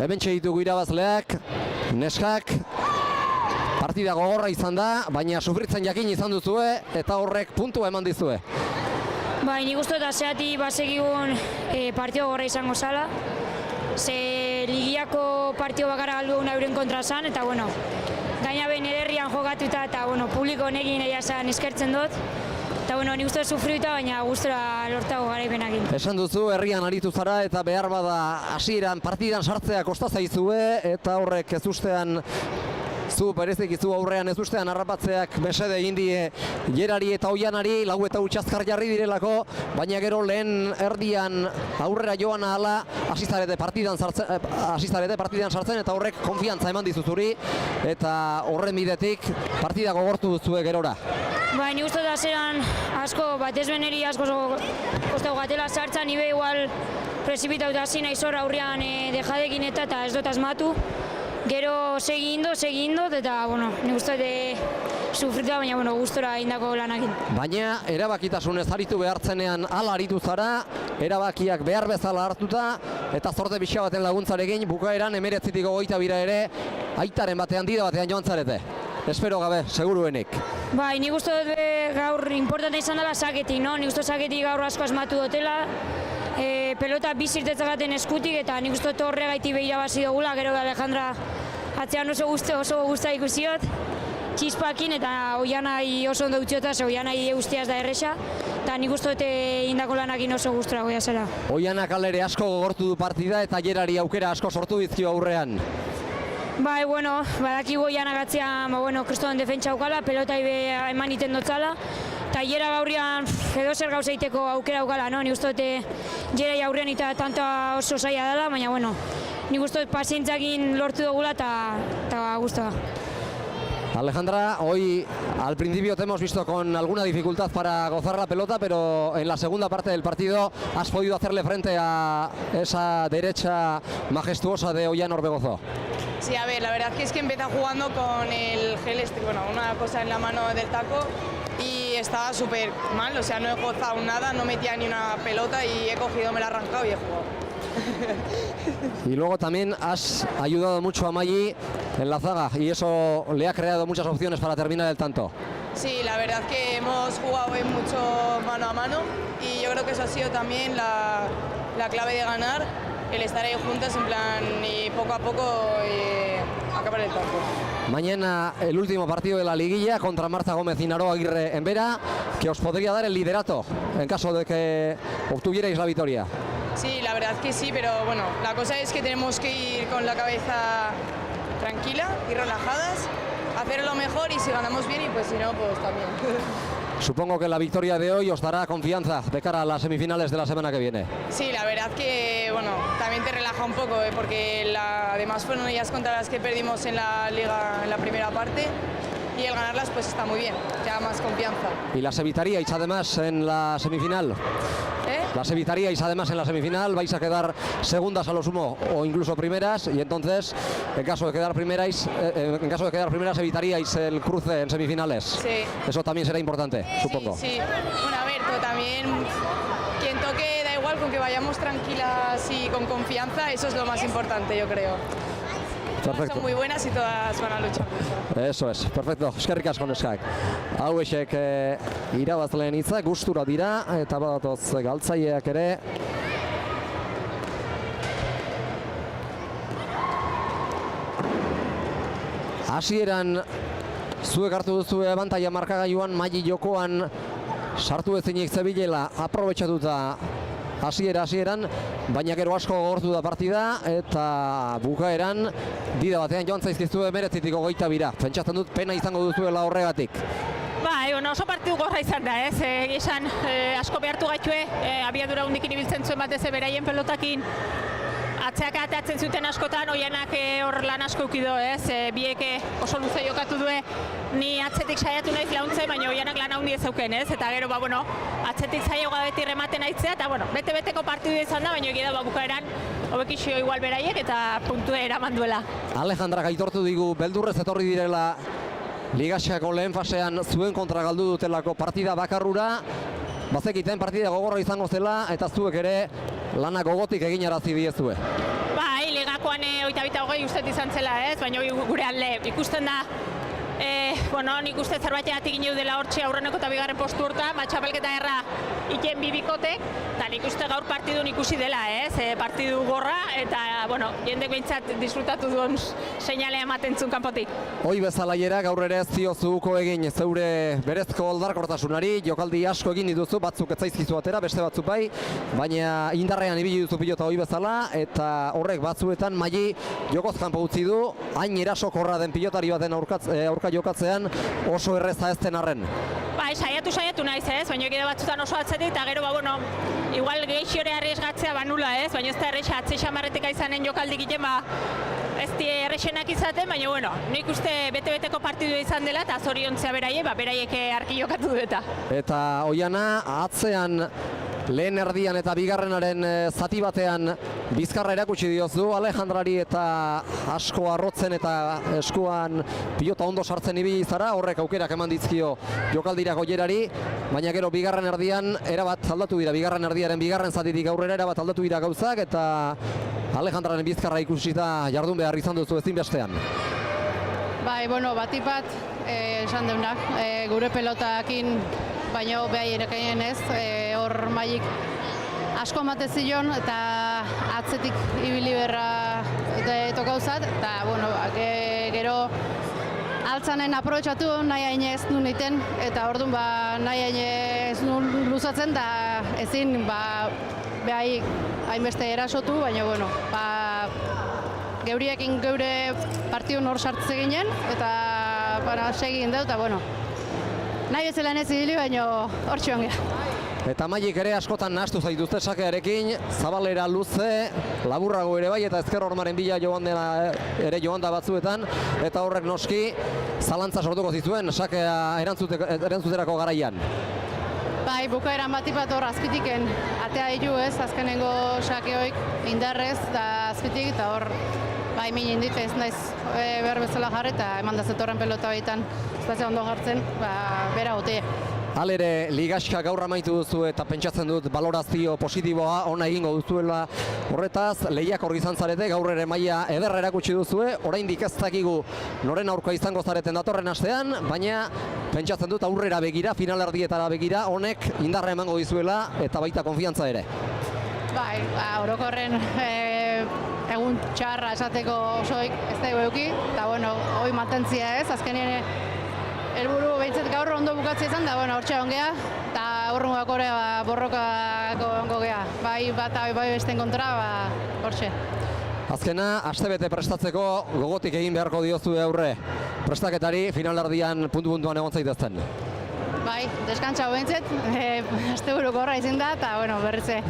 Hementxe ditugu irabazleak, neskak, partida gogorra izan da, baina sufritzen jakin izan duzue, eta horrek puntua eman dizue. Bai, nik uste eta zeati basegigun partio gogorra izango zala, ze ligiako partio bakarra galdu egun euren kontra zan, eta bueno, gaina behin herrian jokatuta, eta bueno, publiko negin egia zan eskertzen dut. Eta bueno, nik uste sufriuta, baina gustora lortago garaipenakin. Esan duzu, herrian aritu zara eta behar bada hasieran partidan sartzea kosta zaizue, eta horrek ez ustean zu berezik izu aurrean ez ustean harrapatzeak mesede egin die Gerari eta Oianari, 4 eta utxazkar jarri direlako, baina gero lehen erdian aurrera joan ahala hasi zarete partidan sartzen, eta horrek konfiantza eman dizu zuri, eta horren bidetik partida gogortu duzue gerora. Bai, nik uste dut azeran asko, batez beneri asko kostau gatela sartzen, nibe igual prezipitauta hasi nahi zor aurrean dejadekin eta ez dut asmatu. Gero segi indot, eta, bueno, nik uste dut sufritua, baina, bueno, gustora indako lanakin. Baina, erabakitasunez aritu behartzenean ala aritu zara, erabakiak behar bezala hartuta, eta zorte pixa baten laguntzarekin, bukaeran 19-22 ere, aitaren batean, dida batean joan zarete. Espero gabe, seguruenik. Bai, nik uste dut gaur importante izan dela saketik, no? Nik uste saketik gaur asko asmatu dutela, pelota bizirtetzagaten eskutik, eta nik uste dut horregaitik behira basi dugula, gero Alejandra atzean oso guztua ikusiot, txispakin, eta Oianai oso ondo utziota, ze Oianai usteaz da erresa, eta nik uste dut indako lanakin oso gustura goia zela. Oianak alere asko gogortu du partida, eta Gerari aukera asko sortu bizkio aurrean. Bai, bueno, badakigu Oianak atzean, kriston defentsa aukala, pelota eman iten dotzala, eta Gera gaurrian edo zer gauza egiteko aukera aukala, no? Nik uste dut Gerai aurrean eta tantoa oso zaila dela, baina, bueno, nik uste dut pazientzakin lortu dugula eta guztua. Alejandra, hoy al principio te hemos visto con alguna dificultad para gozar la pelota, pero en la segunda parte del partido has podido hacerle frente a esa derecha majestuosa de Ollán Orbegozo. Sí, a ver, la verdad que es que empieza jugando con el gel, bueno, una cosa en la mano del taco y estaba súper mal, o sea, no he gozado nada, no metía ni una pelota y he cogido, me la he arrancado y he jugado. Y luego también has ayudado mucho a Maggi en la zaga y eso le ha creado muchas opciones para terminar el tanto. Sí, la verdad que hemos jugado hoy mucho mano a mano y yo creo que eso ha sido también la clave de ganar, el estar ahí juntas en plan y poco a poco acabar el tanto. Mañana el último partido de la liguilla contra Marta Gómez y Naroa Aguirre en Vera, que os podría dar el liderato en caso de que obtuvierais la victoria. Sí, la verdad que sí, pero bueno, la cosa es que tenemos que ir con la cabeza tranquila y relajadas, hacer lo mejor y si ganamos bien y pues si no, pues también. Supongo que la victoria de hoy os dará confianza de cara a las semifinales de la semana que viene. Sí, la verdad que bueno, también te relaja un poco, porque además fueron ellas contra las que perdimos en la liga en la primera parte y el ganarlas pues está muy bien, te da más confianza. ¿Y las evitaríais además en la semifinal? Las evitaríais además en la semifinal, vais a quedar segundas a lo sumo o incluso primeras y entonces en caso de quedar primeras evitaríais el cruce en semifinales. Sí. Eso también será importante, supongo. Sí. Bueno, a ver, pero también quien toque da igual, con que vayamos tranquilas y con confianza, eso es lo más importante, yo creo. Todas son muy buenas y todas van a luchar mucho. Eso es, perfecto, eskerrik asko neskak. Hauexek irabazleen hitzak gustura dira eta badatoz galtzaileak ere. Hasieran zuek hartu duzue abantaila markagailuan Maggi jokoan sartu ezinik zebilela aprobetxatuta hasieran, baina gero asko gogortu da partida eta bukaeran dida batean joan zaizkizue 19-22. Pentsatzen dut pena izango duzuela horregatik. Bai, oso partidu gorra izan da, ez? Esan asko behartu gaitue, abiadura hundikin ibiltzen zuen batez beraien pelotakin atzeaka ateatzen zuten askotan, Oianak hor lan asko eukido, ez? Bieke oso luze jokatu due, ni atzetik saiatu naiz launtzen, baina Oianak lan handi ez zeuken, ez? Eta gero, atzetik saioa beti rematen aitzea, eta bete-beteko partidu izan da, baina egia da bukaeran hobekixio igual beraiek eta puntue eraman duela. Alejandra aitortu digu, beldurrez etorri direla Ligasiako lehen fasean zuen kontra galdu dutelako partida bakarrura, bazekiten partida gogorra izango zela eta zuek ere lana gogotik eginarazi diezue. Bai, ligakoan 22 uste izan zela, ez? Baina gure alde ikusten da nik uste zerbaiteatik gineu dela hortxe aurreneko eta bigarren postu horta, txapelketa erra iken bibikotek, eta nik uste gaur partidun ikusi dela, ez? Partidu gorra, eta, jendek behintzat disfrutatu duen seinalea ematen zuen kanpotik. Hoi bezalaiera gaur ere ez diozuko egin zeure berezko oldarkortasunari, jokaldi asko egin dituzu, batzuk ez zaizkizu atera, beste batzuk bai, baina indarrean ibili duzu pilota hoi bezala, eta horrek batzuetan Maggi jokoz kanpo utzi du, hain erasokorra den pilotari baten aurka jokatzean oso erreza ez den arren. Bai, saiatu saiatu naiz, ez? Baina gero batzutan oso atzetik, eta gero, igual gehiore arriesgatzea banula, ez? Baina ez da erresa atze xamarretik izanen jokaldi giten, ez die erresenak izaten, baina, nik uste bete-beteko partidua izan dela, eta zoriontzea beraiek arki jokatu dueta. Eta Oiana, atzean lehen erdian eta bigarrenaren zati batean bizkarra erakutsi diozu Alejandrari eta asko arrotzen eta eskuan pilota ondo sartzen ibili zara, horrek aukerak eman dizkio jokaldira Goierari, baina gero bigarren erdian erabat aldatu dira, bigarren erdiaren bigarren zatitik aurrera erabat aldatu dira gauzak, eta Alejandraren bizkarra ikusita jardun behar izan duzu ezinbestean. Bai, batik bat esan deunak, gure pelotakin baina behaienekaien ez, hor maik asko emate zion eta atzetik ibili berra tokauzat, eta gero altzanen aprobetxatu nahi haine ez nuen iten, eta orduan nahi haine ez nuen luzatzen, eta ezin behaik hainbeste erasotu, baina geuriekin geure partidun hor sartze ginen, eta segin dut, eta nahi bezelan ez ibili, baina hor txuan geha. Eta Maik ere askotan nahastu zaituzte sakearekin, zabalera luze, laburrago ere bai, eta ezker hormaren bila joan da batzuetan, eta horrek noski zalantza sortuko zizuen sakea erantzuterako garaian. Bai, bukaeran batik bat hor azpitiken atea ditu ez, azkenengo sakeoik indarrez, eta azpitik, eta hor bai min indit ez naiz behar bezala jarri, eta eman da zetorren pelota baitan espazio ondo jartzen, bera gote. Halere, ligaxka gaur amaitu duzu eta pentsatzen dut balorazio positiboa ona egingo duzuela horretaz, lehiakor izan zarete, gaur ere maila ederra erakutsi duzue, oraindik ez dakigu noren aurka izango zareten datorren astean, baina pentsatzen dut aurrera begira, finalerdietara begira, honek indarra emango dizuela eta baita konfiantza ere. Bai, orokorren egun txarra esateko osoik ez da eduki, eta hoi mantentzia ez, azkenien helburu behintzat gaur ondo bukatzea izan, da hortxe ongea, eta horrengak ore borrokako ongo gea, bai bat bai besten kontra, hortxe. Azkena, astebete prestatzeko gogotik egin beharko diozue aurre prestaketari finalerdian puntu-puntuan egon zaitezten. Bai, deskantza behintzat, asteburu gorra izin da, eta berrize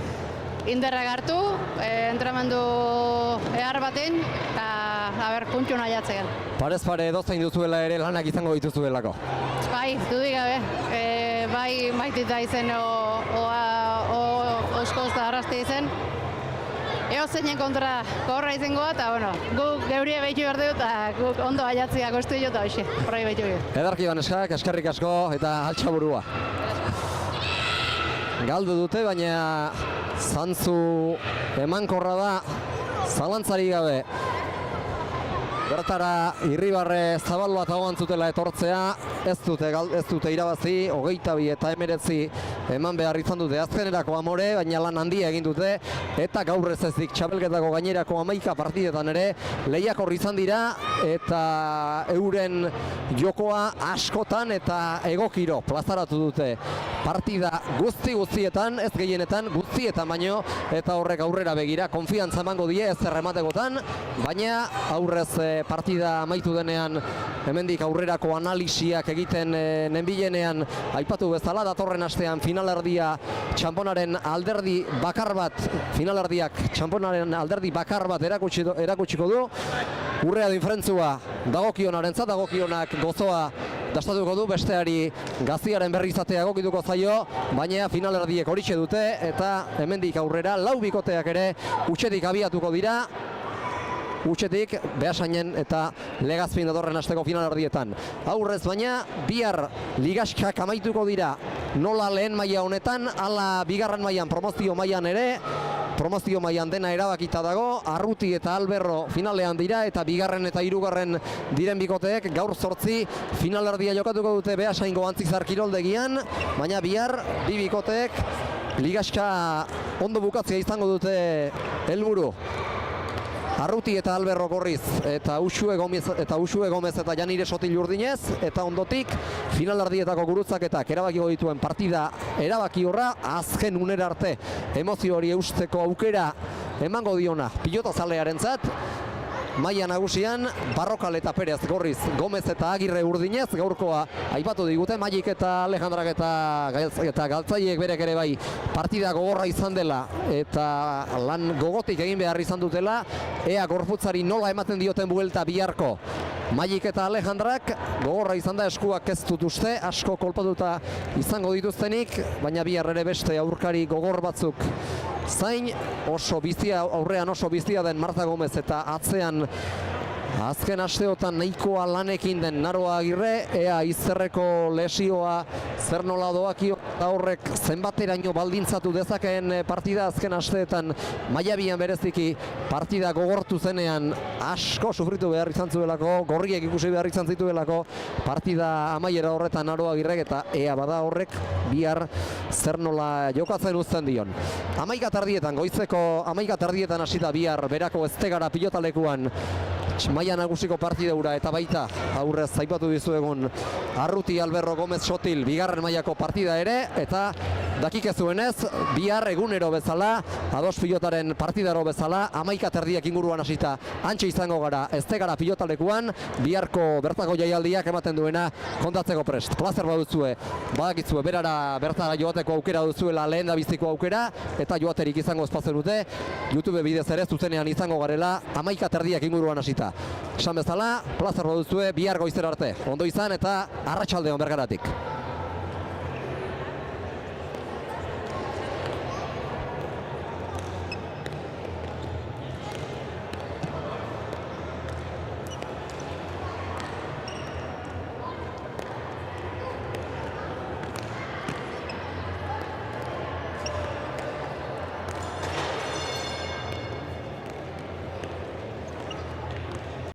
inderrak hartu, entramendu ehar baten, eta puntu nahi atzean. Parez pare edozein duzuela ere lanak izango dituzuelako. Bai, dudik gabe, bai maitita izen oskoz da arraste izen. Zeinen kontra gorra izangoa, eta guk geuria behitu behar dugu, eta guk ondo aiatzea kostu jo, eta hoxe, horrei behitu behar. Edarki baneskak, eskerrik asko eta altxaburua. Galdu dute, baina zantzu emankorra da, zalantzari gabe. Bertara Irribarre Zabal bat hauan zutela etortzea, ez dute irabazi, 22 eta 19 eman behar izan dute azkenerako Amore, baina lan handia egin dute, eta gaur ez ezik txapelketako gainerako 11 partidetan ere lehiakor izan dira, eta euren jokoa askotan eta egokiro plazaratu dute partida guztietan, ez gehienetan, guztietan baino, eta horrek aurrera begira, konfiantza emango die ez erremategotan, baina aurrez partida amaitu denean hemendik aurrerako analisiak egiten nenbilenean aipatu bezala, datorren astean finalerdia txamponaren alderdi bakar bat, finalerdiak txamponaren alderdi bakar bat erakutsiko du, urrea dinfrentzua dagokionarentzat, dagokionak gozoa dastatuko du, besteari gaziaren berri izatea egokituko zaio, baina finalerdiek horixe dute, eta hemendik aurrera lau bikoteak ere utxetik abiatuko dira, utxetik Beasainen eta Legazpin datorren asteko finalerdietan. Aurrez baina, bihar ligaxkak amaituko dira nola lehen maila honetan, ala bigarren mailan promozio mailan ere, promozio mailan dena erabakita dago, Arruti eta Alberro finalean dira, eta bigarren eta hirugarren diren bikoteek gaur 8 finalerdia jokatuko dute Beasaingo Antzizar kiroldegian, baina bihar bi bikoteek ligaxka ondo bukatzea izango dute helburu. Arruti eta Alberro Gorriz eta Uxue Gomez eta Janire Sotil Urdinez, eta ondotik finalerdietako gurutzaketak erabakiko dituen partida erabaki horra, azken unera arte emozio hori eusteko aukera emango diona pilotazalearentzat, maila nagusian, Barrokal eta Perez gorriz, Gomez eta Agirre urdinez, gaurkoa aipatu digute, Magik eta Alejandrak eta Galtzaiek berek ere bai partida gogorra izan dela eta lan gogotik egin behar izan dutela, ea gorputzari nola ematen dioten buelta biharko. Magik eta Alejandrak gogorra izan da, eskuak ez dut uste, asko kolpatuta izango dituztenik, baina bihar ere beste aurkari gogor batzuk zain, oso bizia, aurrean oso bizia den Marta Gomez eta atzean azken asteotan nahikoa lanekin den Naroa Agirre, ea izerreko lesioa zer nola doakio eta horrek zenbateraino baldintzatu dezakeen partida azken asteetan Maiabian bereziki partida gogortu zenean asko sufritu behar izan zuelako, gorriek ikusi behar izan zituelako partida amaiera horretan Naroa Agirrek eta ea bada horrek bihar zer nola jokatzen uzten dion. 11:00 goizeko 11:00 hasita bihar berako Eztegara pilotalekuan maila nagusiko partideura eta baita aurrez aipatu dizuegun Arruti Alberro Gomez Sotil bigarren mailako partida ere, eta dakikezuenez bihar egunero bezala, ados pilotaren partidaro bezala, 11:30 inguruan hasita antxe izango gara Eztegara pilotalekuan, biharko bertako jaialdiak ematen duena kontatzeko prest. Plazer baduzue, badakizue berara bertara joateko aukera duzuela, lehen da biziko aukera, eta joaterik izango espatzen dute, YouTube bidez ere zuzenean izango garela 11:30 inguruan hasita. Esan bezala, plazer baduzue bihar goizera arte. Ondo izan eta arratsalde on Bergaratik.